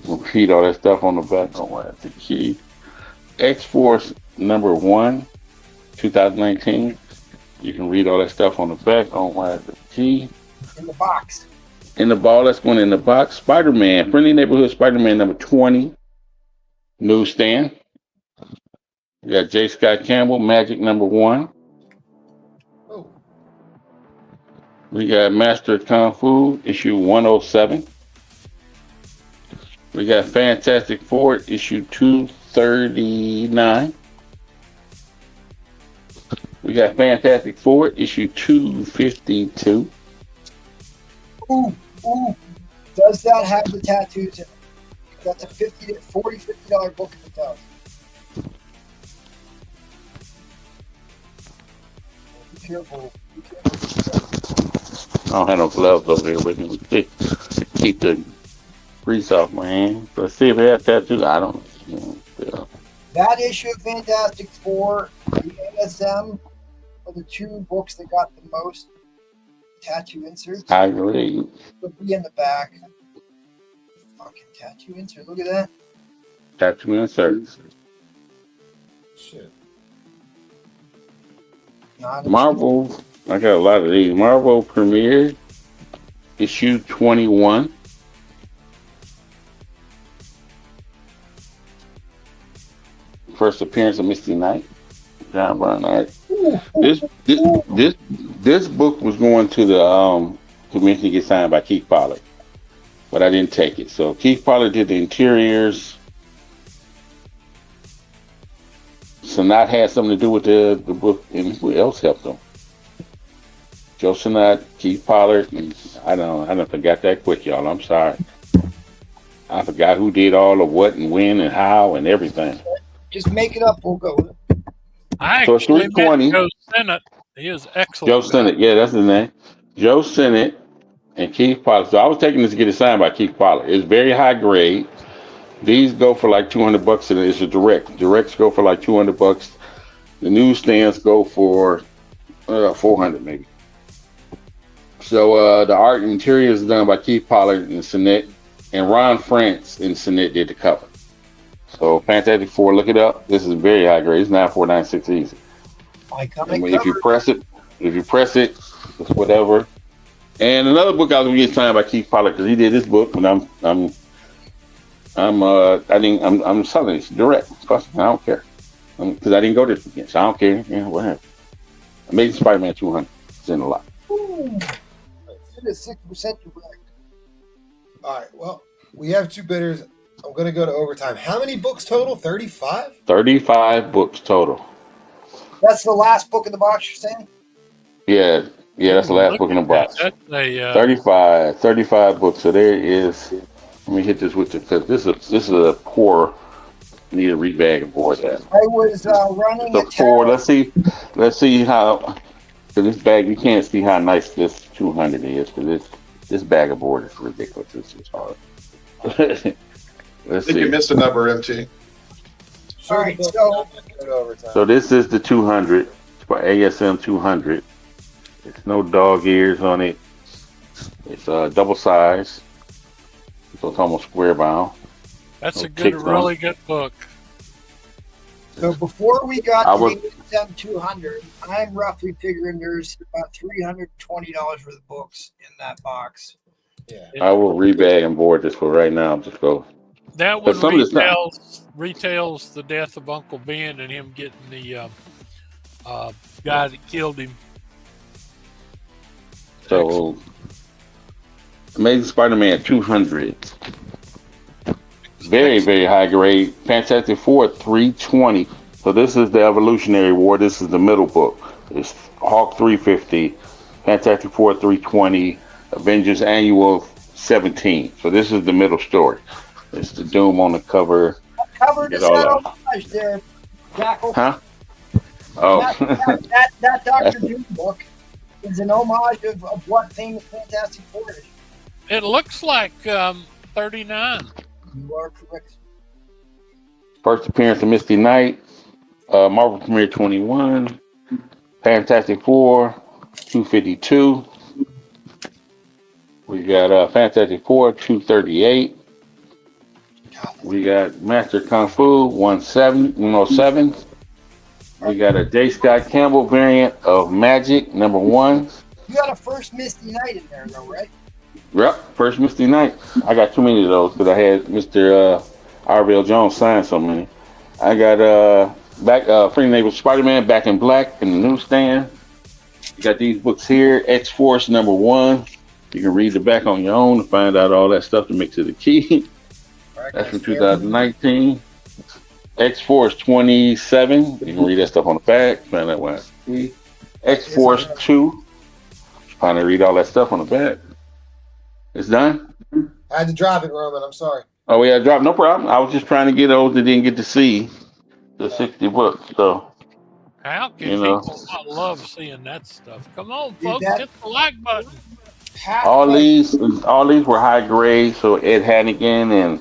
Repeat all that stuff on the back. Oh, that's the key. X-Force number 1, 2019. You can read all that stuff on the back. On why the key. In the box. In the ball, that's going in the box. Spider-Man, Friendly Neighborhood Spider-Man number 20. Newsstand. We got J. Scott Campbell, Magic number 1. Oh, We got Master of Kung Fu, issue 107. We got Fantastic Four, issue 239. We got Fantastic Four, issue 252. Ooh. Does that have the tattoos in it? That's a $50 book if it does. Be careful. I don't have no gloves over here with me. Keep the grease off my hand. Let's see if it has tattoos. I don't know. Yeah. That issue of Fantastic Four, the ASM, are the two books that got the most tattoo inserts. I agree. Would be in the back. Fucking tattoo insert. Look at that. Tattoo inserts. shit. Marvel. I got a lot of these. Marvel Premiere, issue 21. First appearance of Misty Knight. John Barnard. This book was going to the convention to get signed by Keith Pollard, but I didn't take it. So Keith Pollard did the interiors. Sanat had something to do with the book, and who else helped them? Joe Sanat, Keith Pollard, and I don't forgot that quick, y'all. I'm sorry. I forgot who did all of what and when and how and everything. Just make it up. We'll go with it. I So actually met 320. Joe Sennett. He is excellent. Joe Sennett, yeah, that's his name. Joe Sennett and Keith Pollard. So I was taking this to get it signed by Keith Pollard. It's very high grade. These go for like $200, and it's a direct. Directs go for like $200. The newsstands go for $400 maybe. So the art and interior is done by Keith Pollard and Sennett, and Ron France and Sennett did the cover. So Fantastic Four, look it up. This is very high grade. It's 9496 easy. If you press it, it's whatever. And another book I was gonna get signed by Keith Pollard because he did this book, and I'm selling it direct. I don't care because I didn't go this weekend, so I don't care. Yeah, whatever. Amazing Spider-Man 200. It's in a lot. Ooh, it is 6% direct. All right. Well, we have two bidders. I'm going to go to overtime. How many books total? 35? 35 books total. That's the last book in the box, you're saying? Yeah, that's the last book in the box. That's a 35 books. So there is. Let me hit this with you because this is a poor. Need a rebag and board that. I was running So a four. Let's see how. So this bag, you can't see how nice this 200 is because this bag of board is ridiculous. It's just hard. I think you missed a number, MT. All right, so Go to overtime. So this is the 200 for ASM 200. It's no dog ears on it. It's double size, so it's almost square bound. That's No a good, kicks on really it. good book. So before we got I to was- the ASM 200, I'm roughly figuring there's about $320 worth of books in that box. Yeah. I will rebag and board this for right now. Just go. That one some of it's not. retails the death of Uncle Ben and him getting the guy that killed him. So Amazing Spider-Man 200. Very, very high grade. Fantastic Four 320. So this is the Evolutionary War. This is the middle book. It's Hulk 350, Fantastic Four 320, Avengers Annual 17. So this is the middle story. It's the Doom on the cover. Covered Get is all that that. homage there, Jackal. Huh? Oh. That Dr. Doom book is an homage of what famous Fantastic Four is. It looks like 39. You are correct. First appearance of Misty Knight, Marvel Premiere 21, Fantastic Four 252. We got Fantastic Four 238. We got Master Kung Fu 107. We got a J. Scott Campbell variant of Magic #1. You got a first Misty Knight in there, though, right? Yep, first Misty Knight. I got too many of those because I had Mr. R.L. Jones sign so many. I got Free Naval Spider-Man Back in Black in the newsstand. You got these books here, X-Force #1. You can read the back on your own to find out all that stuff to mix it a key. That's from 2019. X-Force 27. You can read that stuff on the back. Find that one. X-Force 2. Find and read all that stuff on the back. It's done? I had to drop it, Roman. I'm sorry. Oh, yeah, drop. No problem. I was just trying to get those that didn't get to see the 60 books. So, How can you know, people not love seeing that stuff? Come on, Dude, folks, that- hit the like button. all these were high grade. So Ed Hannigan and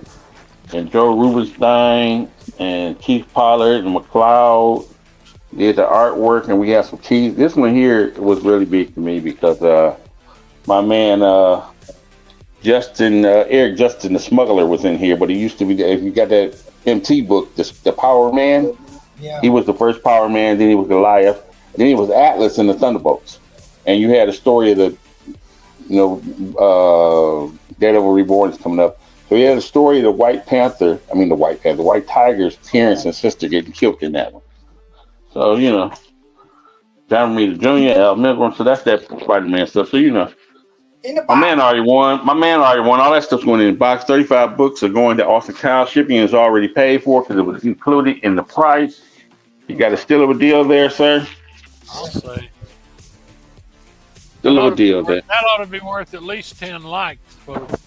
Joe Rubenstein and Keith Pollard and McLeod did the artwork, and we have some keys. This one here was really big to me because my man Eric Justin the Smuggler was in here, but he used to be. If you got that MT book, the Power Man, Yeah. he was the first Power Man. Then he was Goliath. Then he was Atlas in the Thunderbolts, and you had a story of the, Daredevil Reborn is coming up. So he had a story of the White Tiger's parents and sister getting killed in that one. So, John Romita Jr., Al Milgrom, so that's that Spider-Man stuff. So, In the box. my man already won. All that stuff's going in the box. 35 books are going to Austin Cow. Shipping is already paid for because it was included in the price. You got a still of a deal there, sir? I'll say. Still of a deal there. That ought to be worth at least 10 likes, folks.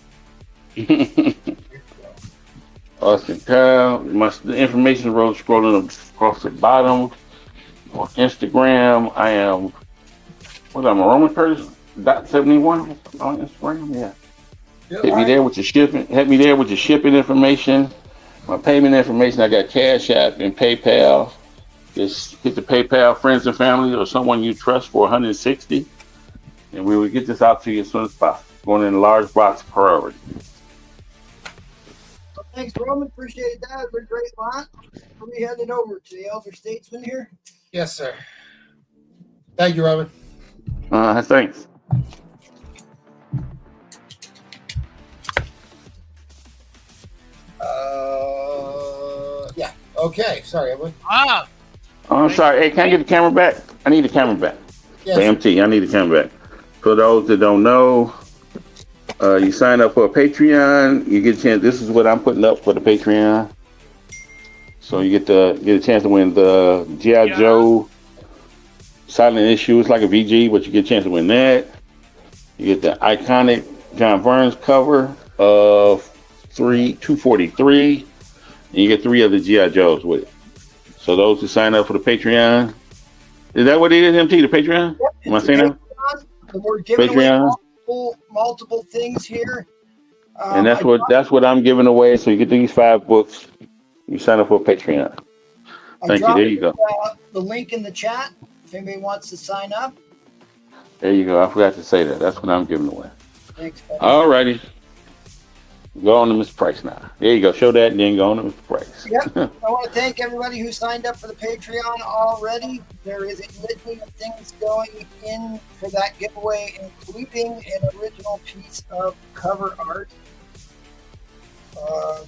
Austin Cow. The information road scrolling across the bottom. On Instagram, I am, a Roman person? .71 on Instagram, yeah. Hit me there with your shipping information, my payment information. I got Cash App and PayPal. Just hit the PayPal friends and family or someone you trust for $160, and we will get this out to you as soon as possible. Going in a large box priority. Thanks, Roman. Appreciate that. It was a great lot. We'll be heading over to the Elder Statesman here. Yes, sir. Thank you, Roman. Thanks. Yeah. Okay. Sorry, Edwin. Oh, I'm sorry. Hey, can I get the camera back? I need the camera back. Yes. For MT, I need the camera back. For those that don't know, you sign up for a Patreon, you get a chance. This is what I'm putting up for the Patreon. So you get a chance to win the G.I. Joe silent issue. It's like a VG, but you get a chance to win that. You get the iconic John Burns cover of 243, and you get 3 other G.I. Joes with it. So those who sign up for the Patreon, is that what it is, MT, the Patreon? Yep, Am I saying that? We're giving Patreon. away multiple things here. And that's what I'm giving away. So you get these 5 books. You sign up for Patreon. Thank you. There you go. The link in the chat if anybody wants to sign up. There you go. I forgot to say that. That's what I'm giving away. Thanks, buddy. All righty. Go on to Mr. Price now. There you go. Show that and then go on to Mr. Price. Yep. I want to thank everybody who signed up for the Patreon already. There is a litany of things going in for that giveaway, including an original piece of cover art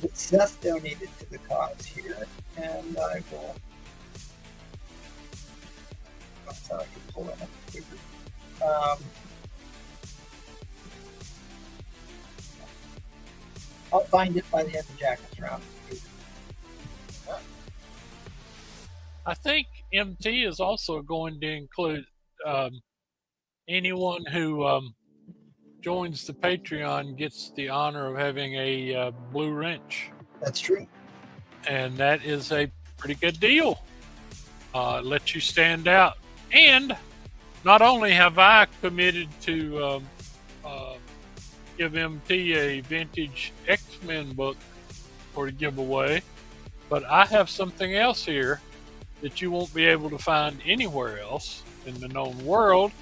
that Seth donated to the cause here. And I will. I thought I could pull that up quicker. I'll find it by the end of Jackals round. I think MT is also going to include anyone who joins the Patreon gets the honor of having a blue wrench. That's true. And that is a pretty good deal. Lets you stand out. And not only have I committed to give MT a vintage X-Men book for the giveaway, but I have something else here that you won't be able to find anywhere else in the known world.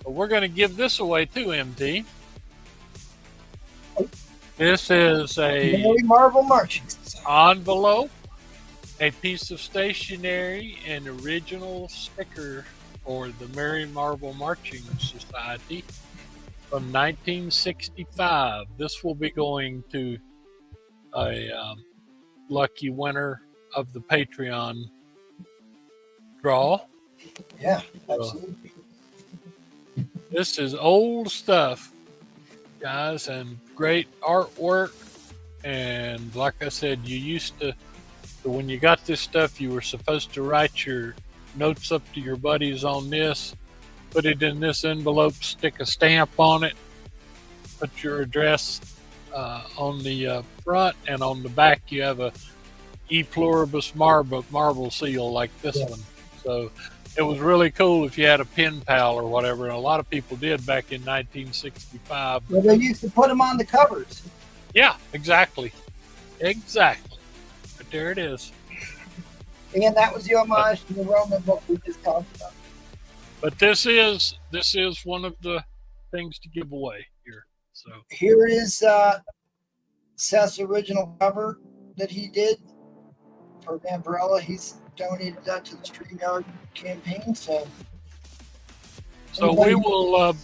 But we're going to give this away too, MT. This is a Mary Marvel Marching Society. envelope, a piece of stationery, and original sticker for the Mary Marvel Marching Society from 1965. This will be going to a lucky winner of the Patreon draw. Yeah, absolutely. This is old stuff, guys, and great artwork. And like I said, you used to, when you got this stuff, you were supposed to write your notes up to your buddies on this, put it in this envelope, stick a stamp on it, put your address on the front, and on the back you have a E pluribus marble seal like this one. So it was really cool if you had a pen pal or whatever, and a lot of people did back in 1965. Well, they used to put them on the covers. Yeah, exactly. But there it is. And that was the homage to the Roman book we just talked about. But this is one of the things to give away here. So here is Seth's original cover that he did for Vampirella. He's donated that to the StreamYard campaign. So we will.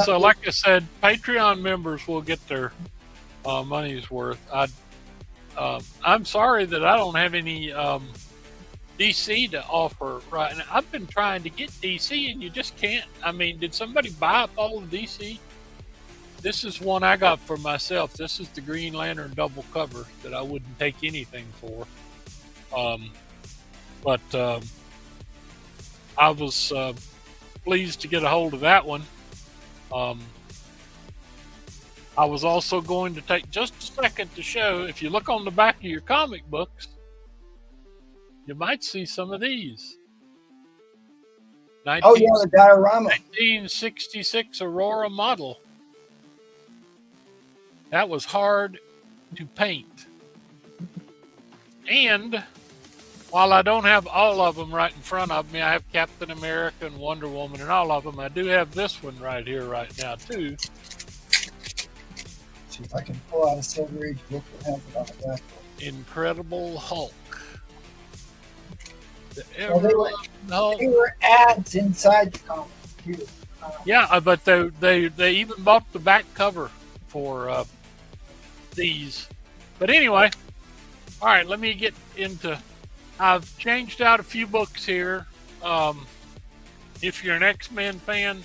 So like I said, Patreon members will get their money's worth. I'm sorry that I don't have any DC to offer right now. I've been trying to get DC and you just can't. I mean, did somebody buy up all of DC? This is one I got for myself. This is the Green Lantern double cover that I wouldn't take anything for. But I was pleased to get a hold of that one. I was also going to take just a second to show, if you look on the back of your comic books, you might see some of these. Oh, yeah, the diorama. 1966 Aurora model. That was hard to paint. And while I don't have all of them right in front of me, I have Captain America and Wonder Woman and all of them. I do have this one right here right now, too. See if I can pull out a Silver Age book that has it on the back. Incredible Hulk. Well, they were ads inside the comic too. Yeah, but they even bought the back cover for these. But anyway, all right, let me get into. I've changed out a few books here. If you're an X-Men fan,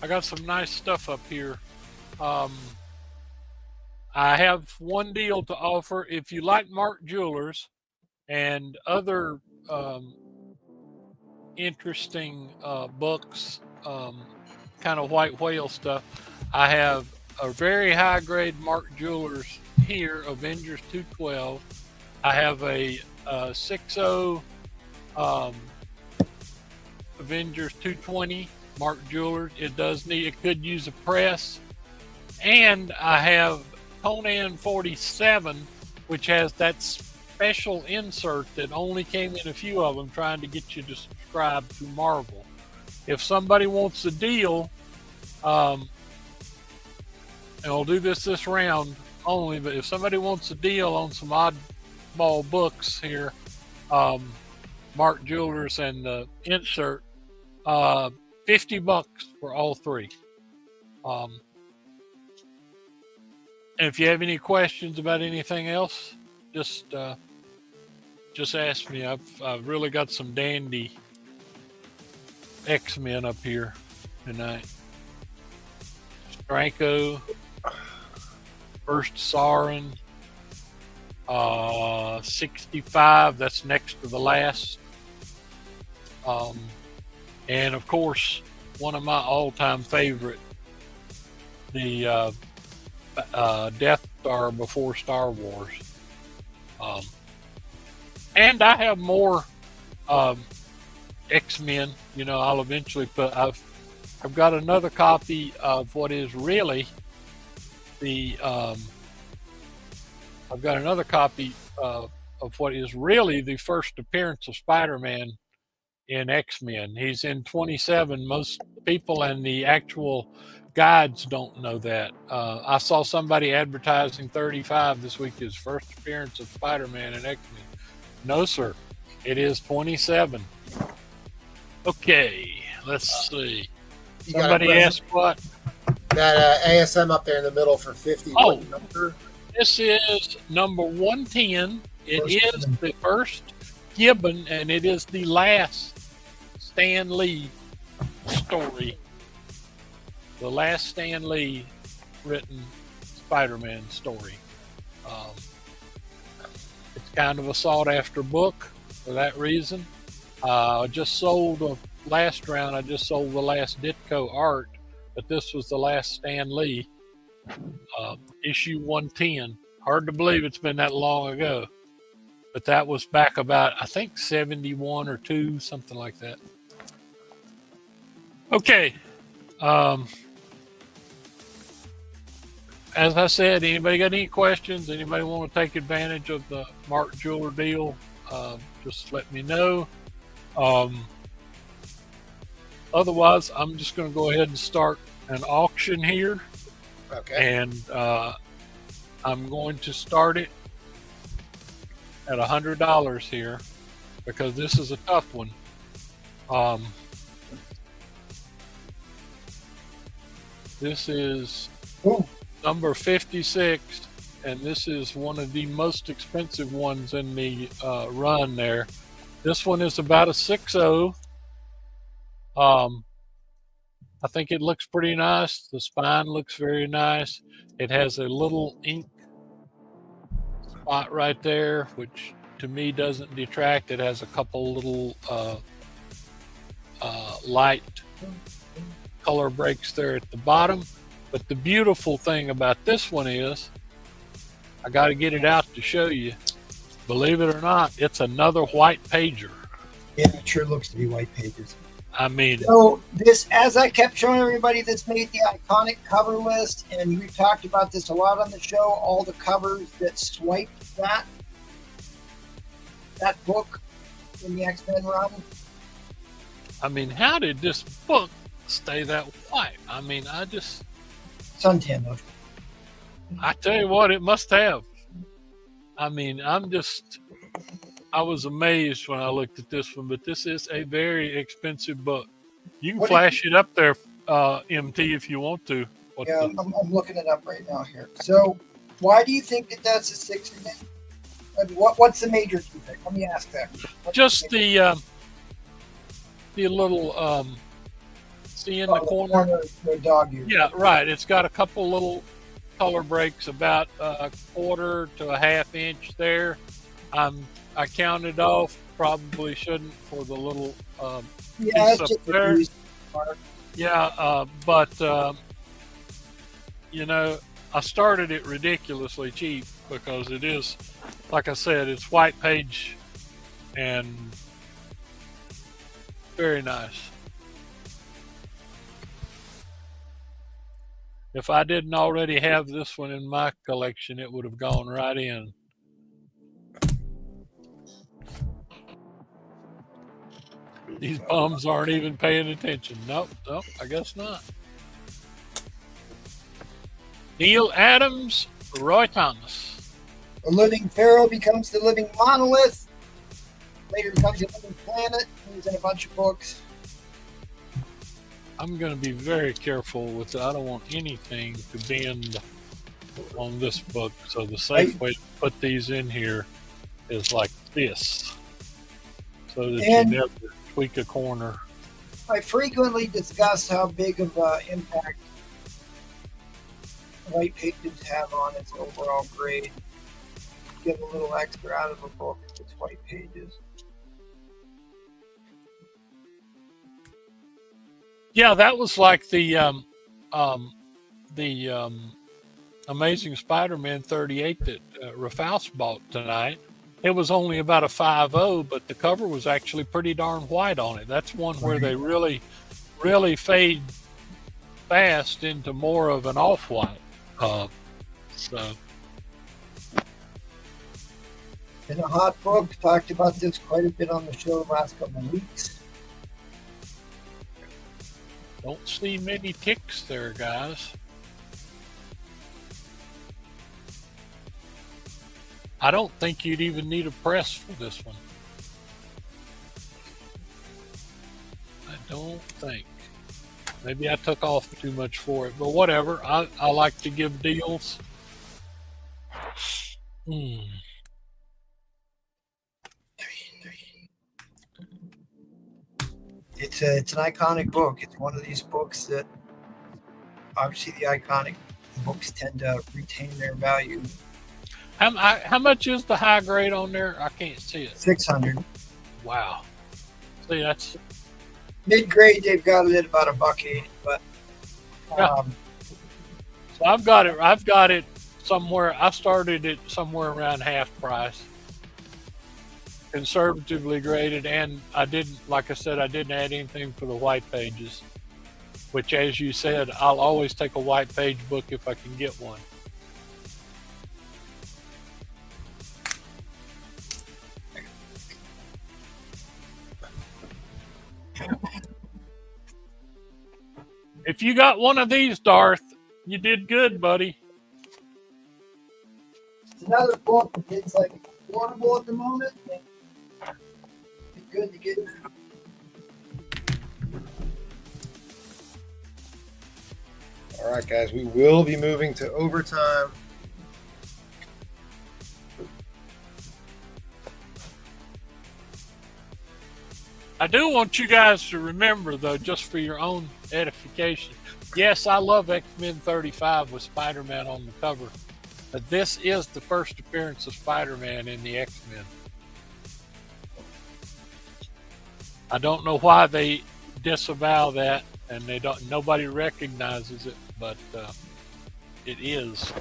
I got some nice stuff up here. I have one deal to offer. If you like Mark Jewelers and other interesting books, kind of white whale stuff, I have a very high grade Mark Jewelers here, Avengers 212. I have a 6.0 Avengers 220 Mark Jewelers. It could use a press. And I have Conan 47, which has that special insert that only came in a few of them, trying to get you to subscribe to Marvel. If somebody wants a deal, and I'll do this round only, but if somebody wants a deal on some oddball books here, Mark Jewelers and the insert, $50 for all three. And if you have any questions about anything else, just ask me. I've really got some dandy X-Men up here tonight. Stranko, First Sarin, 65. That's next to the last. And of course, one of my all-time favorite, the Death Star before Star Wars. And I have more X-Men. You know, I'll eventually put. I've got another copy of what is really the. I've got another copy of what is really the first appearance of Spider-Man in X-Men. He's in 27. Most people in the actual guides don't know that. I saw somebody advertising 35 this week, his first appearance of Spider-Man and X-Men. No, sir. It is 27. Okay, let's see. You got Somebody a asked what? that ASM up there in the middle for 50. Oh. What number? This is number 110. It is the first Gibbon, and it is the last Stan Lee story. The last Stan Lee written Spider-Man story. It's kind of a sought-after book for that reason. I just sold last round. I just sold the last Ditko art, but this was the last Stan Lee. Issue 110. Hard to believe it's been that long ago. But that was back about, I think, 71 or 2, something like that. Okay. As I said, anybody got any questions? Anybody want to take advantage of the Mark Jeweler deal? Just let me know. Otherwise, I'm just going to go ahead and start an auction here. Okay. And I'm going to start it at $100 here because this is a tough one. This is number 56, and this is one of the most expensive ones in the run there. This one is about a 6.0. I think it looks pretty nice. The spine looks very nice. It has a little ink spot right there, which to me doesn't detract. It has a couple little light color breaks there at the bottom. But the beautiful thing about this one is, I got to get it out to show you. Believe it or not, it's another white pager. Yeah, it sure looks to be white pages. I mean, so this, as I kept showing everybody, this made the iconic cover list, and we've talked about this a lot on the show. All the covers that swiped that book in the X-Men run. I mean, how did this book stay that white? I mean, Suntan though. I tell you what, it must have. I mean, I was amazed when I looked at this one, but this is a very expensive book. You can flash it up there, MT, if you want to. I'm looking it up right now here. So, why do you think that that's a 6? What's the major defect? Let me ask that. Just the little see in the corner. The dog ears. Yeah, right. It's got a couple little color breaks, about a quarter to a half inch there. I counted off. Probably shouldn't for the little piece up there. Yeah, but you know, I started it ridiculously cheap because it is, like I said, it's white page and very nice. If I didn't already have this one in my collection, it would have gone right in. These bums aren't even paying attention. Nope, I guess not. Neil Adams, Roy Thomas. The living pharaoh becomes the living monolith. Later becomes a living planet. He's in a bunch of books. I'm going to be very careful with it. I don't want anything to bend on this book. So the safe way to put these in here is like this, so that you never tweak a corner. I frequently discuss how big of an impact white pages have on its overall grade. Get a little extra out of a book if it's white pages. Yeah, that was like the Amazing Spider-Man 38 that Rafaus bought tonight. It was only about a 5.0, but the cover was actually pretty darn white on it. That's one where they really, really fade fast into more of an off-white. In a hot book, talked about this quite a bit on the show the last couple of weeks. Don't see many ticks there, guys. I don't think you'd even need a press for this one. I don't think. Maybe I took off too much for it, but whatever. I like to give deals. It's an iconic book. It's one of these books that obviously the iconic books tend to retain their value. How much is the high grade on there? I can't see it. 600. Wow. See, that's Mid grade. They've got it at about $1.80, but so I've got it somewhere. I started it somewhere around half price, conservatively graded, and I didn't add anything for the white pages, which, as you said, I'll always take a white page book if I can get one. If you got one of these, Darth, you did good, buddy. it's another book that's like affordable at the moment. It's good to get. All right, guys, we will be moving to overtime. I do want you guys to remember, though, just for your own edification, yes, I love X-Men 35 with Spider-Man on the cover, but this is the first appearance of Spider-Man in the X-Men. I don't know why they disavow that, and nobody recognizes it, but it is.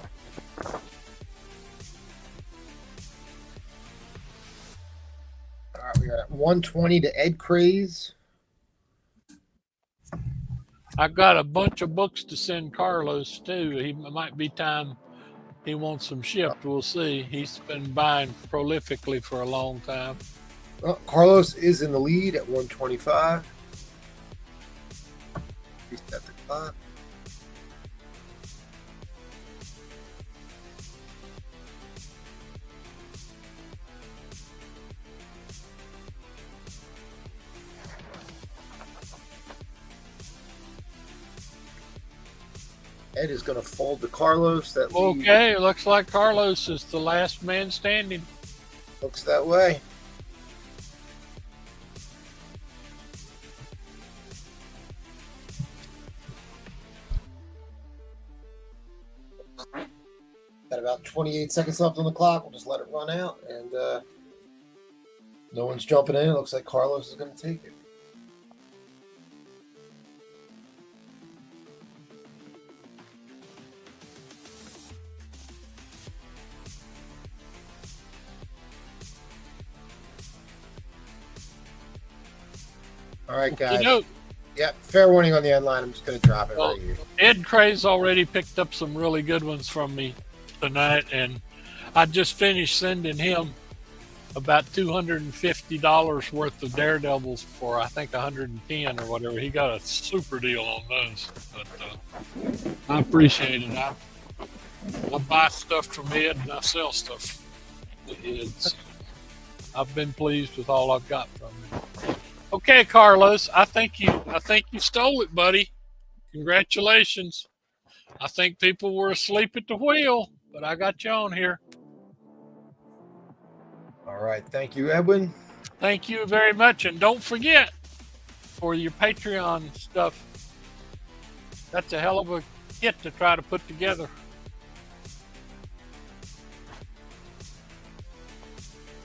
All right, we got 120 to Ed Craze. I've got a bunch of books to send Carlos too. He might be time he wants them shipped. We'll see. He's been buying prolifically for a long time. Well, Carlos is in the lead at 125. He's at the clock. Ed is going to fold to Carlos. That lead Okay, it looks like Carlos is the last man standing. looks that way. Got about 28 seconds left on the clock. We'll just let it run out, and no one's jumping in. It looks like Carlos is going to take it. All right, guys. You know, Yeah, fair warning on the end line. I'm just going to drop it well, right here. Ed Craze already picked up some really good ones from me tonight, and I just finished sending him about $250 worth of Daredevils for, I think, 110 or whatever. He got a super deal on those, but I appreciate it. I buy stuff from Ed and I sell stuff to Ed. So I've been pleased with all I've got from him. Okay, Carlos, I think you stole it, buddy. Congratulations. I think people were asleep at the wheel, but I got you on here. All right. Thank you, Edwin. Thank you very much. And don't forget, for your Patreon stuff, that's a hell of a kit to try to put together.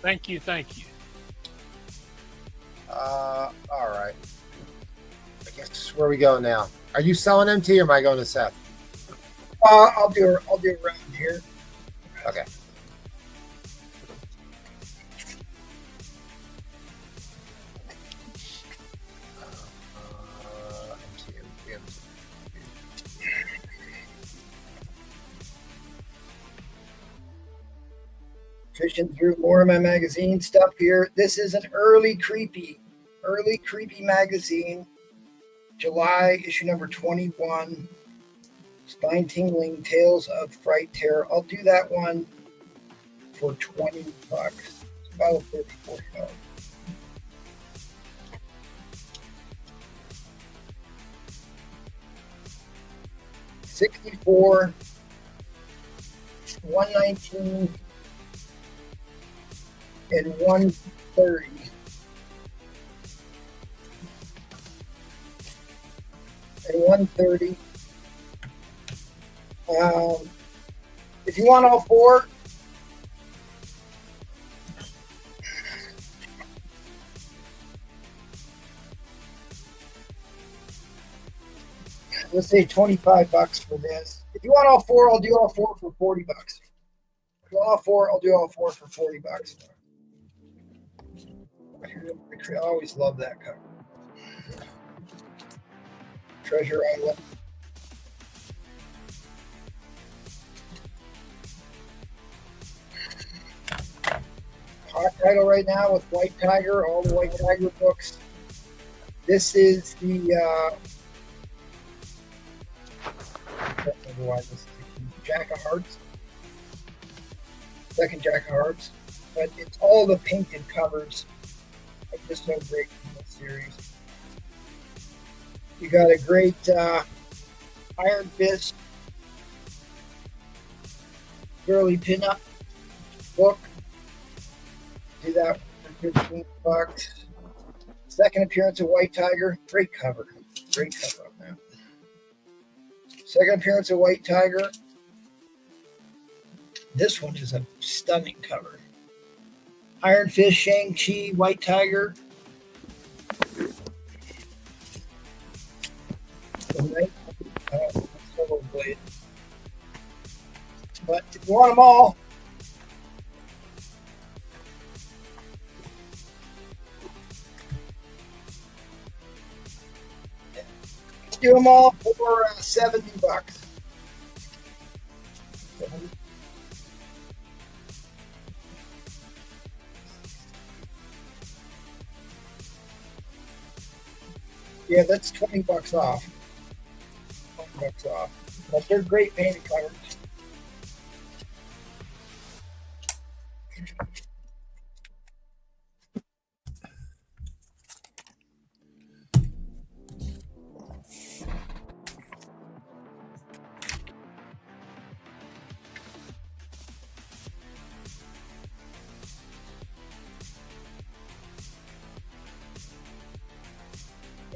Thank you. Thank you. All right. I guess where we go now? Are you selling MT or am I going to Seth? I'll do it around here. Okay. Fishing through more of my magazine stuff here. This is an early creepy magazine. July, issue number 21, Spine Tingling Tales of Fright Terror. I'll do that one for $20. It's about $34. 64, 119, and 130. And 130. If you want all four, let's say $25 for this. If you want all four, I'll do all four for $40. If you want all four, I'll do all four for $40. I always love that cover. Treasure Island. Hot title right now with White Tiger, all the White Tiger books. This is the Jack of Hearts. Second Jack of Hearts. But it's all the painted covers. I just so great in this series. You got a great Iron Fist girly pinup book. Do that for $15. Second appearance of White Tiger. Great cover. Great cover on that. Second appearance of White Tiger. This one is a stunning cover. Iron Fist, Shang-Chi, White Tiger. Solo Blade. But if you want them all, let's do them all for $70. Yeah, that's $20 off. $20 off. But they're great painted covers.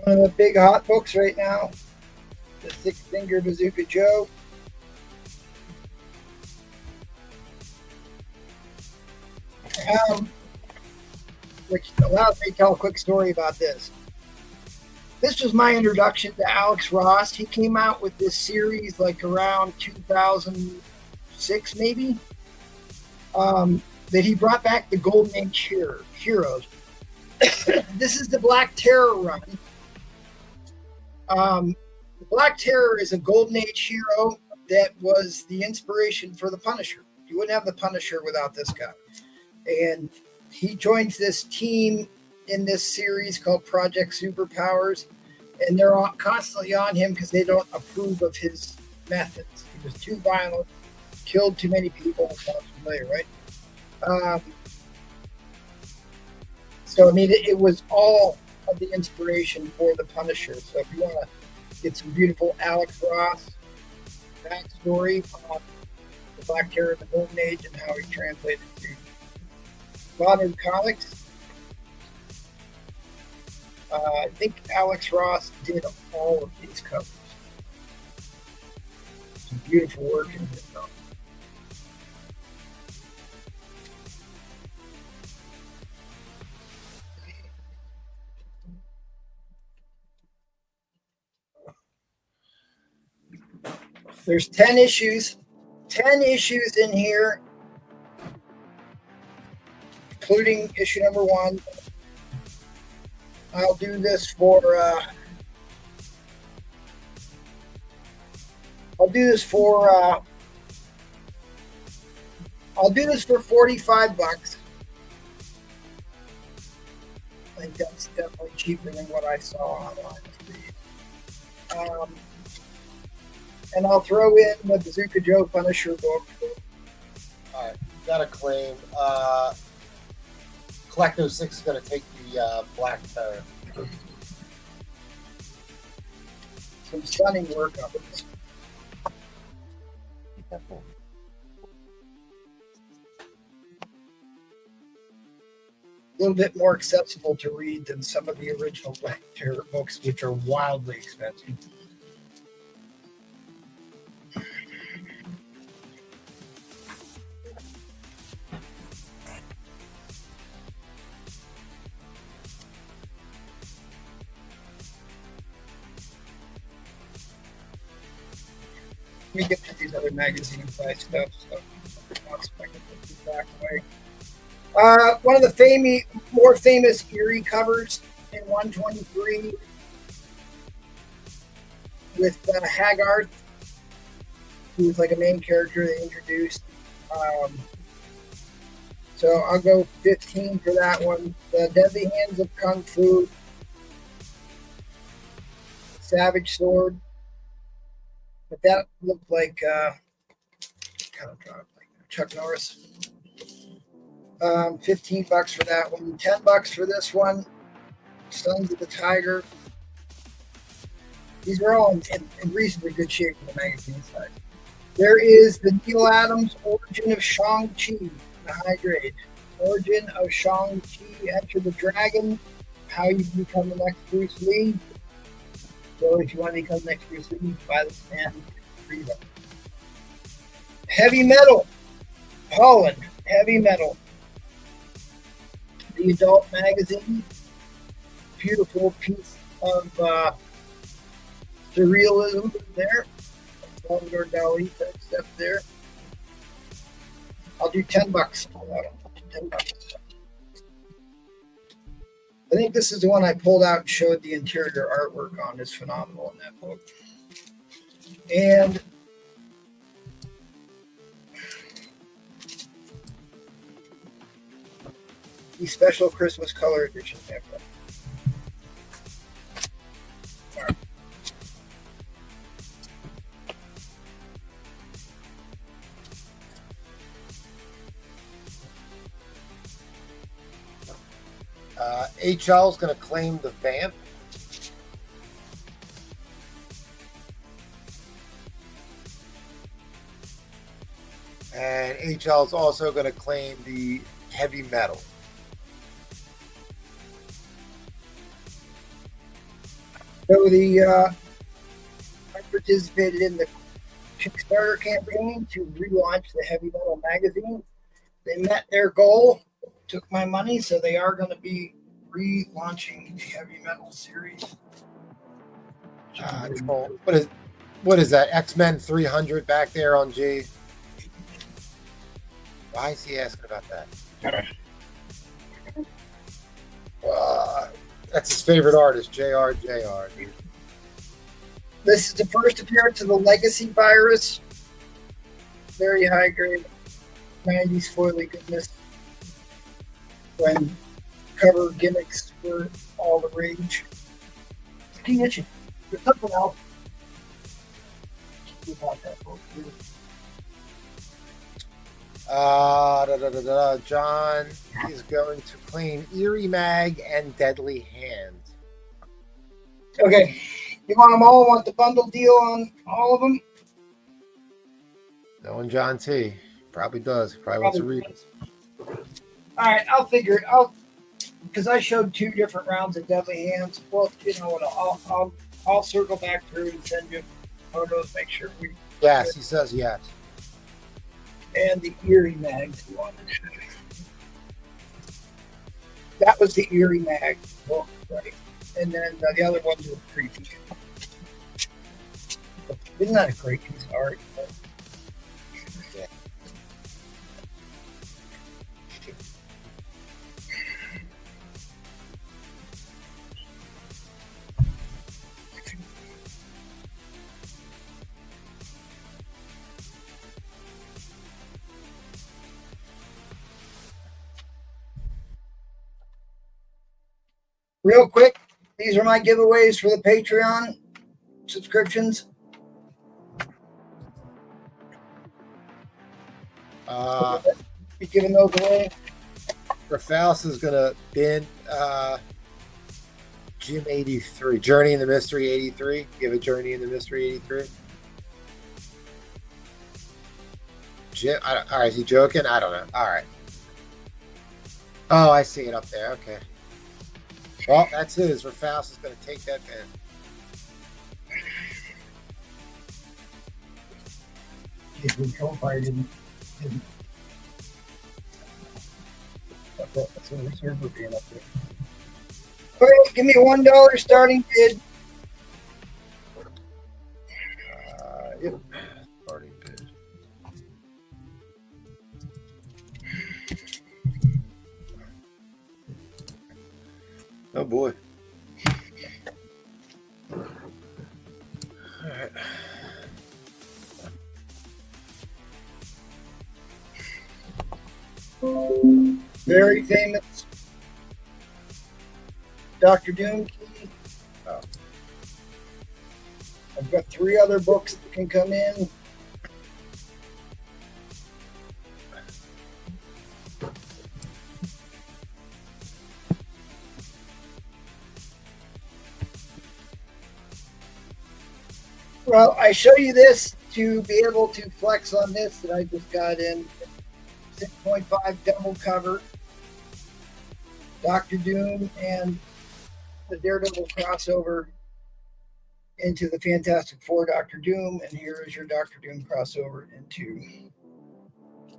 One of the big hot books right now, the Six Finger Bazooka Joe. Which allows me to tell a quick story about this. This was my introduction to Alex Ross. He came out with this series like around 2006, maybe. That he brought back the Golden Age heroes. This is the Black Terror run. The Black Terror is a Golden Age hero that was the inspiration for the Punisher. You wouldn't have the Punisher without this guy. And he joins this team in this series called Project Superpowers, and they're constantly on him because they don't approve of his methods. He was too violent, killed too many people. Sounds familiar, right? So, I mean, it was all of the inspiration for the Punisher. So if you want to get some beautiful Alex Ross backstory on the Black Terror of the Golden Age and how he translated to modern comics, I think Alex Ross did all of these covers. Some beautiful work in here, though. There's 10 issues. 10 issues in here, including issue number 1. I'll do this for $45. I think that's definitely cheaper than what I saw online. And I'll throw in the Bazooka Joe Punisher book. All right, got a claim. Collecto 6 is going to take the Black Terror. Some stunning work on it. A little bit more accessible to read than some of the original Black Terror books, which are wildly expensive. Let me get to these other magazine size stuff. So I can put these back away. One of the more famous Eerie covers in 123 with Haggard, who was like a main character they introduced. So I'll go 15 for that one. The Deadly Hands of Kung Fu, Savage Sword. But that looked like kind of dropped like Chuck Norris. $15 for that one. $10 for this one. Sons of the Tiger. These are all in reasonably good shape in the magazine side. There is the Neil Adams Origin of Shang-Chi, the high grade. Origin of Shang-Chi, Enter the Dragon, How You Become the Next Bruce Lee. So if you want to become the next Bruce Lee, buy this man. Heavy Metal, Holland, Heavy Metal. The adult magazine, beautiful piece of surrealism there. Salvador Dali type stuff there. I'll do $10 for that one. $10. I think this is the one I pulled out and showed the interior artwork on. It's phenomenal in that book. And the special Christmas color edition pamphlet. HL is going to claim the Vamp. And HL is also going to claim the Heavy Metal. So I participated in the Kickstarter campaign to relaunch the Heavy Metal magazine. They met their goal, took my money, so they are going to be relaunching the Heavy Metal series. What is that? X-Men 300 back there on G. Why is he asking about that? That's his favorite artist, JR. This is the first appearance of the Legacy Virus. Very high grade, 90s foily goodness. When cover gimmicks were all the rage. King Itchy. There's something else about that book too. John is going to claim Eerie Mag and Deadly Hand. Okay. You want them all? Want the bundle deal on all of them? Knowing John T. Probably does. Probably wants to read it. All right, I'll figure it out because I showed 2 different rounds of Deadly Hands. Well, you know what? I'll circle back through and send you photos. Make sure we. Yes, he says yes. And the Eerie Mag you wanted. That was the Eerie Mag book, right? And then the other ones were creepy. Isn't that a great piece of art? Yeah. Real quick, these are my giveaways for the Patreon. subscriptions? You giving those away? Rafalis is gonna bin Jim 83, Journey in the Mystery 83. Give a Journey in the Mystery 83. Jim, all right, is he joking? I don't know. All right. Oh, I see it up there. Okay. Well, that's his. Rafalis is going to take that bin. If we go far, didn't. That's a reserve being up there. Okay, give me a $1 starting bid. Yep. Starting bid. Oh boy. All right. Very famous Dr. Doom key. Oh. I've got 3 other books that can come in. Well, I show you this to be able to flex on this that I just got in. 6.5 double cover. Dr. Doom and the Daredevil crossover into the Fantastic Four Dr. Doom. And here is your Dr. Doom crossover into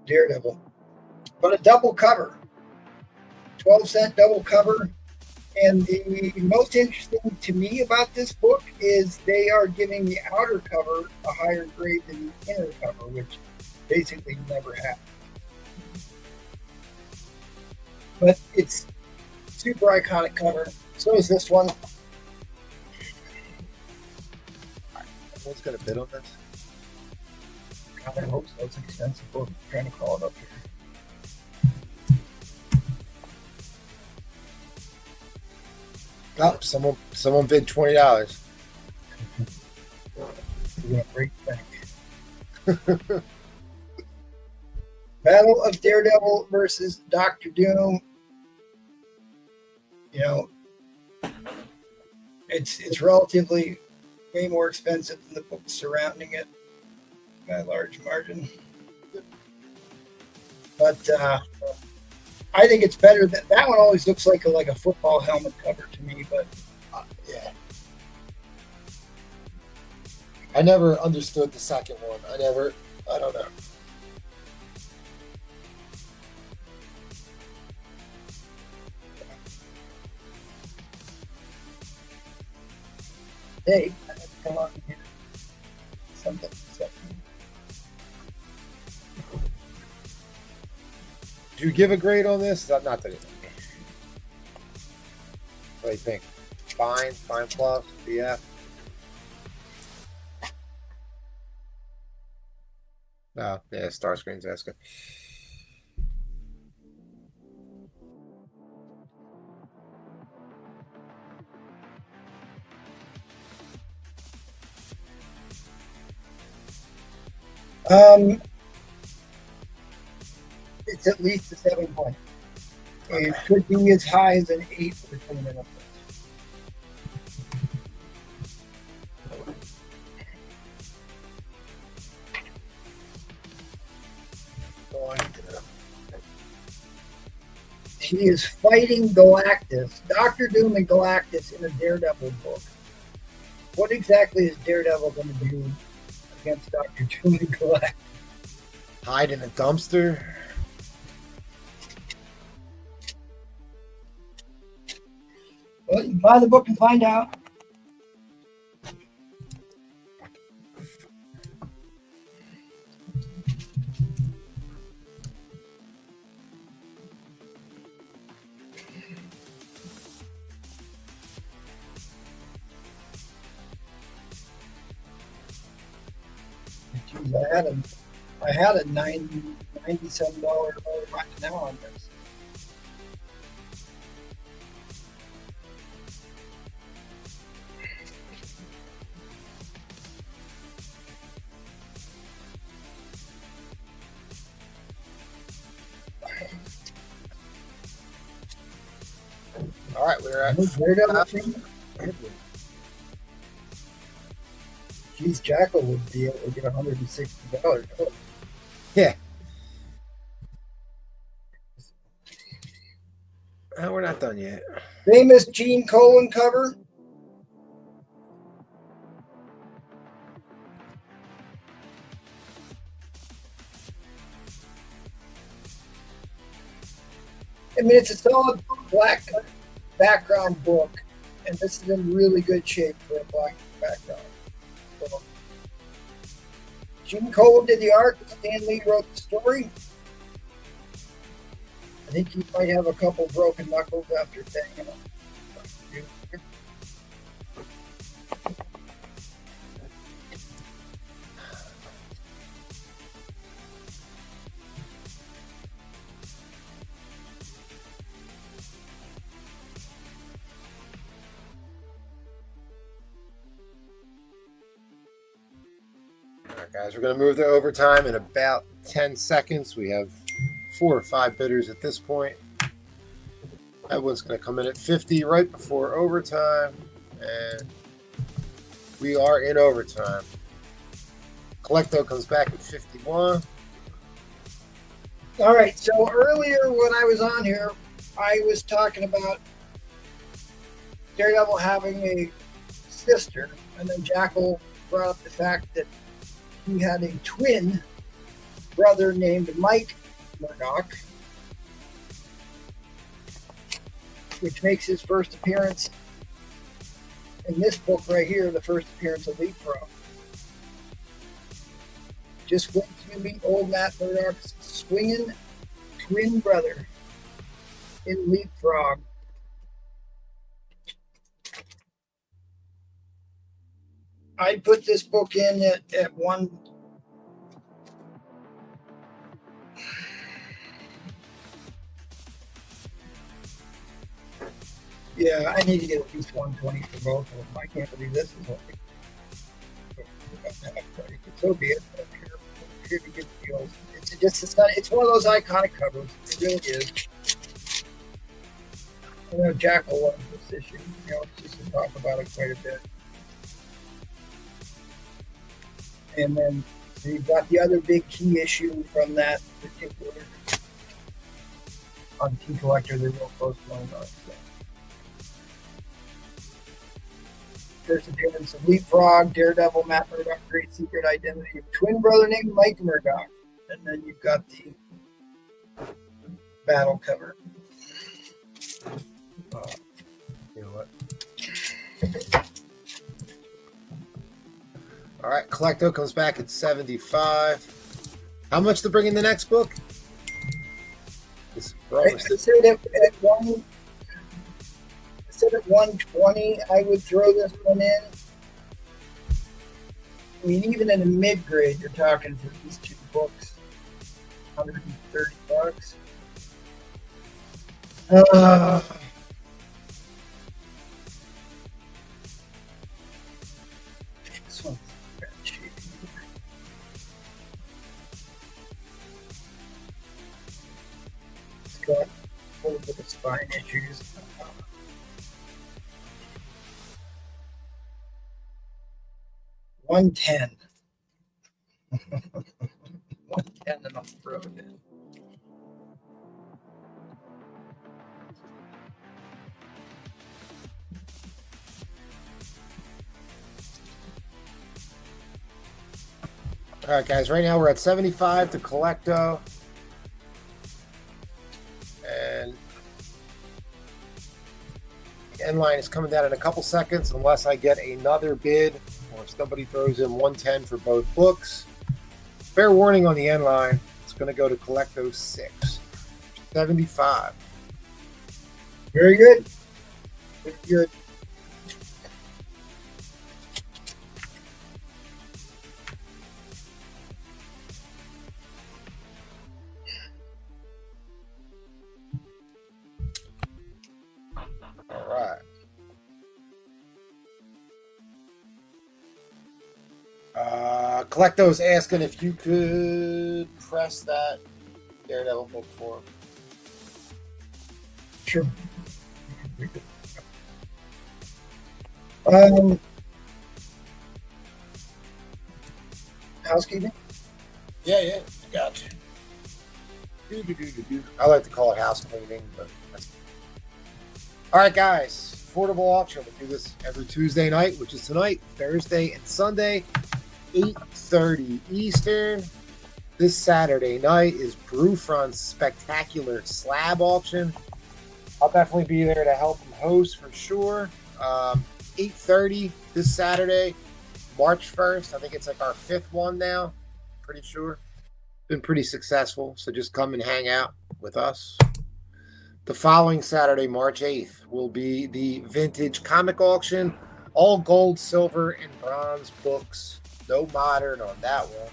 Daredevil. But a double cover. 12-cent double cover. And the most interesting to me about this book is they are giving the outer cover a higher grade than the inner cover, which basically never happened. But it's super iconic cover. So is this one. Someone's going to bid on this? God, I hope so. It's an expensive book. I'm trying to call it up here. Oh, someone bid $20. We're gonna break the bank. Battle of Daredevil versus Dr. Doom. You know, it's relatively way more expensive than the books surrounding it by a large margin. But I think it's better that one always looks like a football helmet cover to me, but Yeah. I never understood the second one. I don't know. hey, come on here. Something. Did you give a grade on this? Not that it. What do you think? Fine plus, BF. Oh, yeah, Starscreen's asking. It's at least a 7 point. It could be as high as an 8 for the tournament up there. She is fighting Galactus, Dr. Doom and Galactus in a Daredevil book. What exactly is Daredevil going to do against Dr. Doom and Galactus? Hide in a dumpster. Well, you can buy the book and find out. Jeez, I had a $97 right now on this. All right, we're at. Daredevil thing. Geez, Jackal would be able to get $160. Yeah. We're not done yet. Famous Gene Colan cover. I mean, it's a solid black background book, and this is in really good shape for a black background. So, Gene Colan did the art. Stan Lee wrote the story. I think he might have a couple broken knuckles after banging them. All right, guys, we're going to move to overtime in about 10 seconds. We have 4 or 5 bidders at this point. That one's going to come in at 50 right before overtime, and we are in overtime. Collecto comes back at 51. All right, so earlier when I was on here, I was talking about Daredevil having a sister, and then Jackal brought up the fact that he had a twin brother named Mike Murdoch, which makes his first appearance in this book right here, the first appearance of Leapfrog. Just wait till you meet old Matt Murdoch's swinging twin brother in Leapfrog. I'd put this book in at one. Yeah, I need to get at least 120 for both of them. I can't believe this is only. So be it. I'm here to get deals. It's one of those iconic covers. It really is. I know Jackal loves this issue. You know, just to talk about it quite a bit. And then you've got the other big key issue from that particular on Key Collector, they're real close to one another. So. First appearance of Leapfrog, Daredevil, Matt Murdoch, Great Secret Identity of twin brother named Mike Murdoch. And then you've got the battle cover. You know what? All right, Collecto comes back at 75. How much to bring in the next book? I said at 120, I would throw this one in. I mean, even in a mid-grade, you're talking for these 2 books, $130. This one's bad shape. It's got a little bit of spine issues. $110. $110 and I'll throw it in. All right, guys, right now we're at 75 to Collecto. And the end line is coming down in a couple seconds unless I get another bid or if somebody throws in 110 for both books. Fair warning on the end line. It's going to go to Collecto 6. 75. Very good. Very good. All right. Collecto's asking if you could press that Daredevil book for him. Sure. Housekeeping. Yeah, I got you. I like to call it house cleaning, but that's... All right, guys. Affordable auction. We do this every Tuesday night, which is tonight, Thursday, and Sunday, 8:30 Eastern. This Saturday night is Brewfront's spectacular slab auction. I'll definitely be there to help him host for sure. 8:30 this Saturday, March 1st. I think it's like our 5th one now. Pretty sure. Been pretty successful, so just come and hang out with us. The following Saturday, March 8th, will be the vintage comic auction. All gold, silver, and bronze books. No modern on that one.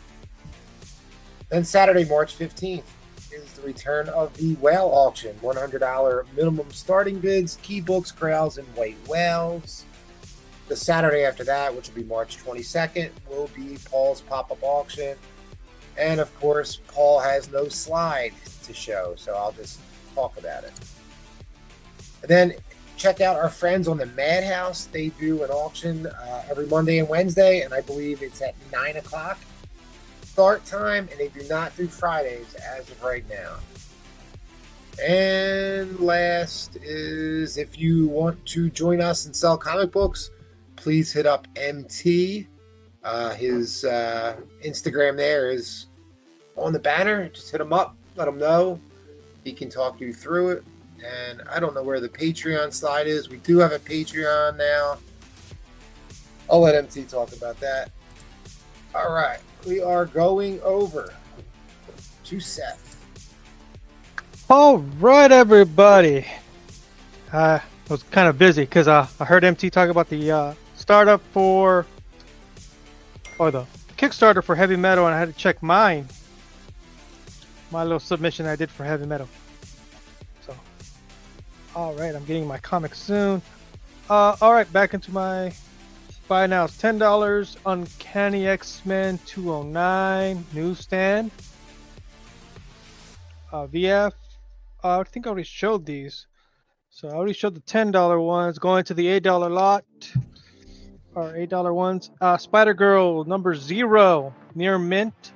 Then Saturday, March 15th, is the return of the whale auction. $100 minimum starting bids, key books, grails, and white whales. The Saturday after that, which will be March 22nd, will be Paul's pop-up auction. And of course, Paul has no slide to show, so I'll just talk about it. And then check out our friends on the Madhouse. They do an auction every Monday and Wednesday, and I believe it's at 9 o'clock start time, and they do not do Fridays as of right now. And last is, if you want to join us and sell comic books, please hit up MT. His Instagram there is on the banner. Just hit him up, let him know. He can talk you through it. And I don't know where the Patreon slide is. We do have a Patreon now. I'll let MT talk about that. All right. We are going over to Seth. All right, everybody. I was kind of busy because I heard MT talk about the startup for, or the Kickstarter for Heavy Metal, and I had to check my little submission I did for Heavy Metal. So, all right, I'm getting my comic soon. All right, back into my buy now. It's $10. Uncanny X-Men 209 newsstand. VF. I think I already showed these. So I already showed the $10 ones going to the $8 lot. Or $8 ones. Spider-Girl number 0 near mint.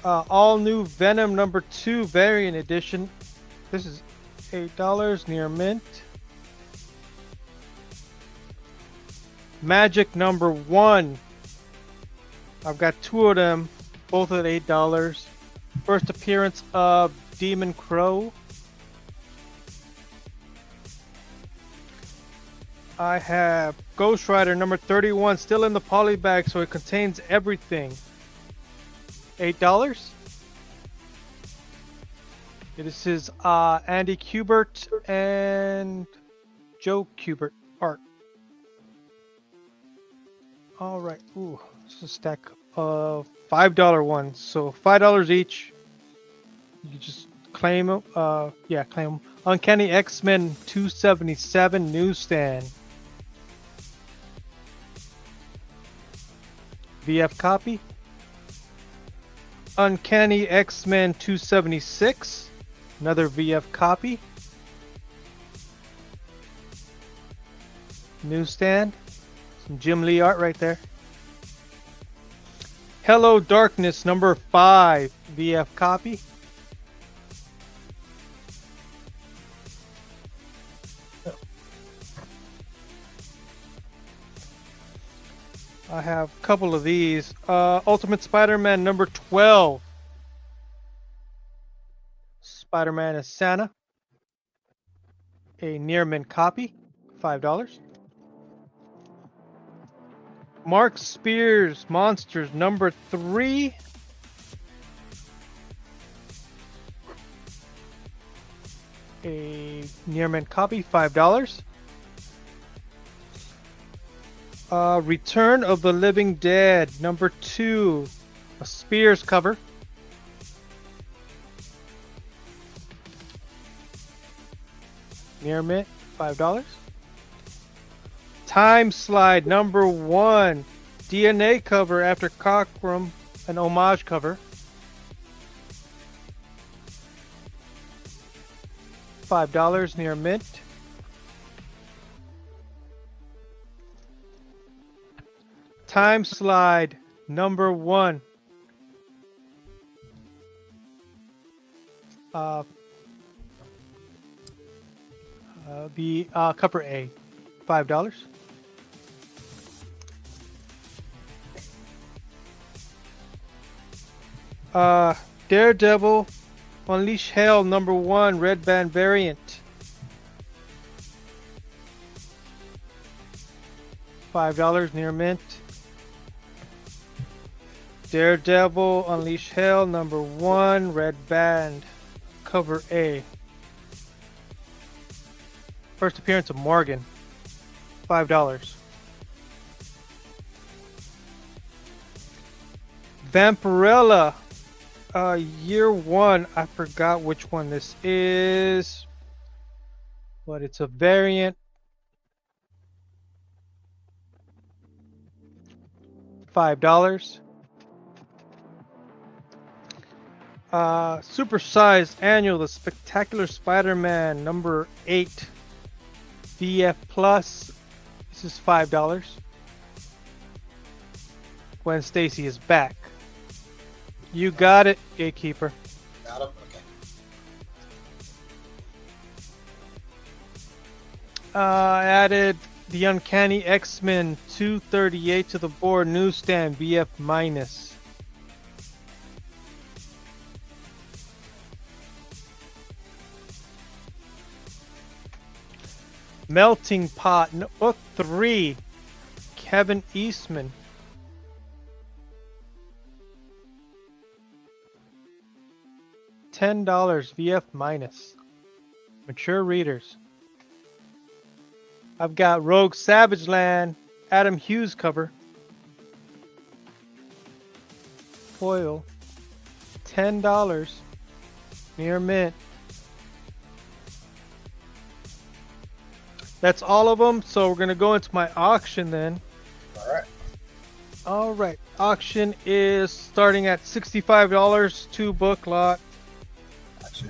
All new Venom number 2 variant edition. This is $8 near mint. Magic number 1. I've got 2 of them, both at $8. First appearance of Demon Crow. I have Ghost Rider number 31, still in the poly bag, so it contains everything. $8. This is Andy Kubert and Joe Kubert art. All right. Ooh, this is a stack of $5 ones, so $5 each. You can just claim them. Yeah, claim them. Uncanny X-Men 277 newsstand. VF copy. Uncanny X-Men 276. Another VF copy. Newsstand. Some Jim Lee art right there. Hello Darkness number 5. VF copy. I have a couple of these. Ultimate Spider-Man number 12. Spider-Man is Santa. A near mint copy. $5. Mark Spears Monsters number 3. A near mint copy. $5. Return of the Living Dead number 2. A Spears cover. Near mint, $5. Time Slide number 1. DNA cover after Cockrum, an homage cover. $5 near mint. Time slide number 1. The cover A, $5. Daredevil, Unleash Hell number 1, red band variant, $5 near mint. Daredevil, Unleash Hell number 1, red band, cover A. First appearance of Morgan, $5. Vampirella, year 1. I forgot which one this is, but it's a variant. $5. Supersized annual, the Spectacular Spider-Man number 8, VF Plus. This is $5. Gwen Stacy is back. You got it, Gatekeeper. Got him? Okay. Added the Uncanny X-Men 238 to the board. Newsstand BF minus. Melting Pot book 3. Kevin Eastman. $10 VF minus. Mature readers. I've got Rogue Savage Land, Adam Hughes cover. Foil. $10 near mint. That's all of them, so we're gonna go into my auction then. All right. Auction is starting at $65, 2 book lot. Gotcha.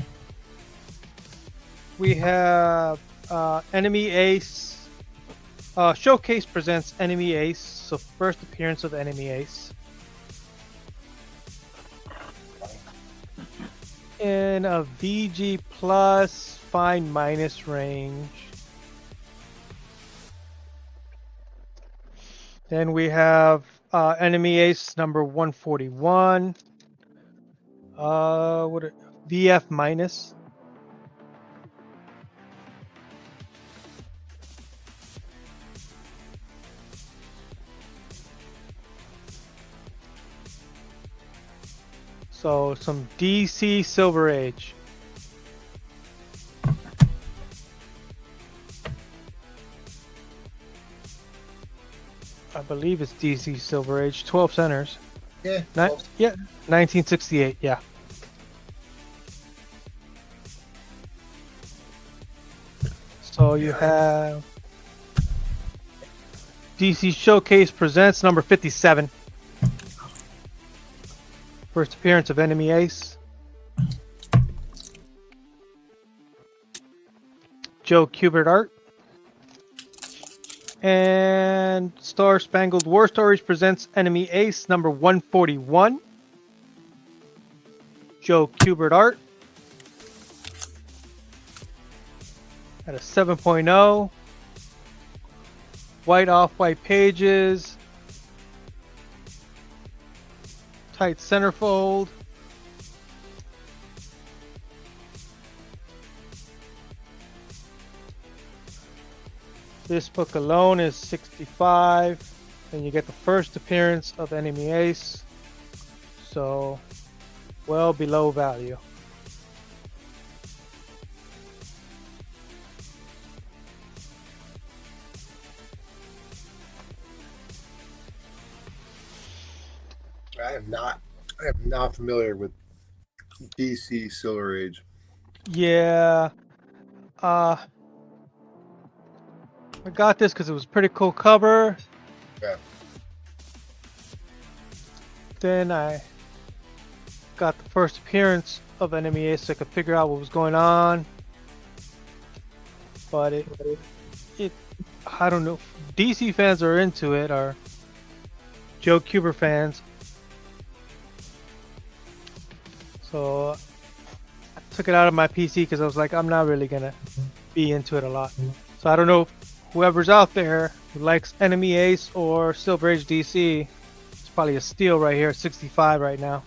We have Enemy Ace. Showcase presents Enemy Ace, so first appearance of Enemy Ace. In a VG plus fine minus range. Then we have Enemy Ace number 141. VF minus. So some DC Silver Age. I believe it's DC Silver Age, 12 centers. Yeah. Yeah, 1968, yeah. So you have DC Showcase presents number 57. First appearance of Enemy Ace. Joe Kubert art. And Star Spangled War Stories presents Enemy Ace number 141. Joe Kubert art. At a 7.0. White off-white pages. Tight centerfold. This book alone is $65, and you get the first appearance of Enemy Ace, so well below value. I am not familiar with DC Silver Age. Yeah, I got this because it was a pretty cool cover. Yeah. Then I got the first appearance of Enemy Ace so I could figure out what was going on. but I don't know. DC fans are into it, or Joe Cuber fans. So I took it out of my PC because I was like, I'm not really gonna be into it a lot. So I don't know if whoever's out there who likes Enemy Ace or Silver Age DC, it's probably a steal right here, 65 right now.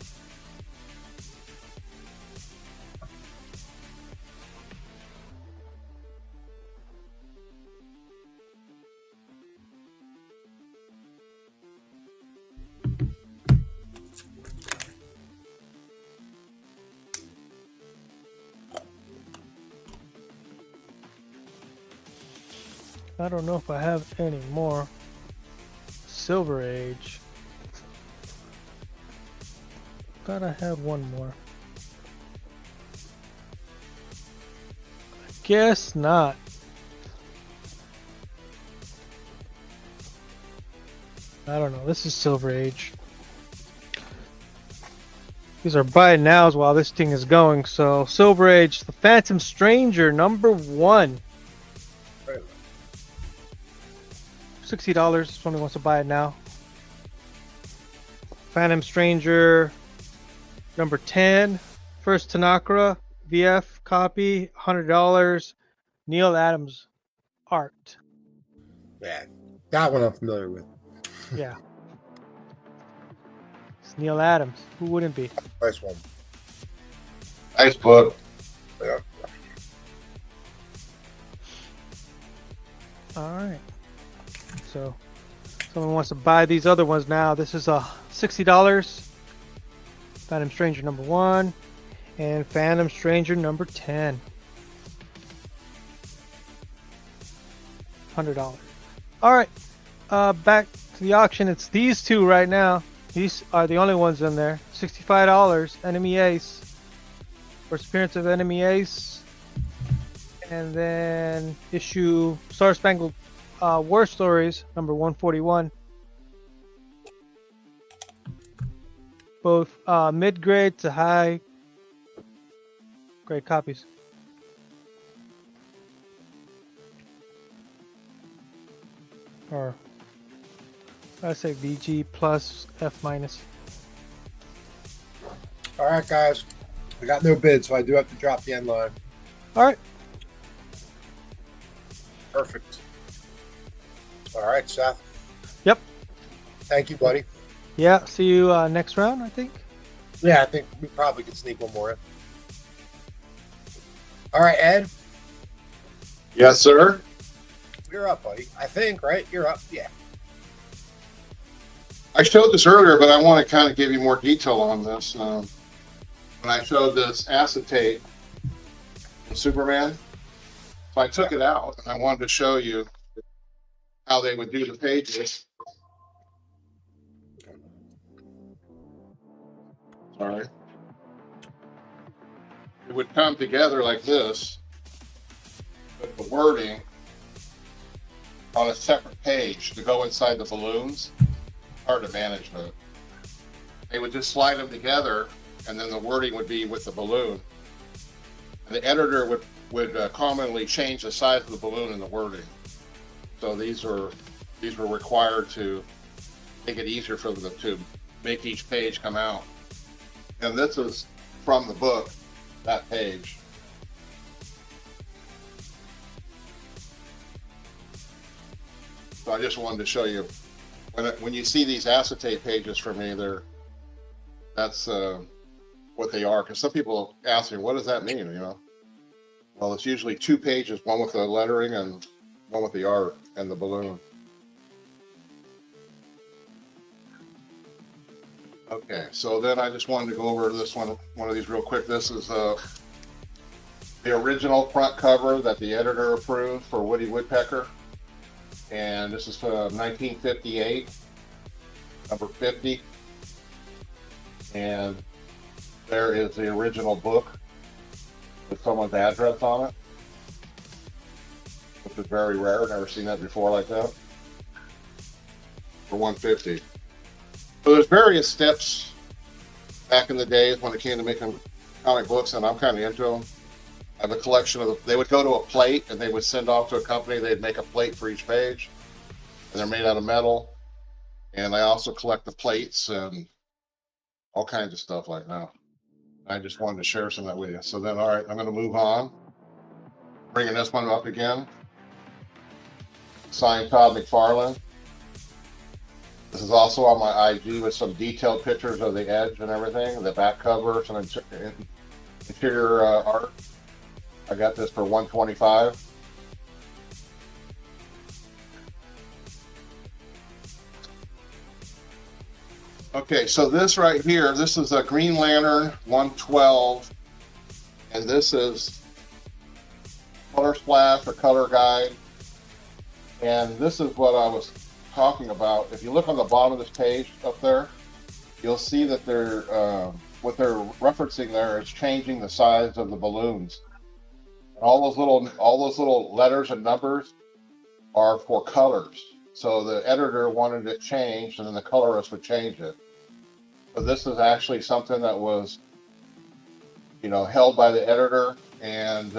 I don't know if I have any more Silver Age. Thought I had one more. I guess not. I don't know. This is Silver Age. These are buy nows while this thing is going. So Silver Age, the Phantom Stranger, #1. $60 if somebody wants to buy it now. Phantom Stranger #10. First Tanakra VF copy, $100. Neil Adams art. Yeah, that one I'm familiar with. Yeah. It's Neil Adams. Who wouldn't be? Nice one. Nice book. Yeah. Alright. So someone wants to buy these other ones now. This is $60. Phantom Stranger #1 and Phantom Stranger #10. $100. Alright. Back to the auction. It's these two right now. These are the only ones in there. $65. Enemy Ace. First appearance of Enemy Ace. And then issue Star Spangled War Stories #141. Both mid-grade to high grade copies. Or I say VG plus F minus. All right, guys. I got no bid, so I do have to drop the end line. All right. Perfect. All right, Seth. Yep. Thank you, buddy. Yeah. See you next round, I think. Yeah, I think we probably could sneak one more in. All right, Ed. Yes, sir. You're up, buddy. I think, right? You're up. Yeah. I showed this earlier, but I want to kind of give you more detail on this. When I showed this acetate of Superman, so I took it out and I wanted to show you how they would do the pages. Sorry. It would come together like this, with the wording on a separate page to go inside the balloons. Hard to manage, but they would just slide them together, and then the wording would be with the balloon. And the editor would commonly change the size of the balloon and the wording. So these were required to make it easier for them to make each page come out. And this is from the book, that page. So I just wanted to show you when you see these acetate pages from me, that's what they are. Because some people ask me, what does that mean? You know, well, it's usually 2 pages, one with the lettering and one with the art and the balloon. Okay, so then I just wanted to go over this one of these real quick. This is the original front cover that the editor approved for Woody Woodpecker. And this is from 1958, number 50. And there is the original book with someone's address on it, which is very rare. Never seen that before like that. For $150. So there's various steps back in the days when it came to making comic books, and I'm kind of into them. I have a collection of. They would go to a plate and they would send off to a company. They'd make a plate for each page, and they're made out of metal. And I also collect the plates and all kinds of stuff like that. I just wanted to share some of that with you. So then, all right, I'm going to move on. Bringing this one up again. Signed Todd McFarlane. This is also on my IG with some detailed pictures of the edge and everything, the back cover, some interior art. I got this for $125. Okay, so this right here, this is a Green Lantern 112, and this is Color Splash or Color Guide. And this is what I was talking about. If you look on the bottom of this page up there, you'll see that they're what they're referencing there is changing the size of the balloons. All those little letters and numbers are for colors. So the editor wanted it changed, and then the colorist would change it. So this is actually something that was, held by the editor and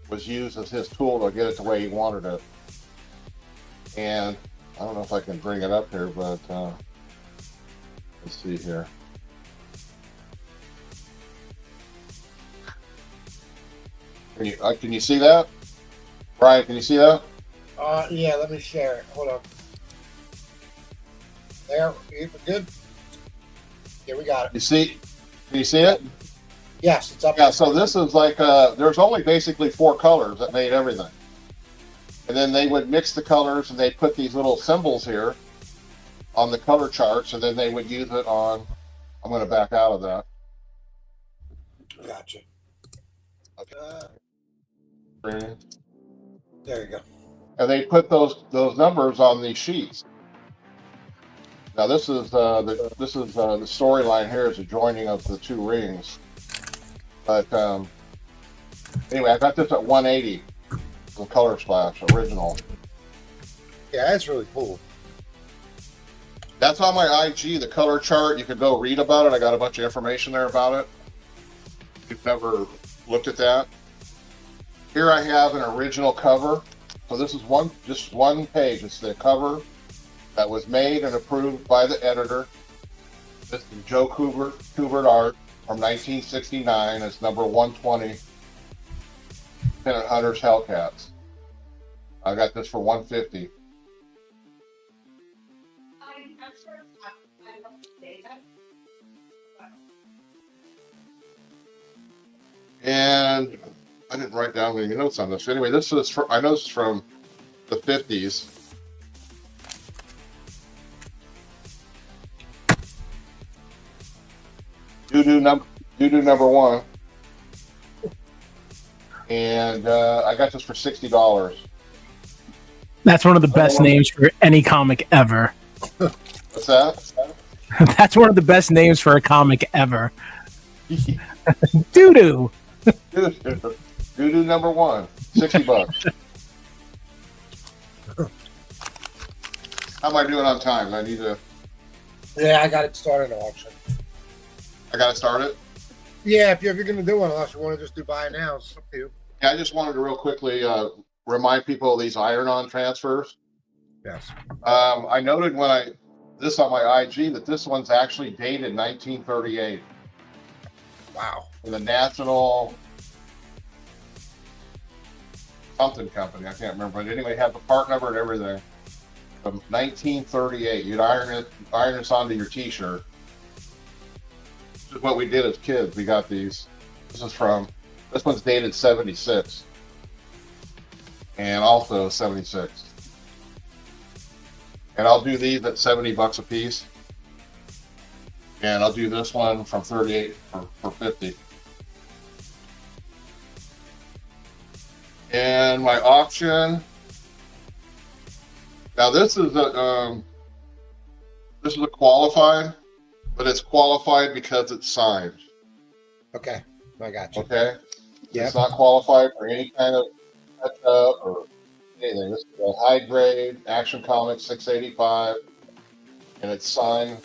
was used as his tool to get it the way he wanted it. And I don't know if I can bring it up here, but let's see here. Can you see that? Brian, can you see that? Yeah, let me share it. Hold on. There, we're good? Yeah, we got it. Can you see it? Yes, it's up. Yeah, so this is like, there's only basically 4 colors that made everything. And then they would mix the colors and they put these little symbols here on the color charts, and then they would use it on, I'm going to back out of that. Gotcha. Okay. There you go. And they put those numbers on these sheets. Now this is the storyline here is the joining of the 2 rings. But anyway, I got this at 180. The Color Splash original. Yeah, that's really cool. That's on my IG, the color chart. You could go read about it. I got a bunch of information there about it. If you've never looked at that. Here I have an original cover. So this is just one page. It's the cover that was made and approved by the editor. This is Joe Kubert art from 1969. It's number 120. Lieutenant Hunter's Hellcats. I got this for $150. And I didn't write down any notes on this. Anyway, this is I know this is from the 50s. Doo-doo number 1. And I got this for $60. That's one of the best names for any comic ever. What's that? That's one of the best names for a comic ever. Doo-doo. Doo-doo number 1, $60. How am I doing on time? I need to. Yeah, I got it started auction. I got to start it. Yeah, if you're going to do one, unless you want to just do buy now, it's up to you. Yeah, I just wanted to real quickly remind people of these iron-on transfers. Yes. I noted when this on my IG that this one's actually dated 1938. Wow. In the National something company, I can't remember, but anyway, have the part number and everything. From 1938, you'd iron this onto your T-shirt. This is what we did as kids. We got these. This one's dated 76, and also 76. And I'll do these at $70 a piece. And I'll do this one from 38 for 50. And my auction. Now this is a qualified, but it's qualified because it's signed. Okay, I got you. Okay. Yeah. It's not qualified for any kind of touch-up or anything. This is a high grade Action Comics 685, and it's signed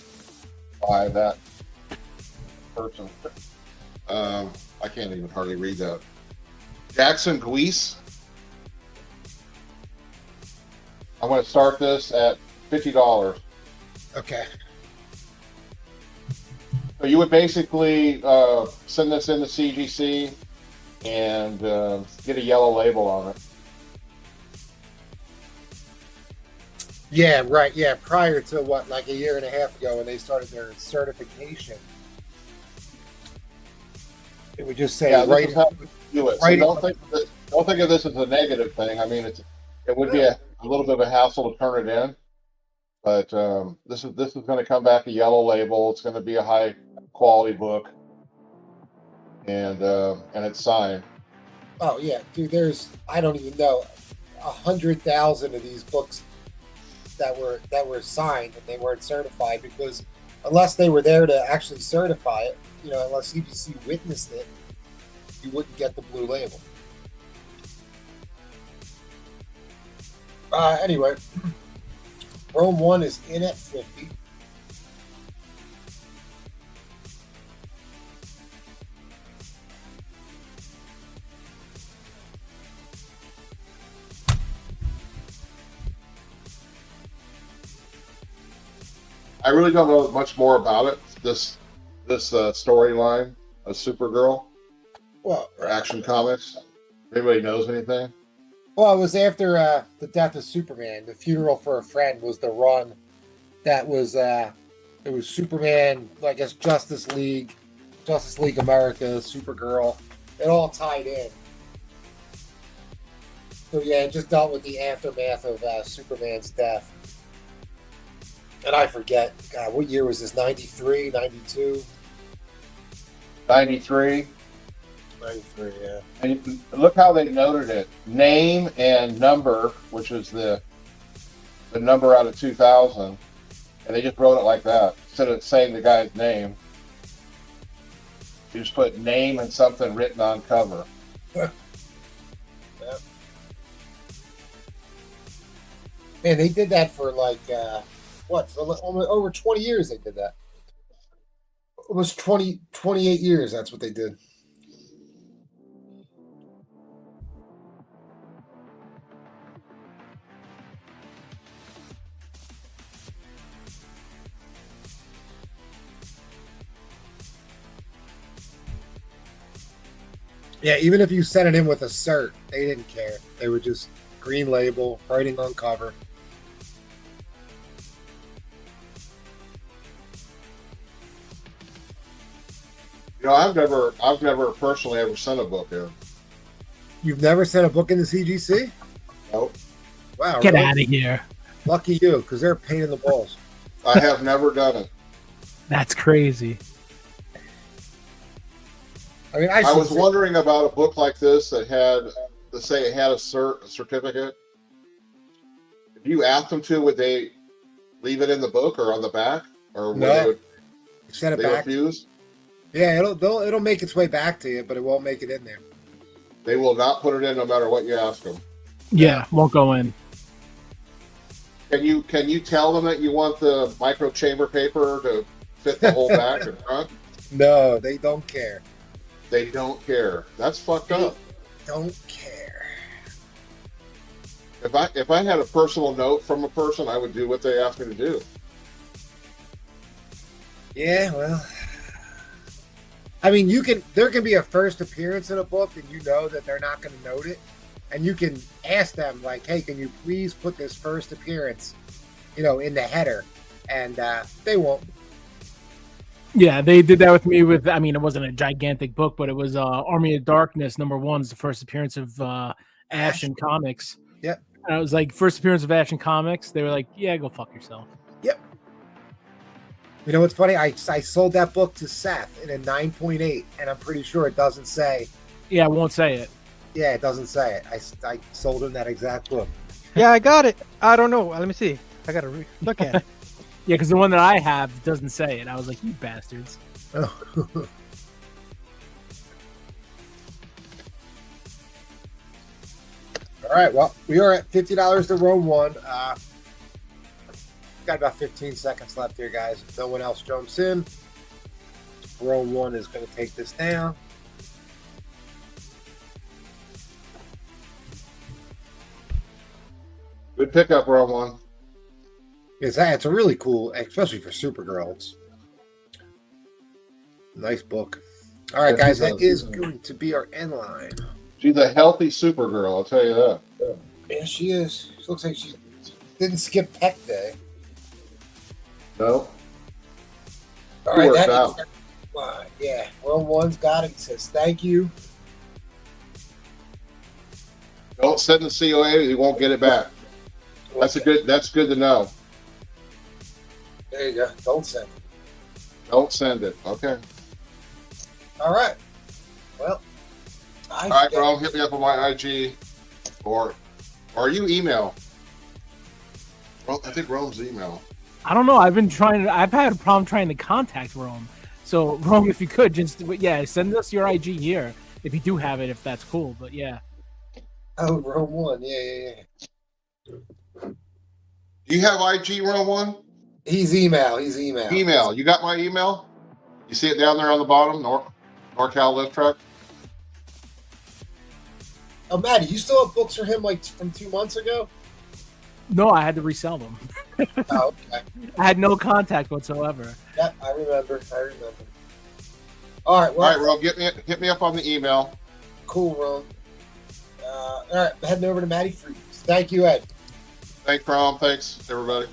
by that person. I can't even hardly read that. Jackson Guise. I'm going to start this at $50. Okay. So you would basically send this into CGC and get a yellow label on it. Yeah, right. Yeah, prior to what, like a year and a half ago, when they started their certification, it would just say Yeah, right. this is how we do it. So right- don't think of this as a negative thing. I mean, it would be a little bit of a hassle to turn it in, but this is going to come back a yellow label. It's going to be a high quality book, and it's signed. Oh yeah, dude. There's I don't even know 100,000 of these books that were signed and they weren't certified, because unless they were there to actually certify it, unless CBC witnessed it, you wouldn't get the blue label. Anyway, Rome 1 is in at 50. I really don't know much more about it. This storyline of Supergirl Well, or Action Comics. Anybody knows anything? Well, it was after the death of Superman. The Funeral for a Friend was the run that was it was Superman, I guess Justice League America, Supergirl. It all tied in. So yeah, it just dealt with the aftermath of Superman's death. And I forget, God, what year was this? 93, 92? 93. 93, yeah. And look how they noted it. Name and number, which is the number out of 2000. And they just wrote it like that. Instead of saying the guy's name, you just put name and something written on cover. Yeah. Man, they did that for for over 20 years they did that. It was 28 years, that's what they did. Yeah, even if you sent it in with a cert, they didn't care. They would just green label, writing on cover. I've never personally ever sent a book in. You've never sent a book in the CGC? Nope. Wow. Get really? out of here. Lucky you, because they're a pain in the balls. I have never done it. That's crazy. I mean, I was wondering about a book like this that had, let's say it had a certificate. If you asked them to, would they leave it in the book or on the back? Or would No. they Send it they back. refuse? Yeah, it'll make its way back to you, but it won't make it in there. They will not put it in no matter what you ask them. Yeah, won't go in. Can you tell them that you want the micro chamber paper to fit the whole back and front? No, they don't care. They don't care. That's fucked up. Don't care. If I had a personal note from a person, I would do what they asked me to do. Yeah, well, I mean, there can be a first appearance in a book and you know that they're not going to note it. And you can ask them, like, hey, can you please put this first appearance, in the header? And they won't. Yeah, they did that with me it wasn't a gigantic book, but it was Army of Darkness #1's the first appearance of Ash in comics. Yep. And I was like, first appearance of Ash in comics. They were like, yeah, go fuck yourself. Yep. You know what's funny? I sold that book to Seth in a 9.8, and I'm pretty sure it doesn't say. Yeah, I won't say it. Yeah, it doesn't say it. I sold him that exact book. Yeah, I got it. I don't know. Let me see. I gotta look at it. Yeah, because the one that I have doesn't say it. I was like, you bastards. Oh. All right, well, we are at $50 to Rome 1. Got about 15 seconds left here, guys. If no one else jumps in, Rome 1 is going to take this down. Good pickup, Round One. It's a really cool, especially for Supergirl. It's a nice book. All right, Yeah, guys, she's that a- is going to be our end line. She's a healthy Supergirl, I'll tell you that. Yeah, she is. She looks like she didn't skip Peck Day. No. All She right, worked that out. is our line. Yeah, Round One's got it. He says thank you. Don't send the COA, you won't get it back. That's good to know. There you go. Don't send it. Don't send it. Okay. All right. Well, All right, bro. Hit me up on my IG or you email. Well, I think Rome's email. I don't know. I've had a problem trying to contact Rome. So Rome, if you could just send us your IG here if you do have it, if that's cool. But yeah. Oh, Rome 1. Yeah. Do you have IG, Rome 1? He's email. Email. You got my email? You see it down there on the bottom, NorCal Lift Truck? Oh, Maddie, you still have books for him like from 2 months ago? No, I had to resell them. Oh, okay. I had no contact whatsoever. Yeah, I remember. All right, well, All right, Rome, hit me up on the email. cool, Rome. All right, heading over to Maddie Freeze. Thank you, Ed. Thanks, Rome. Thanks, everybody.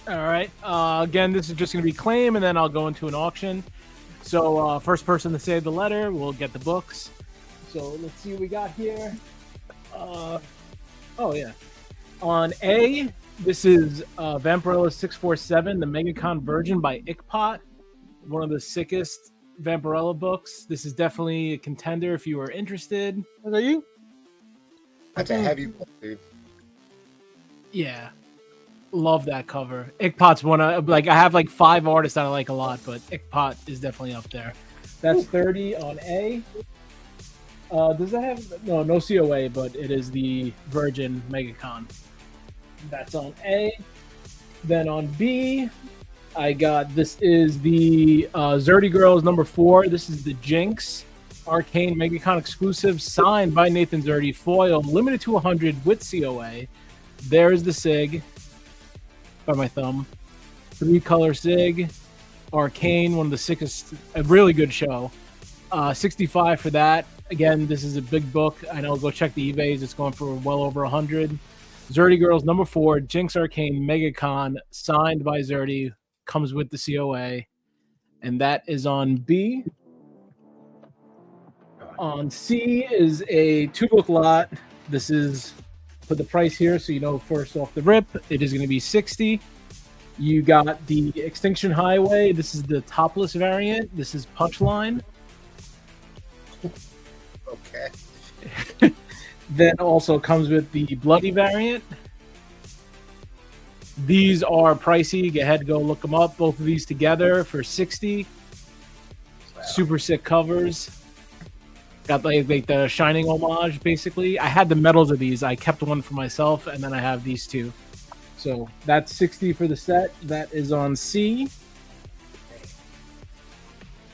All right. Again, this is just going to be claim, and then I'll go into an auction. So first person to say the letter will get the books. So let's see what we got here. Oh, yeah. On A, this is Vampirella 647, the Megacon Virgin by Ickpot. One of the sickest Vampirella books. This is definitely a contender if you are interested. Is that you? That's a heavy book, dude. Yeah. Love that cover. Ickpot's one of, I have 5 artists that I like a lot, but Ickpot is definitely up there. That's 30 on A. Does that have no COA, but it is the Virgin Megacon. That's on A. Then on B, I got, this is the Zerdy Girls number 4. This is the Jinx Arcane Megacon exclusive, signed by Nathan Zerdy, foil, limited to 100 with COA. There's the SIG by my thumb. 3-color SIG. Arcane, one of the sickest, a really good show. 65 for that. Again, this is a big book. I know, go check the eBays. It's going for well over 100. Zerdy Girls number 4, Jinx Arcane Megacon, signed by Zerdy, comes with the COA. And that is on B. On C is a 2-book lot. This is, put the price here so you know first off the rip, it is going to be 60. You got the Extinction Highway. This is the topless variant. This is Punchline. Okay. Then also comes with the Bloody variant. These are pricey. Go ahead, go look them up. Both of these together for 60. Wow. Super sick covers. Got like the Shining homage, basically. I had the medals of these. I kept one for myself, and then I have these two. So that's 60 for the set. That is on C.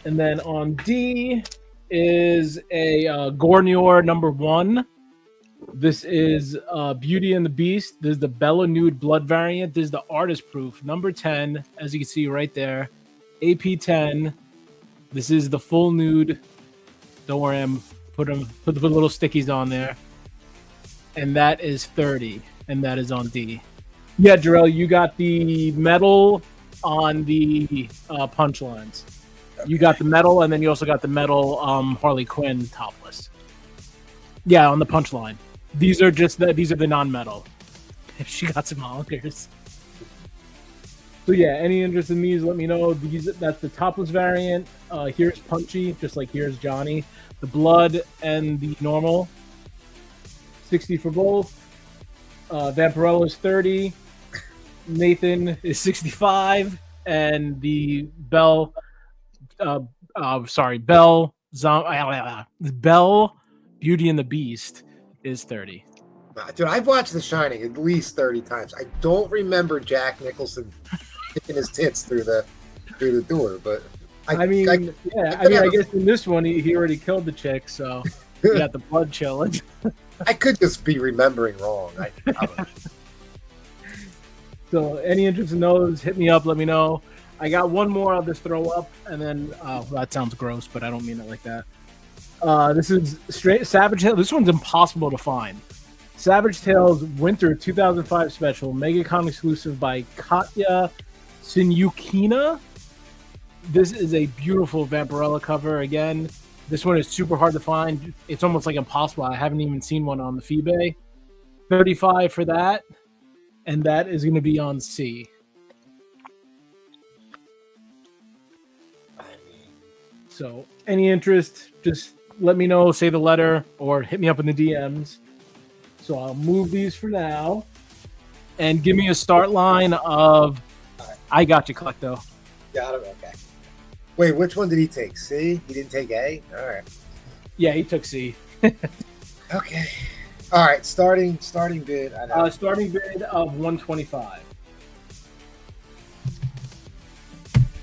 And then on D is a Gornior number 1. This is Beauty and the Beast. This is the Bella Nude Blood variant. This is the artist proof. Number 10, as you can see right there. AP10. This is the full nude. Don't worry, I'm put the little stickies on there. And that is 30. And that is on D. Yeah, Jarrell, you got the metal on the punchlines. Okay. You got the metal, and then you also got the metal Harley Quinn topless. Yeah, on the punchline. These are the non-metal. If she got some honkers. So yeah, any interest in these, let me know. That's the topless variant. Here's Punchy, just like here's Johnny. The blood and the normal. 60 for both. Vampirella is 30. Nathan is 65. And the Bell Beauty and the Beast is 30. Dude, I've watched The Shining at least 30 times. I don't remember Jack Nicholson kicking his tits through the door, but I guess in this one he already killed the chick, so he got the blood chilling. I could just be remembering wrong. I don't know. So any interest in those, hit me up. Let me know. I got one more I'll just throw up, and then that sounds gross, but I don't mean it like that. This is straight Savage Tales. This one's impossible to find. Savage Tales Winter 2005 Special, MegaCon exclusive by Katya Sinyukina. This is a beautiful Vampirella cover. Again, this one is super hard to find. It's almost like impossible. I haven't even seen one on the Feebay. $35 for that, and that is going to be on C. So, any interest, just let me know, say the letter, or hit me up in the DMs. So I'll move these for now. And give me a start line of I got you, Collecto. Got him. Okay. Wait, which one did he take? C? He didn't take A? All right. Yeah, he took C. Okay. All right. Starting bid. Starting bid of 125.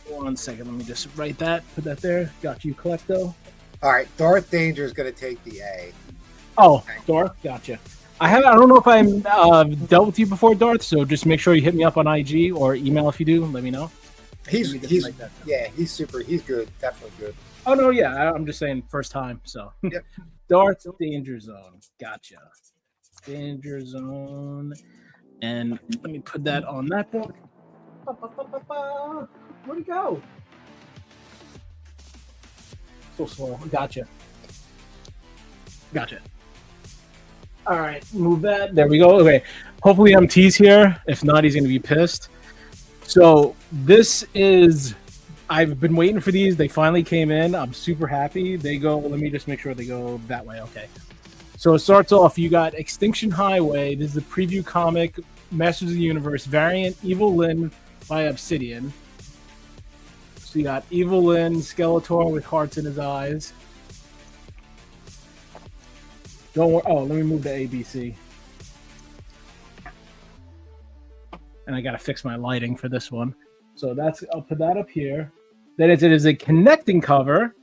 1 second. Let me just write that. Put that there. Got you, Collecto. All right. Darth Danger is going to take the A. Oh, Darth. Gotcha. I don't know if I've dealt with you before, Darth. So just make sure you hit me up on IG or email if you do. Let me know. He's super. He's good. Definitely good. Oh no, yeah. I'm just saying first time. So Yep. Darth Danger Zone. Gotcha. Danger Zone. And let me put that on that book. Where'd it go? So slow. Gotcha. All right, move that. There we go. Okay. Hopefully MT's here. If not, he's going to be pissed. So this is... I've been waiting for these. They finally came in. I'm super happy. They go... Let me just make sure they go that way. Okay. So it starts off. You got Extinction Highway. This is the preview comic. Masters of the Universe variant. Evil Lyn by Obsidian. So you got Evil Lyn, Skeletor with hearts in his eyes. Don't worry. Oh, let me move to ABC. And I gotta fix my lighting for this one. So I'll put that up here. Then it is a connecting cover.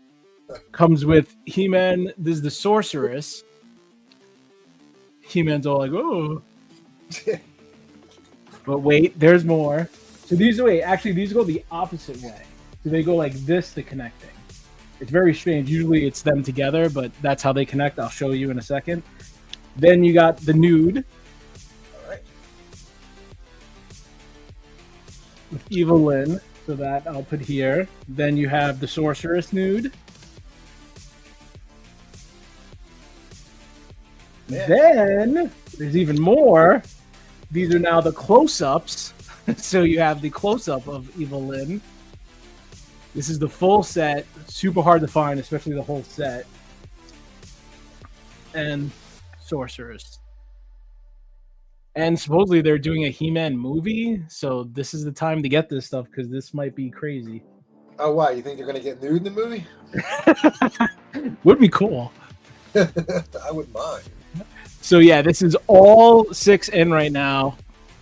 Comes with He-Man. This is the Sorceress. He-Man's all like, oh. But wait, there's more. So these go the opposite way. So they go like this to connecting. It's very strange. Usually it's them together, but that's how they connect. I'll show you in a second. Then you got the nude. All right. With Evil Lyn. So that I'll put here. Then you have the Sorceress nude. Yeah. Then there's even more. These are now the close-ups. So you have the close-up of Evil Lyn. This is the full set. Super hard to find, especially the whole set. And Sorceress. And supposedly they're doing a He-Man movie, so this is the time to get this stuff because this might be crazy. Oh, wow. You think they're going to get nude in the movie? Would be cool. I wouldn't mind. So yeah, this is all 6 in right now.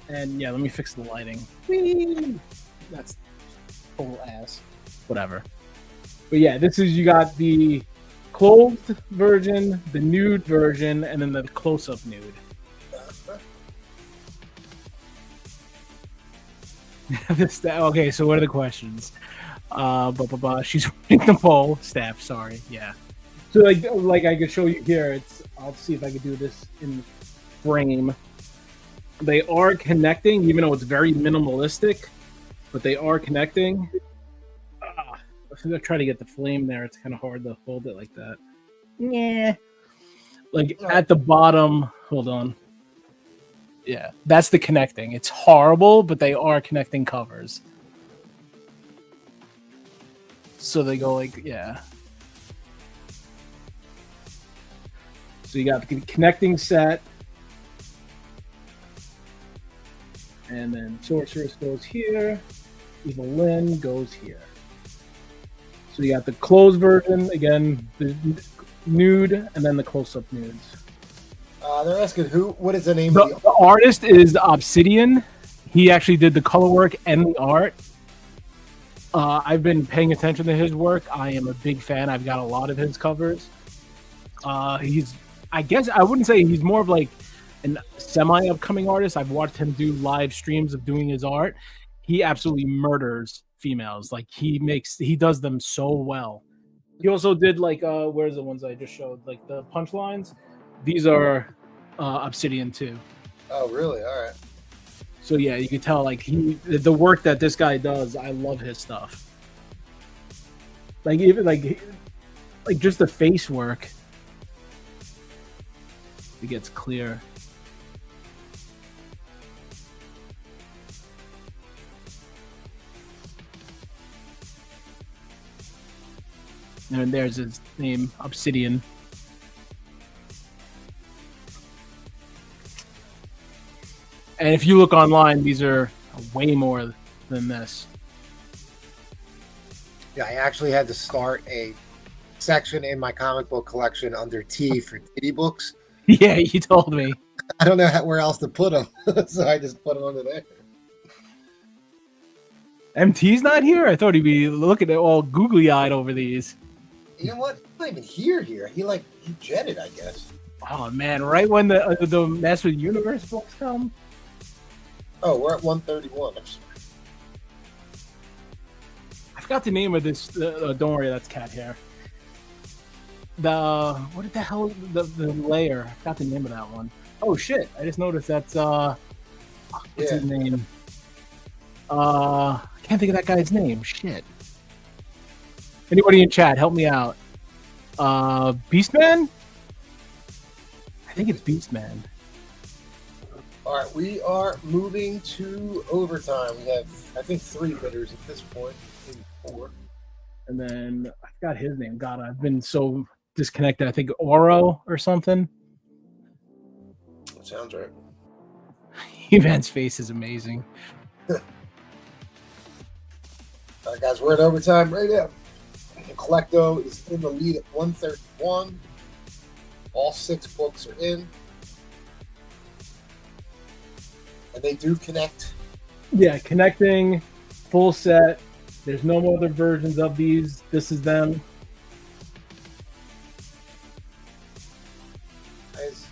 And yeah, let me fix the lighting. Whee! That's total ass. Whatever. But yeah, this is, you got the clothed version, the nude version, and then the close-up nude. Okay, so what are the questions? She's reading the poll. Staff, sorry. Yeah. So like I could show you here. I'll see if I could do this in frame. They are connecting, even though it's very minimalistic, but they are connecting. I'm gonna try to get the flame there. It's kind of hard to hold it like that. Yeah. Like at the bottom. Hold on. Yeah, that's the connecting. It's horrible, but they are connecting covers. So they go like, yeah. So you got the connecting set. And then Sorceress goes here. Evil Lyn goes here. So you got the closed version, again, the nude, and then the close-up nudes. They're asking what is the name The, of the... the artist is Obsidian. He actually did the color work and the art. I've been paying attention to his work. I am a big fan. I've got a lot of his covers. He's I guess I wouldn't say he's more of like an semi-upcoming artist. I've watched him do live streams of doing his art. He absolutely murders females. Like he does them so well. He also did like where's the ones I just showed? Like the punchlines. These are Obsidian too. Oh, really? All right. So yeah, you can tell like the work that this guy does. I love his stuff. Like even like just the face work. It gets clear. And there's his name, Obsidian. And if you look online, these are way more than this. Yeah, I actually had to start a section in my comic book collection under T for titty books. Yeah, you told me. I don't know where else to put them, so I just put them under there. MT's not here? I thought he'd be looking at all googly-eyed over these. You know what? He's not even here. He jetted, I guess. Oh, man, right when the Master of the Universe books come? Oh, we're at 131. I forgot the name of this. Don't worry, that's cat hair. What the hell? The layer. I forgot the name of that one. Oh shit! I just noticed that's what's his name? I can't think of that guy's name. Shit. Anybody in chat, help me out. Beastman? I think it's Beastman. All right, we are moving to overtime. We have, I think, 3 bidders at this point. Maybe 4. And then I forgot his name. God, I've been so disconnected. I think Oro or something. That sounds right. Evan's face is amazing. All right, guys, we're at overtime right now. And Collecto is in the lead at 131. All 6 books are in. And they do connect. Yeah, connecting, full set. There's no other versions of these. This is them. Nice.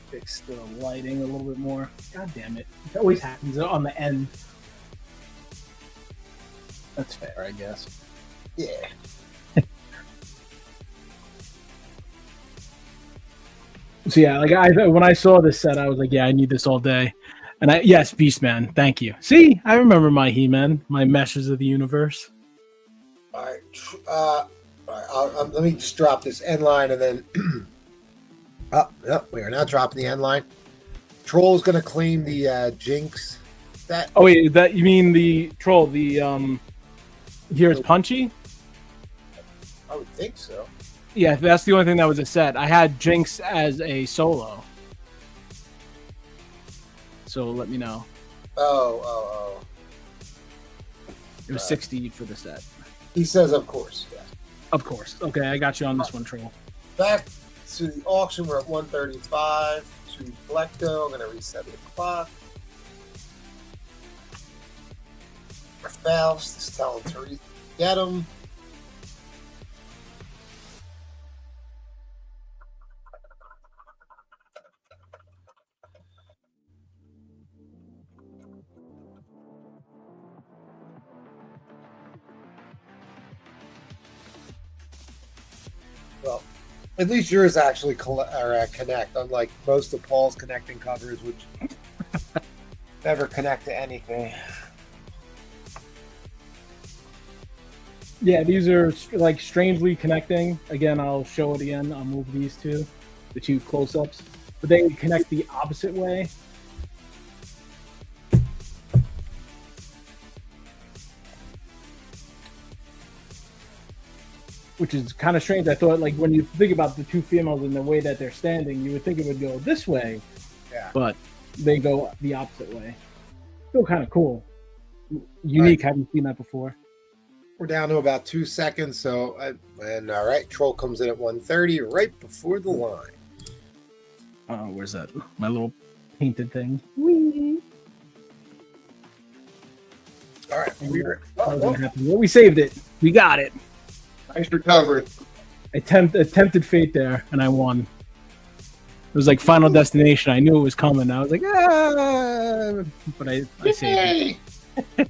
Fix the lighting a little bit more. God damn it. It always happens on the end. That's fair, I guess. Yeah. So yeah, like when I saw this set, I was like, yeah, I need this all day. And yes, Beastman, thank you. See, I remember my He-Man, my Meshes of the Universe. All right. Let me just drop this end line and then. We are not dropping the end line. Troll is going to claim the Jinx. That. Oh wait, that you mean the Troll? The here's Punchy. I would think so. Yeah, that's the only thing that was a set. I had Jinx as a solo. So let me know. Oh. It was 60 for the set. He says, of course. Yeah. Of course. Okay, I got you on this one, Troll. Back to the auction. We're at 135 to Collecto. I'm going to reset the clock. Faust is telling Teresa to get him. Well, at least yours actually connect, unlike most of Paul's connecting covers, which never connect to anything. Yeah, these are like strangely connecting. Again, I'll show it again. I'll move these two, the 2 close-ups, but they connect the opposite way. Which is kind of strange. I thought, like, when you think about the 2 females and the way that they're standing, you would think it would go this way. Yeah. But they go the opposite way. Still kind of cool. Unique. Right. Haven't seen that before. We're down to about 2 seconds. So, all right, Troll comes in at 130, right before the line. Where's that? My little painted thing. Whee! All right. We saved it. We got it. Nice recovery. Attempted fate there, and I won. It was like Final Destination. I knew it was coming. I was like, but I saved it.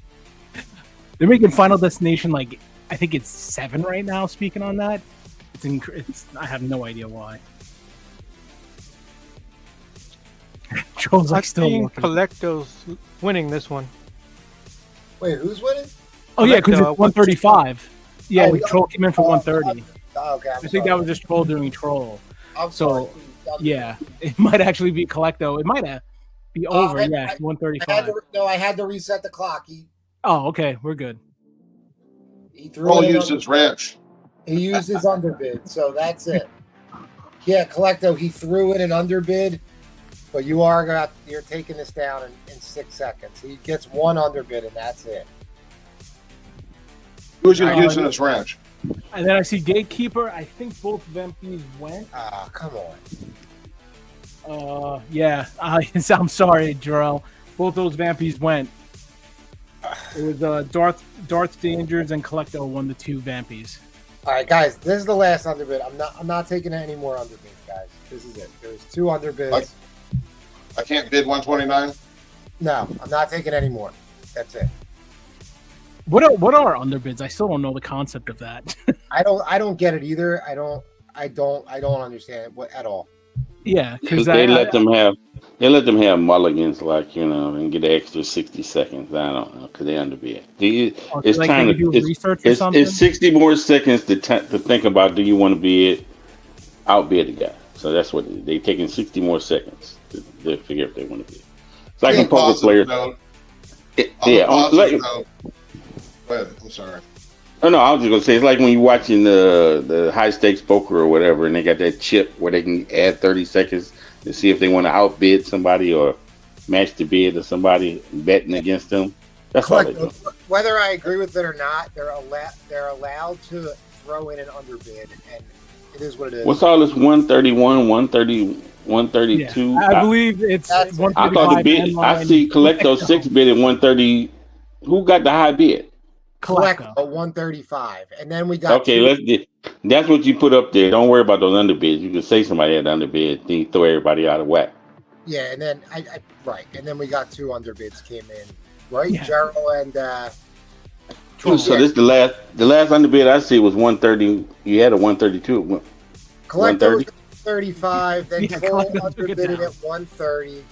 They're making Final Destination like I think it's 7 right now. Speaking on that, it's I have no idea why. Joel's like still looking. Collecto's winning this one. Wait, who's winning? Oh yeah, because it's 135. Yeah, Oh, Troll came in for 130. Okay, I think that was just Troll doing Troll. I'm So sorry. yeah, it might actually be Collecto. It might be over. Yeah, 135. I had to reset the clock. Oh, okay, we're good. He threw Roll it in used his wrench. He used his underbid, so that's it. Yeah, Collecto, he threw in an underbid, but you're taking this down in 6 seconds. He gets one underbid, and that's it. Who's using his wrench? And then I see Gatekeeper. I think both Vampies went. Ah, come on. Yeah. I'm sorry, Jarrell. Both those Vampies went. It was Darth Dangers and Collecto won the 2 Vampies. All right, guys, this is the last underbid. I'm not taking any more underbids, guys. This is it. There's 2 underbids. I can't bid 129. No, I'm not taking any more. That's it. What are underbids? I still don't know the concept of that. I don't get it either. I don't understand it at all. Yeah, because they let them have mulligans, like, you know, and get an extra 60 seconds. I don't know, because they underbid. It's like trying to do research or something? It's 60 more seconds to think about. Do you want to outbid the guy? So that's what they're taking 60 more seconds to figure if they want to bid. It's like in poker players. Go ahead. I'm sorry. Oh no, I was just gonna say it's like when you're watching the high stakes poker or whatever, and they got that chip where they can add 30 seconds to see if they want to outbid somebody or match the bid of somebody betting against them. That's all they do. Whether I agree with it or not, they're allowed to throw in an underbid, and it is what it is. What's all this 131, 130, 132? Yeah, I believe it's 135. I thought the bid. I see Collecto 6 bid at 130. Who got the high bid? Collecto 135, and then we got that's what you put up there. Don't worry about those underbids. You can say somebody had underbid, then you throw everybody out of whack. Yeah, and then and then we got 2 underbids came in, right? Yeah. Gerald and So this the last underbid I see was 130. You had a 132. Collecto was 35, then Yeah, Troll Collecto took it underbidded down. at 130.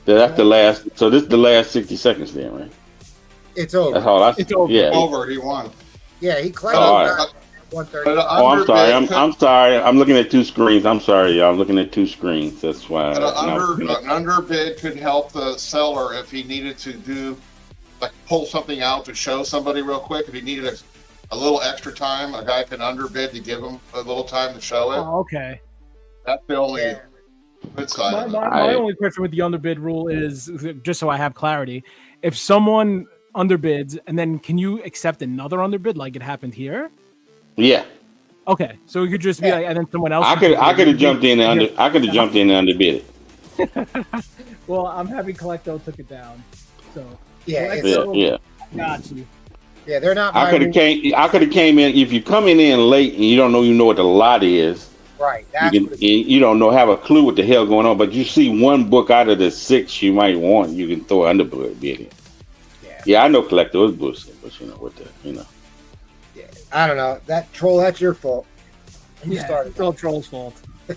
That's the last. So this is the last 60 seconds then, right? It's over. That's all I see. It's over. Yeah. Over. He won. Yeah, he collected all right. 130. Oh, I'm sorry. I'm sorry. I'm looking at 2 screens. I'm sorry, y'all. I'm looking at 2 screens. That's why. An underbid could help the seller if he needed to do, like, pull something out to show somebody real quick. If he needed a little extra time, a guy can underbid to give him a little time to show it. Oh, okay. That's the only good side of it. My only question with the underbid rule is, just so I have clarity, if someone underbids and then can you accept another underbid like it happened here? Yeah. Okay, so it could just be like, and then someone else. I could have jumped in and I could have jumped in and underbid it. Well, I'm happy Collecto took it down. So Yeah, Yeah. got you. Yeah, they're not. I could have came in. If you're coming in late and you don't know what the lot is, right. You don't have a clue what the hell going on. But you see one book out of the 6 you might want, you can throw underbid in. Yeah, I know Collector is bullshit, but Yeah, I don't know. That Troll, that's your fault. You started. It's all Troll's fault. All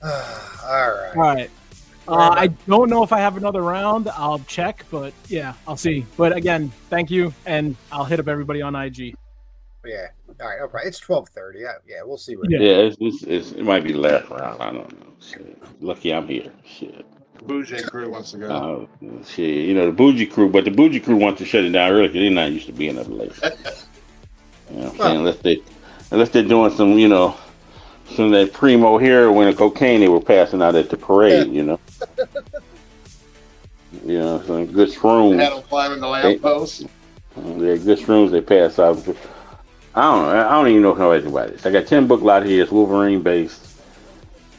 right. All right. I don't know if I have another round. I'll check, but yeah, I'll see. But again, thank you, and I'll hit up everybody on IG. Yeah. All right. Okay. It's 12:30. Yeah. We'll see. It might be the last round. I don't know. Shit. Lucky I'm here. Shit. Bougie crew wants to go. Shit. The Bougie crew, but the Bougie crew wants to shut it down early because they're not used to being up late. You know what I'm saying? Unless they're doing some, some of that primo heroin and cocaine they were passing out at the parade, some good shrooms. Had them climbing the lamppost. They're good shrooms they pass out. I don't even know how anybody is. I got 10 book lot here. It's Wolverine based.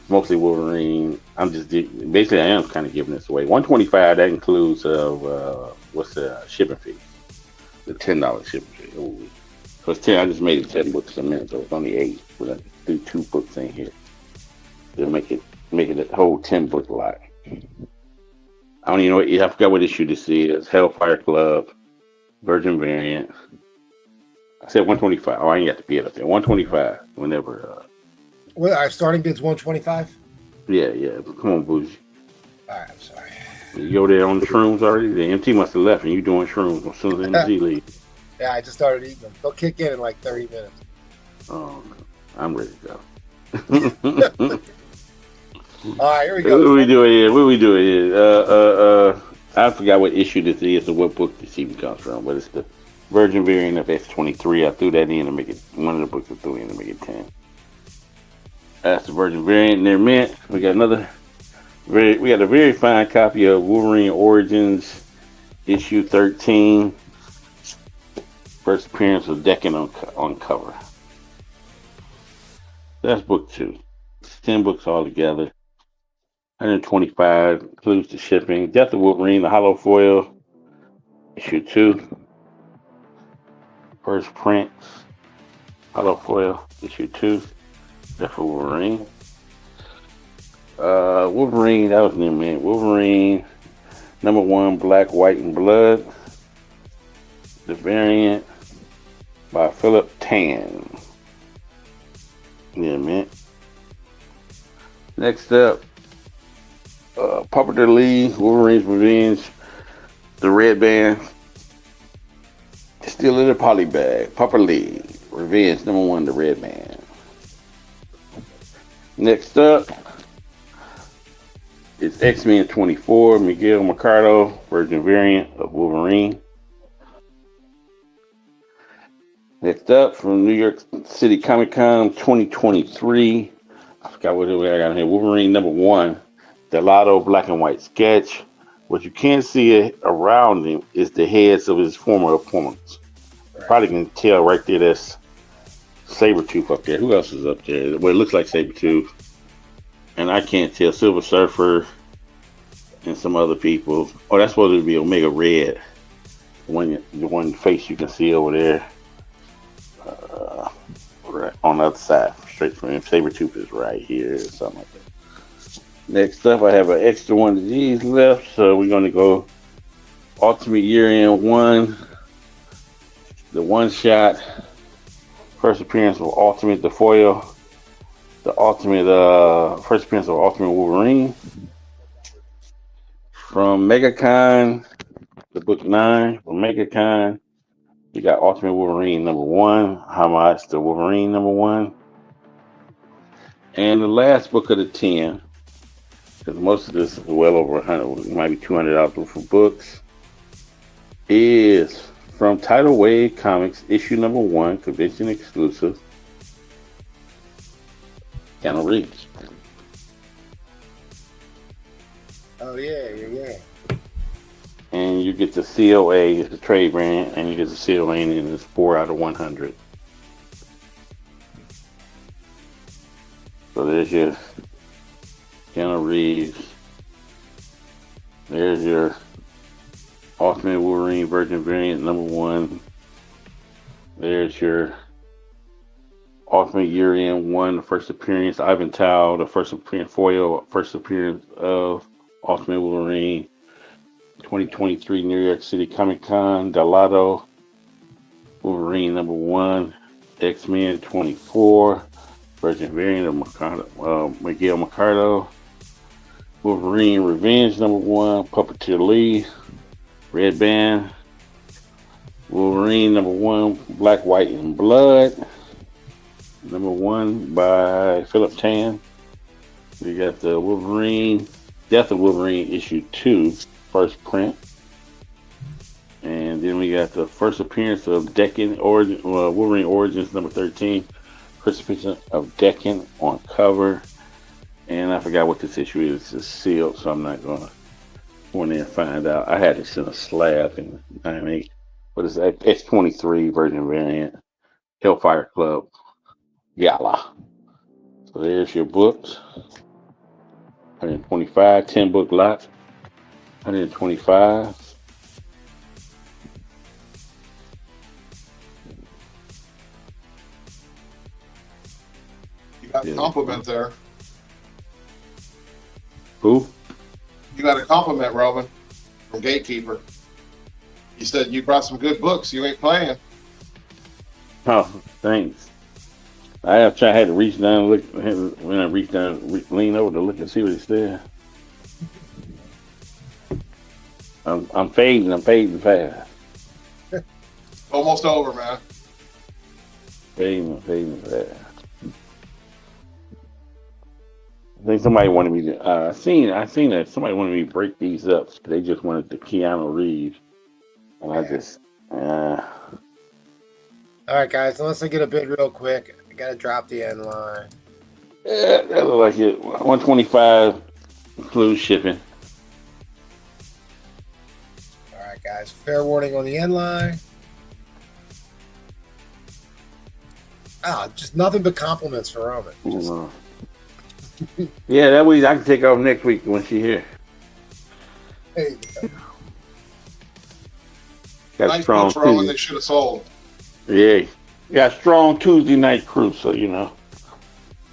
Mostly Wolverine. I'm just basically I am kind of giving this away. $125. That includes what's the shipping fee? The $10 shipping fee. Ooh. So it's 10. I just made it 10 books a minute, so it's only 8. We're gonna do 2 books in here. to make it a whole 10-book lot. I don't even know. I forgot what issue this is. Hellfire Club, Virgin Variant. I said 125. Oh, I ain't got to be it up there. 125. Whenever. Well, our starting bid's 125. Yeah. Come on, Bougie. All right, I'm sorry. You go there on the shrooms already? The MT must have left and you doing shrooms as soon as NG leaves. Yeah, I just started eating them. They'll kick in like 30 minutes. Oh, I'm ready to go. All right, here we go. What we doing here? I forgot what issue this is or what book this even comes from, but it's the Virgin variant of X23. I threw that in to make it one of the books I threw in to make it 10. That's the Virgin variant, and they're meant. We got a very fine copy of Wolverine Origins, issue 13. First appearance of Decken on cover. That's book 2. It's 10 books altogether. 125 includes the shipping. Death of Wolverine, the hollow foil, issue 2. First print, hollow foil, issue 2. Death of Wolverine. Wolverine, that was new, man. Wolverine, number 1, Black, White, and Blood. The variant by Philip Tan. Yeah, man. Next up, Puppeteer Lee, Wolverine's Revenge, the red band. Still in the poly bag. Puppeteer Lee, Revenge, number 1, the red band. Next up is X-Men 24, Miguel Mercado, Virgin variant of Wolverine. Next up, from New York City Comic Con 2023, I forgot what I got here. Wolverine number 1, Delado black and white sketch. What you can't see around him is the heads of his former opponents. Right. Probably can tell right there that's Sabretooth up there. Who else is up there? Well, it looks like Sabretooth. And I can't tell. Silver Surfer and some other people. Oh, that's supposed to be Omega Red. The one face you can see over there. Right on the other side, straight from him. Sabretooth is right here, or something like that. Next up, I have an extra one of these left, so we're going to go Ultimate Year-End 1, the one-shot, first appearance of Ultimate, the foil, the Ultimate, first appearance of Ultimate Wolverine. From MegaCon, the book 9, from MegaCon, you got Ultimate Wolverine number 1, homage to Wolverine number 1. And the last book of the 10, because most of this is well over 100, it might be $200 worth of books, is from Tidal Wave Comics, issue number 1, convention exclusive, Keanu Reeves. Oh, yeah. And you get the COA, it's the trade brand, and you get the COA, and it's 4 out of 100. So there's your Keanu Reeves. There's your Ultimate Wolverine Virgin variant number 1. There's your Ultimate Year-End 1, the first appearance, Ivan Tao, the first appearance foil, first appearance of Ultimate Wolverine. 2023 New York City Comic Con, Delado, Wolverine number 1, X-Men 24, Virgin variant of Miguel Mercado, Wolverine Revenge number 1, Puppeteer Lee, Red Band, Wolverine number 1, Black, White, and Blood, number 1 by Philip Tan. We got the Wolverine, Death of Wolverine issue 2. First print, and then we got the first appearance of Wolverine Origins number 13, first appearance of Decken on cover, and I forgot what this issue is. It's sealed, so I'm not gonna go in there and find out. I had this in a slab in 98, but it's X23 Virgin variant, Hellfire Club, Gala. So there's your books, 125, 10 book lot. 125. You got a compliment there. Who? You got a compliment, Roman, from Gatekeeper. He said you brought some good books. You ain't playing. Oh, thanks. I had to reach down and look. When I reached down, lean over to look and see what it said. I'm fading fast. Almost over, man. Fading fast. I think somebody wanted me to. I seen that somebody wanted me to break these up. They just wanted the Keanu Reeves, and I just. All right, guys. Unless I get a bid real quick, I gotta drop the end line. Yeah, that look like it. 125 includes shipping. All right, guys. Fair warning on the end line. Just nothing but compliments for Roman. Just, yeah, that way I can take off next week when she's here. there you go. Got Nice strong books, Roman. Tuesday. They should have sold. Yeah, got strong Tuesday night crew. So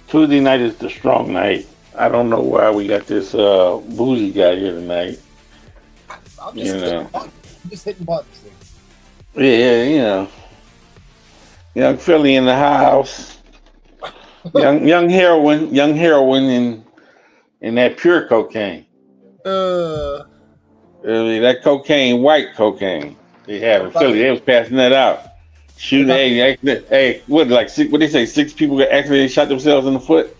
Tuesday night is the strong night. I don't know why we got this boozy guy here tonight. I'm just hitting buttons. Yeah, young Philly in the house. young heroin and that pure cocaine. That cocaine, white cocaine. They have in Philly. They was passing that out. Shooting, what they say? 6 people got accidentally shot themselves in the foot.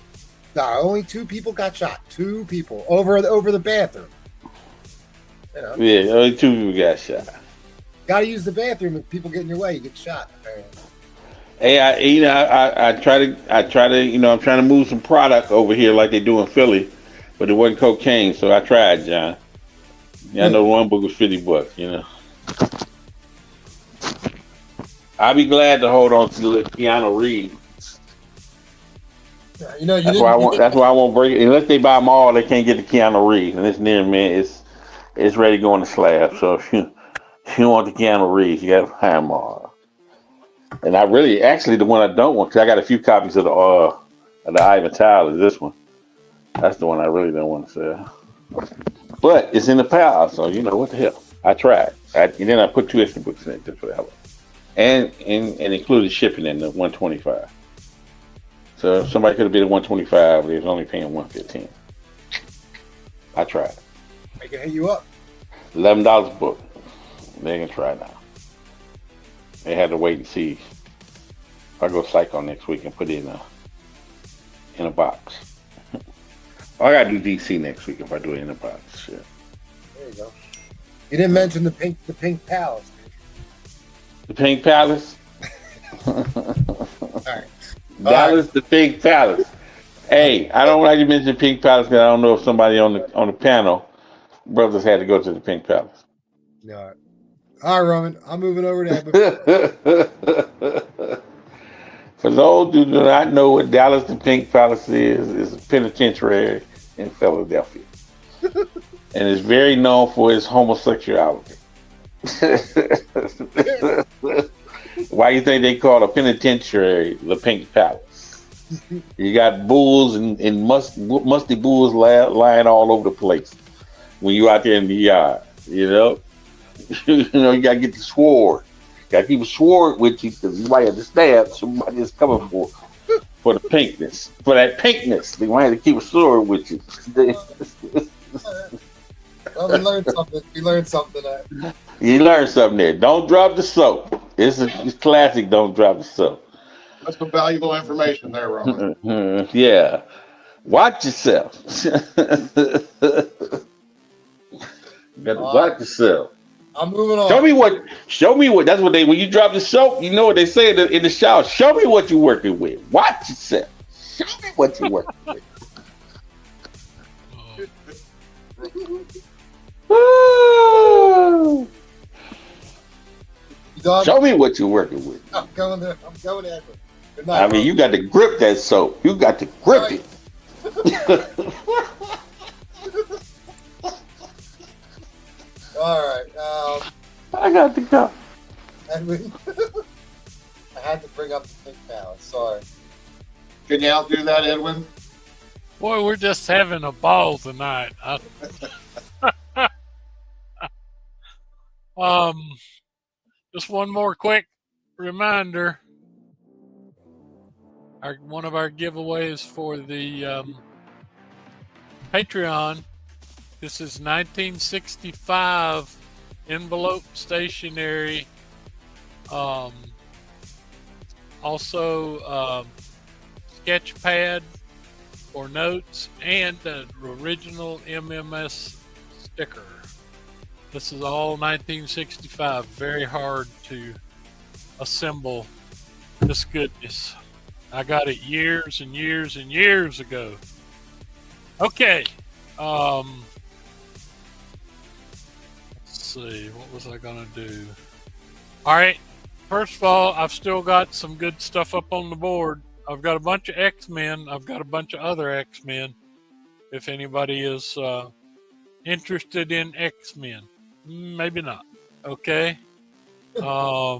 No, only 2 people got shot. 2 people over the bathroom. Yeah, only 2 people got shot. Got to use the bathroom. If people get in your way, you get shot. Apparently. Hey, I try to, I'm trying to move some product over here like they do in Philly, but it wasn't cocaine, so I tried, John. Yeah, I know one book was $50, I'll be glad to hold on to the Keanu Reeves. Yeah, that's why I won't break it. Unless they buy them all, they can't get the Keanu Reeves, and it's near me. It's ready to go on the slab. So if you want the Keanu Reeves, you got to buy them all. And actually, the one I don't want, because I got a few copies of the Ivan Tyler, this one. That's the one I really don't want to sell. But it's in the pile, so what the hell. I tried. And then I put 2 extra books in it just for that one. And included shipping in the 125. So if somebody could have bid at 125, they was only paying 115. I tried. I can hit you up. $11 a book. They can try now. They had to wait and see. If I go Psycho next week and put it in a box. I gotta do DC next week if I do it in a box. Shit. There you go. You didn't mention the pink palace. The Pink Palace. All right. Dallas, the Pink Palace. Hey, I don't like to mention Pink Palace because I don't know if somebody on the panel, brothers, had to go to the Pink Palace. No. All right, Roman. I'm moving over to For those who do not know what Dallas, the Pink Palace is a penitentiary in Philadelphia, and is very known for its homosexuality. Why do you think they call a penitentiary the Pink Palace? You got bulls and musty bulls lying all over the place when you out there in the yard. You gotta get the sword. Got to keep a sword with you because you might have to stab somebody that's coming for the pinkness. For that pinkness, you might have to keep a sword with you. Well, we learned something. You learned something there. Don't drop the soap. It's classic. Don't drop the soap. That's some valuable information there, Roman. Yeah. Watch yourself. You got to watch yourself. I'm moving on. Show me what. That's what when you drop the soap, you know what they say in the shower. Show me what you're working with. Watch yourself. Show me what you're working with. Show me what you're working with. I'm going there. Good night, I mean, you got to grip that soap. You got to grip it. All right. I got to go. Edwin, I had to bring up the Pink Palace. Sorry. Can you outdo that, Edwin? Boy, we're just having a ball tonight. Just one more quick reminder. One of our giveaways for the Patreon. This is 1965 envelope stationery. Also, sketch pad for notes and the original MMS sticker. This is all 1965. Very hard to assemble this goodness. I got it years and years and years ago. Okay. Let's see. What was I going to do? All right. First of all, I've still got some good stuff up on the board. I've got a bunch of X-Men. I've got a bunch of other X-Men. If anybody is interested in X-Men. Maybe not. Okay. I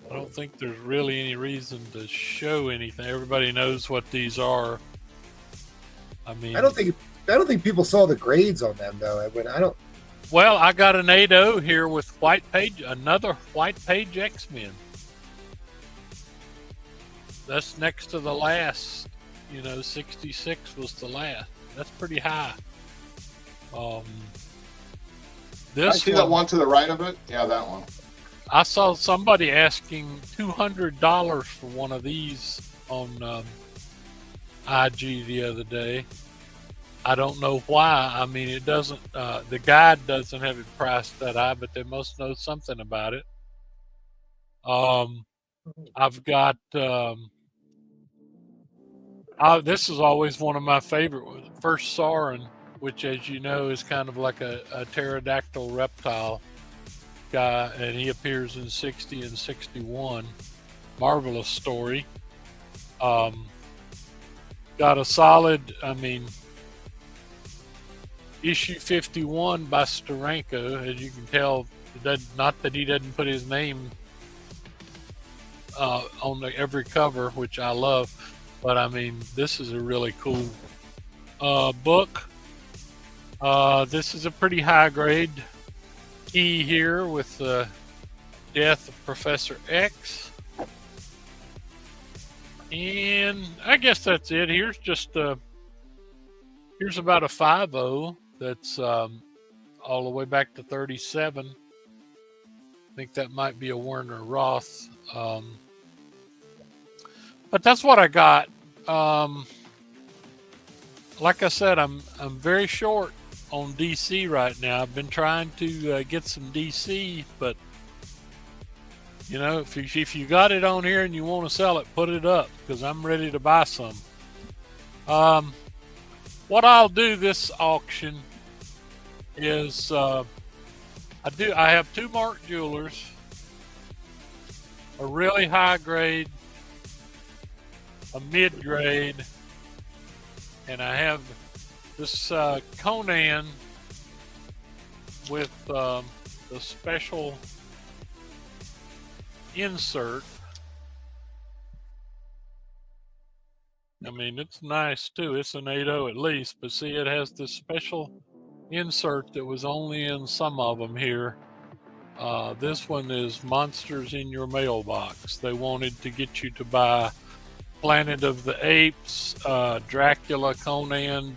don't think there's really any reason to show anything. Everybody knows what these are. I mean, I don't think people saw the grades on them though. I don't. Well, I got an 8.0 here with white page, another white page X-Men. That's next to the last. 66 was the last. That's pretty high. This I see that one to the right of it. Yeah, that one. I saw somebody asking $200 for one of these on IG the other day. I don't know why. I mean, it doesn't. The guide doesn't have it priced that high, but they must know something about it. I've got. This is always one of my favorite ones. First Sauron, which, as you know, is kind of like a pterodactyl reptile guy, and he appears in 60 and 61. Marvelous story. Got a solid, issue 51 by Steranko. As you can tell, not that he doesn't put his name on every cover, which I love, but this is a really cool book. This is a pretty high grade key here with the death of Professor X. And I guess that's it. Here's about a 5.0 that's all the way back to 37. I think that might be a Werner Roth. But that's what I got. Like I said, I'm very short on DC right now. I've been trying to get some DC, but if you got it on here and you want to sell it, put it up, because I'm ready to buy some. What I'll do this auction is I have two Mark Jewelers, a really high grade, a mid grade, and I have this Conan with the special insert. It's nice too. It's an 8.0 at least, but see, it has this special insert that was only in some of them here. This one is Monsters in Your Mailbox. They wanted to get you to buy Planet of the Apes, Dracula, Conan,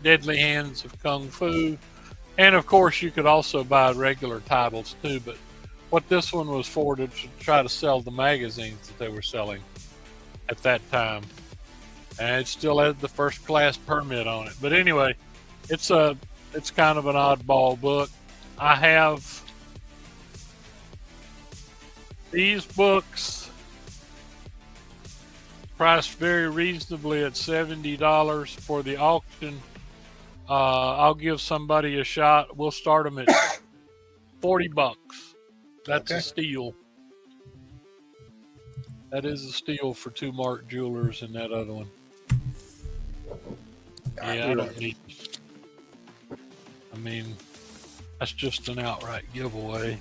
Deadly Hands of Kung Fu, and of course you could also buy regular titles too, but what this one was for to try to sell the magazines that they were selling at that time. And it still had the first class permit on it. But anyway, it's kind of an oddball book. I have these books priced very reasonably at $70 for the auction. I'll give somebody a shot. We'll start them at $40. That's a steal. That is a steal for two Mark Jewelers and that other one. Yeah, I don't need. That's just an outright giveaway.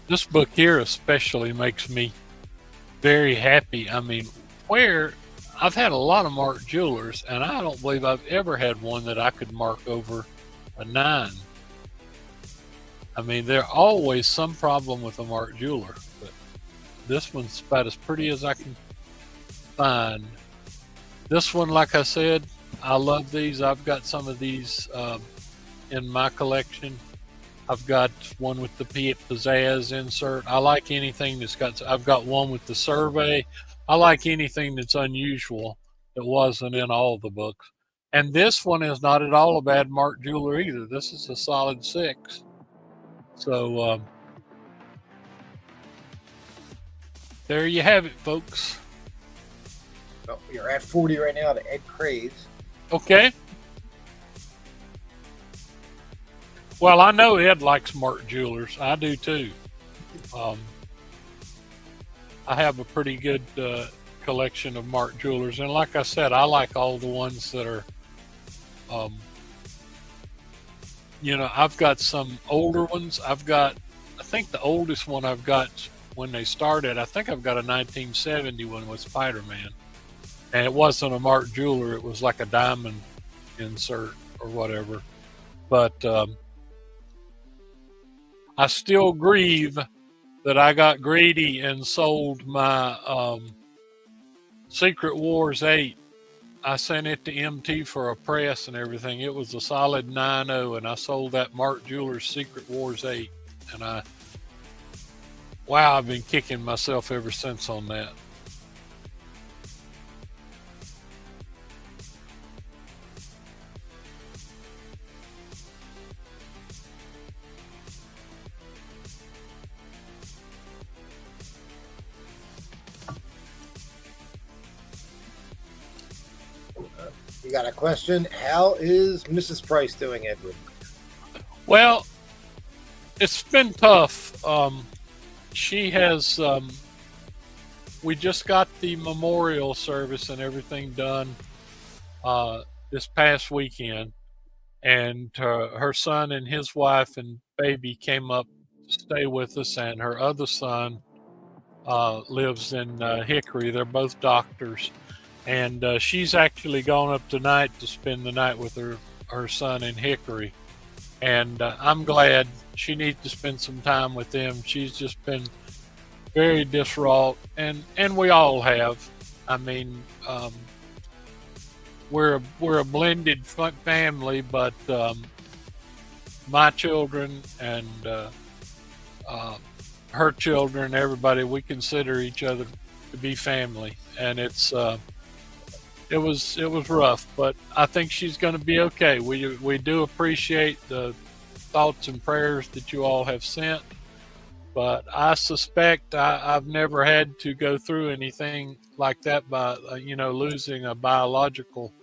This book here especially makes me very happy. I mean, where I've had a lot of marked jewelers, and I don't believe I've ever had one that I could mark over a 9. I mean, there's always some problem with a marked jeweler, but this one's about as pretty as I can find. This one, like I said, I love these. I've got some of these in my collection. I've got one with the pizzazz insert. I like anything that's got, I've got one with the survey. I like anything that's unusual that wasn't in all the books. And this one is not at all a bad marked jeweler either. This is a solid 6. So there you have it, folks. Well, you're at 40 right now to Ed Craze. Okay. Well, I know Ed likes marked jewelers. I do too. I have a pretty good collection of marked jewelers, and like I said, I like all the ones that are, you know, I've got some older ones. I think the oldest one I've got when they started, I think I've got a 1970 one with Spider-Man, and it wasn't a marked jeweler. It was like a diamond insert or whatever, but I still grieve that I got greedy and sold my Secret Wars 8. I sent it to MT for a press and everything. It was a solid 9.0, and I sold that Mark Jewelers Secret Wars 8. And wow, I've been kicking myself ever since on that. You got a question? How is Mrs. Price doing, Edward? Well, it's been tough. She has, we just got the memorial service and everything done this past weekend. And her son and his wife and baby came up to stay with us, and her other son lives in Hickory. They're both doctors. And she's actually gone up tonight to spend the night with her son in Hickory. And I'm glad. She needs to spend some time with them. She's just been very distraught, and we all have. I mean, we're a blended family, but my children and her children, everybody, we consider each other to be family, and it was rough, but I think she's going to be okay. We do appreciate the thoughts and prayers that you all have sent, but I suspect I've never had to go through anything like that by losing a biological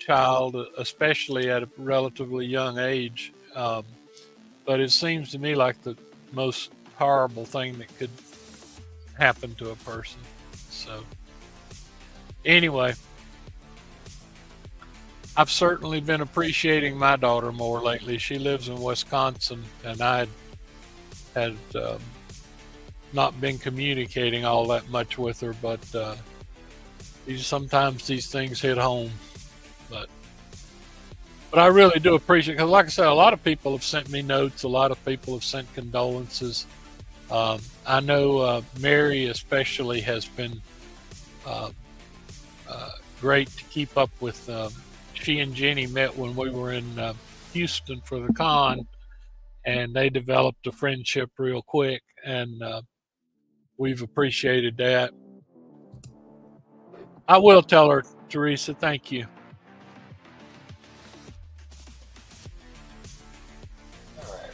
child, especially at a relatively young age. But it seems to me like the most horrible thing that could happen to a person. So anyway, I've certainly been appreciating my daughter more lately. She lives in Wisconsin, and I had not been communicating all that much with her, but sometimes these things hit home. But I really do appreciate it, because like I said, a lot of people have sent me notes. A lot of people have sent condolences. I know Mary especially has been great to keep up with. She and Jenny met when we were in Houston for the con, and they developed a friendship real quick, and we've appreciated that. I will tell her, Teresa, thank you. All right.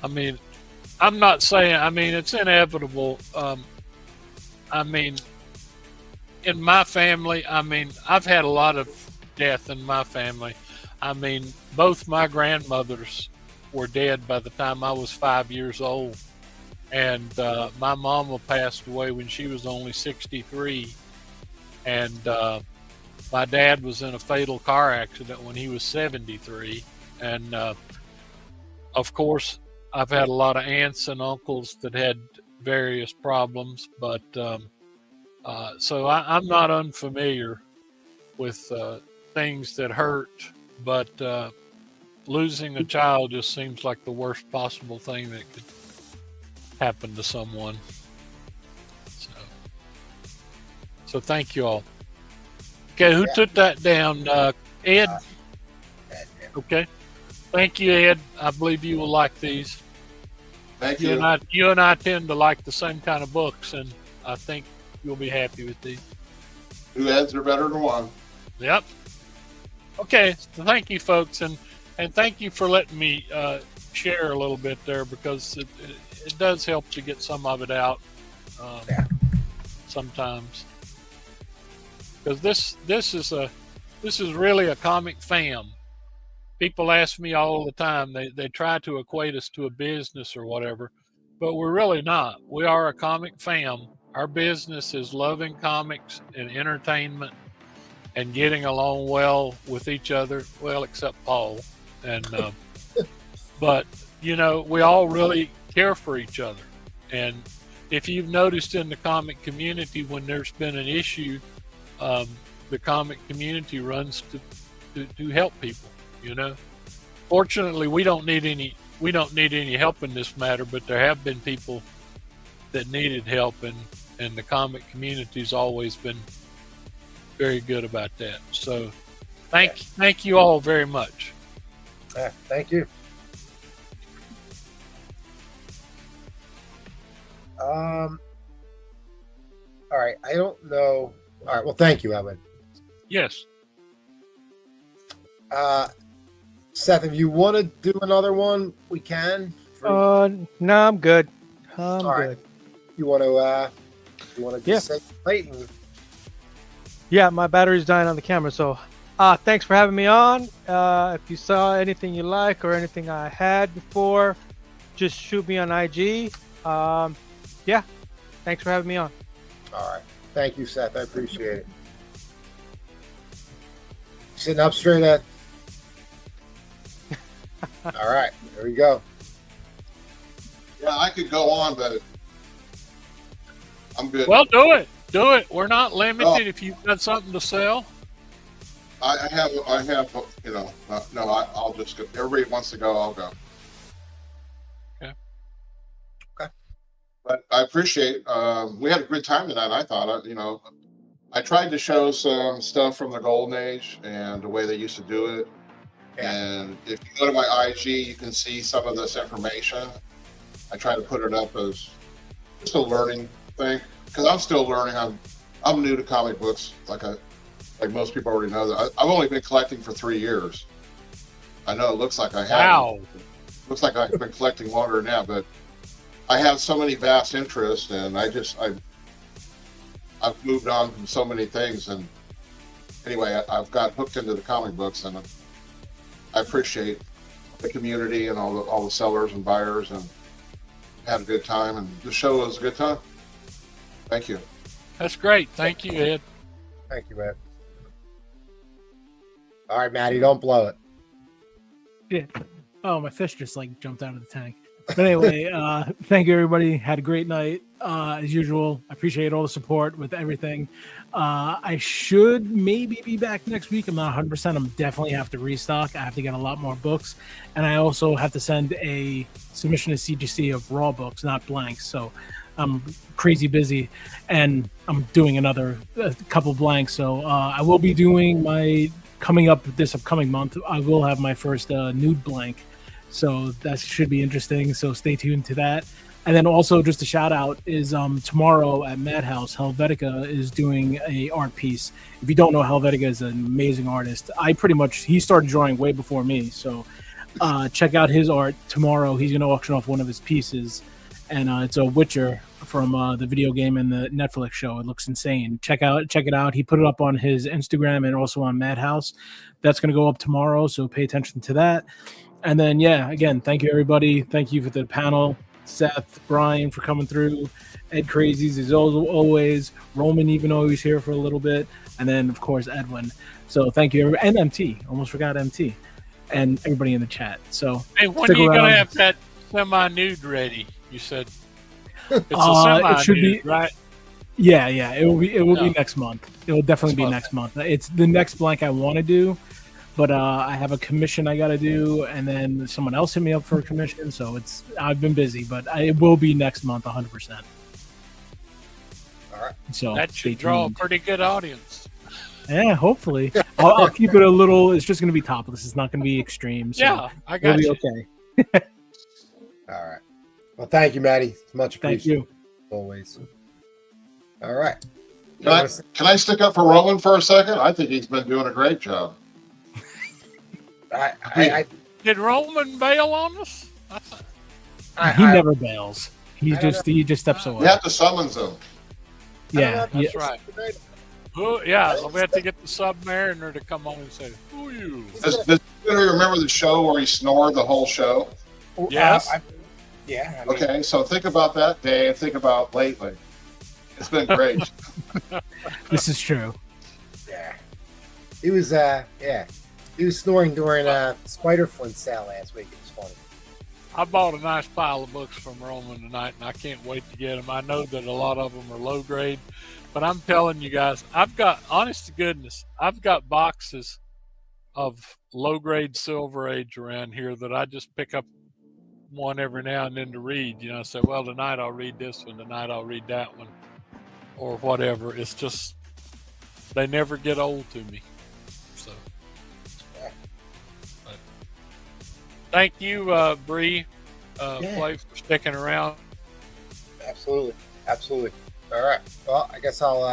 I mean, I'm not saying, I mean, it's inevitable. I mean, in my family, I mean, I've had a lot of death in my family. I mean, both my grandmothers were dead by the time I was 5 years old. And my mama passed away when she was only 63. And my dad was in a fatal car accident when he was 73. And of course, I've had a lot of aunts and uncles that had various problems, but so I'm not unfamiliar with things that hurt, but losing a child just seems like the worst possible thing that could happen to someone. So thank you all. Okay, who took that down? Ed? Okay. Thank you, Ed. I believe you will like these. Thank you. You and I tend to like the same kind of books, and I think you'll be happy with these. Two Eds are better than one. Yep. Okay, so thank you, folks, and thank you for letting me share a little bit there, because it does help to get some of it out sometimes. Because this is really a comic fam. People ask me all the time. They try to equate us to a business or whatever, but we're really not. We are a comic fam. Our business is loving comics and entertainment and getting along well with each other. Well, except Paul. And but you know, we all really care for each other. And if you've noticed in the comic community, when there's been an issue, the comic community runs to help people. You know, fortunately, we don't need any help in this matter, but there have been people that needed help, and the comic community's always been very good about that. So thank you all very much. Yeah, thank you. All right, I don't know. All right, well, thank you, Evan. Yes. Seth, if you want to do another one, we can. No, I'm good. I'm All right. good. You want to just say late and Yeah, my battery's dying on the camera, so thanks for having me on. If you saw anything you like or anything I had before, just shoot me on IG. Yeah, thanks for having me on. all right. Thank you, Seth. I appreciate it. Sitting up straight, Ed. All right, there we go. Yeah, I could go on, but I'm good. Well, do it. Do it. We're not limited. Oh. If you've got something to sell. I have, you know, no, I'll just go. Everybody wants to go, I'll go. Okay. But I appreciate, we had a good time tonight, I thought. You know, I tried to show some stuff from the Golden Age and the way they used to do it. Yeah. And if you go to my IG, you can see some of this information. I try to put it up as just a learning thing, because I'm still learning. I'm new to comic books, like most people already know. That I've only been collecting for 3 years. I know it looks like I have. Wow. Looks like I've been collecting longer now, but I have so many vast interests, and I've moved on from so many things. And anyway, I've got hooked into the comic books, and I appreciate the community and all the sellers and buyers, and had a good time. And the show was a good time. Thank you. That's great. Thank you, Ed. Thank you, Ed. All right, Maddie, don't blow it. Yeah. Oh, my fish just like jumped out of the tank. But anyway, thank you, everybody. Had a great night. As usual, I appreciate all the support with everything. I should maybe be back next week. I'm not 100%. I'm definitely have to restock. I have to get a lot more books. And I also have to send a submission to CGC of raw books, not blanks. So I'm crazy busy. And I'm doing a couple blanks. So I will be doing coming up this upcoming month, I will have my first nude blank. So that should be interesting. So stay tuned to that. And then also just a shout out is tomorrow at Madhouse, Helvetica is doing a art piece. If you don't know, Helvetica is an amazing artist. He started drawing way before me. So check out his art tomorrow. He's going to auction off one of his pieces. And it's a Witcher from the video game and the Netflix show. It looks insane. Check it out. He put it up on his Instagram and also on Madhouse. That's going to go up tomorrow. So pay attention to that. And then, yeah, again, thank you, everybody. Thank you for the panel. Seth, Brian for coming through. Ed Crazies is always. Roman, even though he's here for a little bit. And then, of course, Edwin. So thank you. And MT. Almost forgot MT. and everybody in the chat. So Hey, when stick are you around. gonna have that semi-nude ready? You said it's a It should semi-nude, be right? Yeah, it will be Yeah. next month. It will definitely be Next next month. It's the next blank I want to do, but I have a commission I got to do, and then someone else hit me up for a commission. So I've been busy, but it will be next month, 100%. All right. So That stay should draw a tuned. pretty good audience. Yeah, hopefully. I'll keep it a little. It's just going to be topless. It's not going to be extreme. So Yeah, I it'll got be you. okay. All right. Well, thank you, Maddie. It's much Thank appreciated. you. Always. All right. Can I stick up for Roman for a second? I think he's been doing a great job. I Did Roman bail on us? He never bails. He I don't just steps away. You have to summons him. Yeah, That's right. Yeah, we have to get the Submariner to come on and say, "Who are you?" Does anybody remember the show where he snored the whole show? Yes. Yeah. I mean, Okay, so think about that day and think about lately. It's been great. This is true. Yeah. He was he was snoring during Spider Flint sale last week. It was funny. I bought a nice pile of books from Roman tonight, and I can't wait to get them. I know that a lot of them are low grade, but I'm telling you guys, honest to goodness, I've got boxes of low grade Silver Age around here that I just pick up one every now and then to read. You know, I say, well, tonight I'll read this one, tonight I'll read that one, or whatever. It's just, they never get old to me. So, but thank you, Bree, Blake, for sticking around. Absolutely. All right. Well, I guess I'll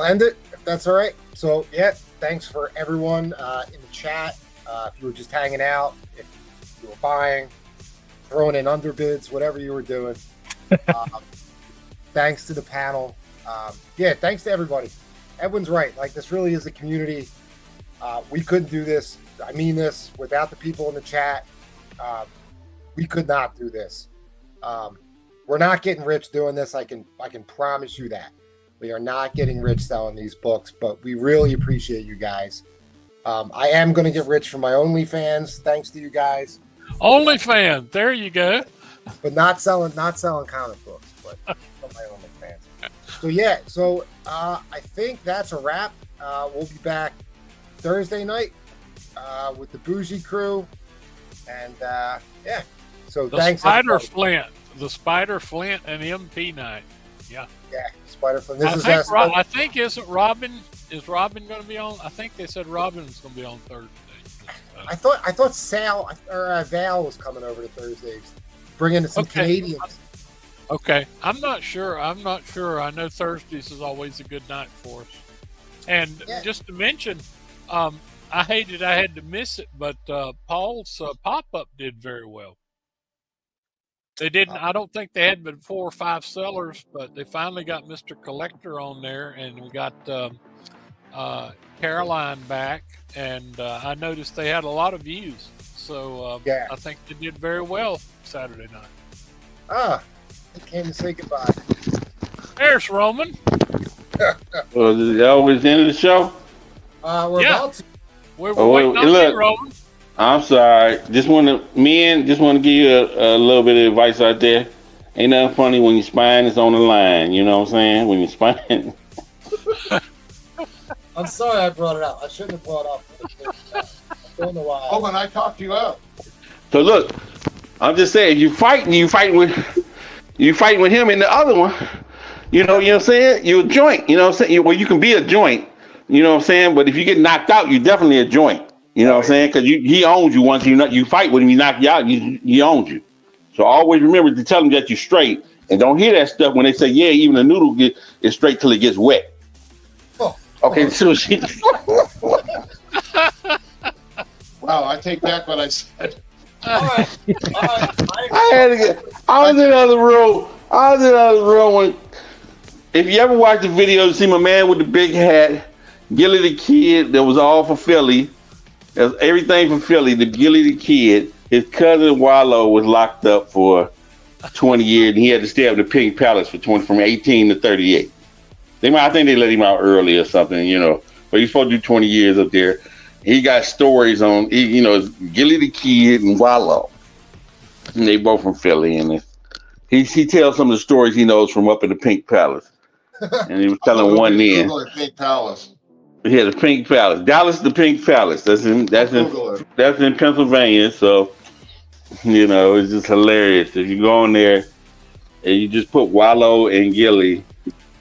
end it if that's all right. So yeah, thanks for everyone in the chat. If you were just hanging out, if you were buying, throwing in underbids, whatever you were doing. Thanks to the panel. Thanks to everybody. Edwin's right. Like, this really is a community. We couldn't do this. I mean this, without the people in the chat. We could not do this. We're not getting rich doing this. I can promise you that. We are not getting rich selling these books, but we really appreciate you guys. I am going to get rich from my OnlyFans, thanks to you guys. OnlyFans, there you go. But not selling comic books, but from my OnlyFans. So I think that's a wrap. We'll be back Thursday night with the Bougie crew, and So thanks. The Spider Flint and MP night. Yeah. Yeah, Spider Flint. I think isn't Robin? Is Robin going to be on? I think they said Robin's going to be on Thursday. I thought Sal or Val was coming over to Thursdays, bringing some Canadians. Okay, I'm not sure. I know Thursdays is always a good night for us. And just to mention, I hated I had to miss it, but Paul's pop-up did very well. They didn't. I don't think they had but 4 or 5 sellers, but they finally got Mr. Collector on there, and we got Caroline back, and I noticed they had a lot of views. So I think they did very well Saturday night. They came to say goodbye. There's Roman. Well, is that always the end of the show? We're about to. We're waiting on you, Roman. I'm sorry. Just want to give you a little bit of advice out there. Ain't nothing funny when your spine is on the line. You know what I'm saying? When your spine. I'm sorry I brought it up. I shouldn't have brought it up. I don't know why. Oh, when I talked you up. So look, I'm just saying, you fighting with him and the other one. You know what I'm saying? You're a joint. You know what I'm saying? Well, you can be a joint. You know what I'm saying? But if you get knocked out, you're definitely a joint. You know what I'm saying? Because he owns you. Once you fight with him, he knock you out. He owns you. So always remember to tell him that you're straight, and don't hear that stuff when they say, "Yeah, even a noodle is straight till it gets wet." Okay, so wow, I take back what I said. All right. I was in the other room when. If you ever watch the video, you see my man with the big hat, Gilly the Kid. That was all for Philly. That was everything for Philly. The Gilly the Kid. His cousin Wallow was locked up for 20 years, and he had to stay up in the Pink Palace from 18 to 38. I think they let him out early or something, you know. But he's supposed to do 20 years up there. He got stories on, you know, Gilly the Kid and Wallow. And they both from Philly, and he tells some of the stories he knows from up in the Pink Palace. And he was telling one then. Google Pink Palace. Yeah, the Pink Palace, Dallas, the Pink Palace. That's in Pennsylvania. So, you know, it's just hilarious. If you go in there and you just put Wallow and Gilly,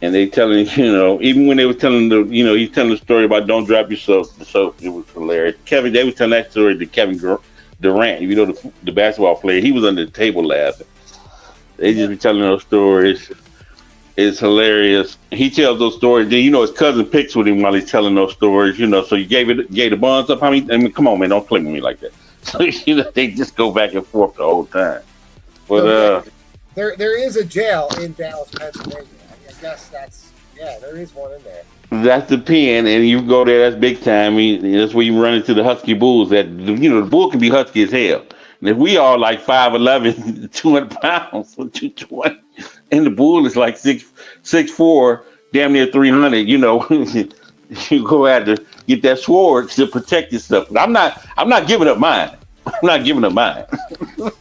and they telling, you know, even when they were telling he's telling the story about don't drop yourself. So it was hilarious. They was telling that story to Kevin Durant, you know, the basketball player. He was under the table laughing. They just be telling those stories. It's hilarious. He tells those stories. Then, you know, his cousin picks with him while he's telling those stories, you know. So you gave the buns up. I mean, come on, man, don't play with me like that. So, you know, they just go back and forth the whole time. But there is a jail in Dallas, Pennsylvania. I guess there is one in there. That's the pen, and you go there, that's big time. That's where you run into the Husky Bulls. That, you know, the bull can be husky as hell. And if we all like 5'11", 200 pounds, 220, and the bull is like 6'4", damn near 300, you know, you go out to get that sword to protect yourself. But I'm not giving up mine. I'm not giving up mine. All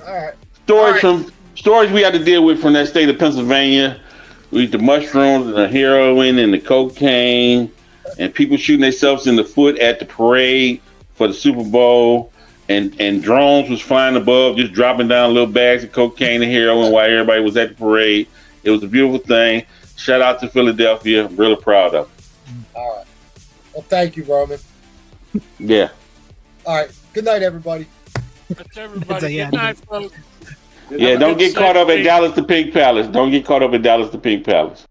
right. Stories we had to deal with from that state of Pennsylvania. We the mushrooms and the heroin and the cocaine, and people shooting themselves in the foot at the parade for the Super Bowl, and drones was flying above, just dropping down little bags of cocaine and heroin while everybody was at the parade. It was a beautiful thing. Shout out to Philadelphia. I'm really proud of it. All right. Well, thank you, Roman. Yeah. All right. Good night, everybody. That's everybody. Good night, folks. Yeah, don't get caught up at Dallas the Pink Palace. Don't get caught up at Dallas the Pink Palace.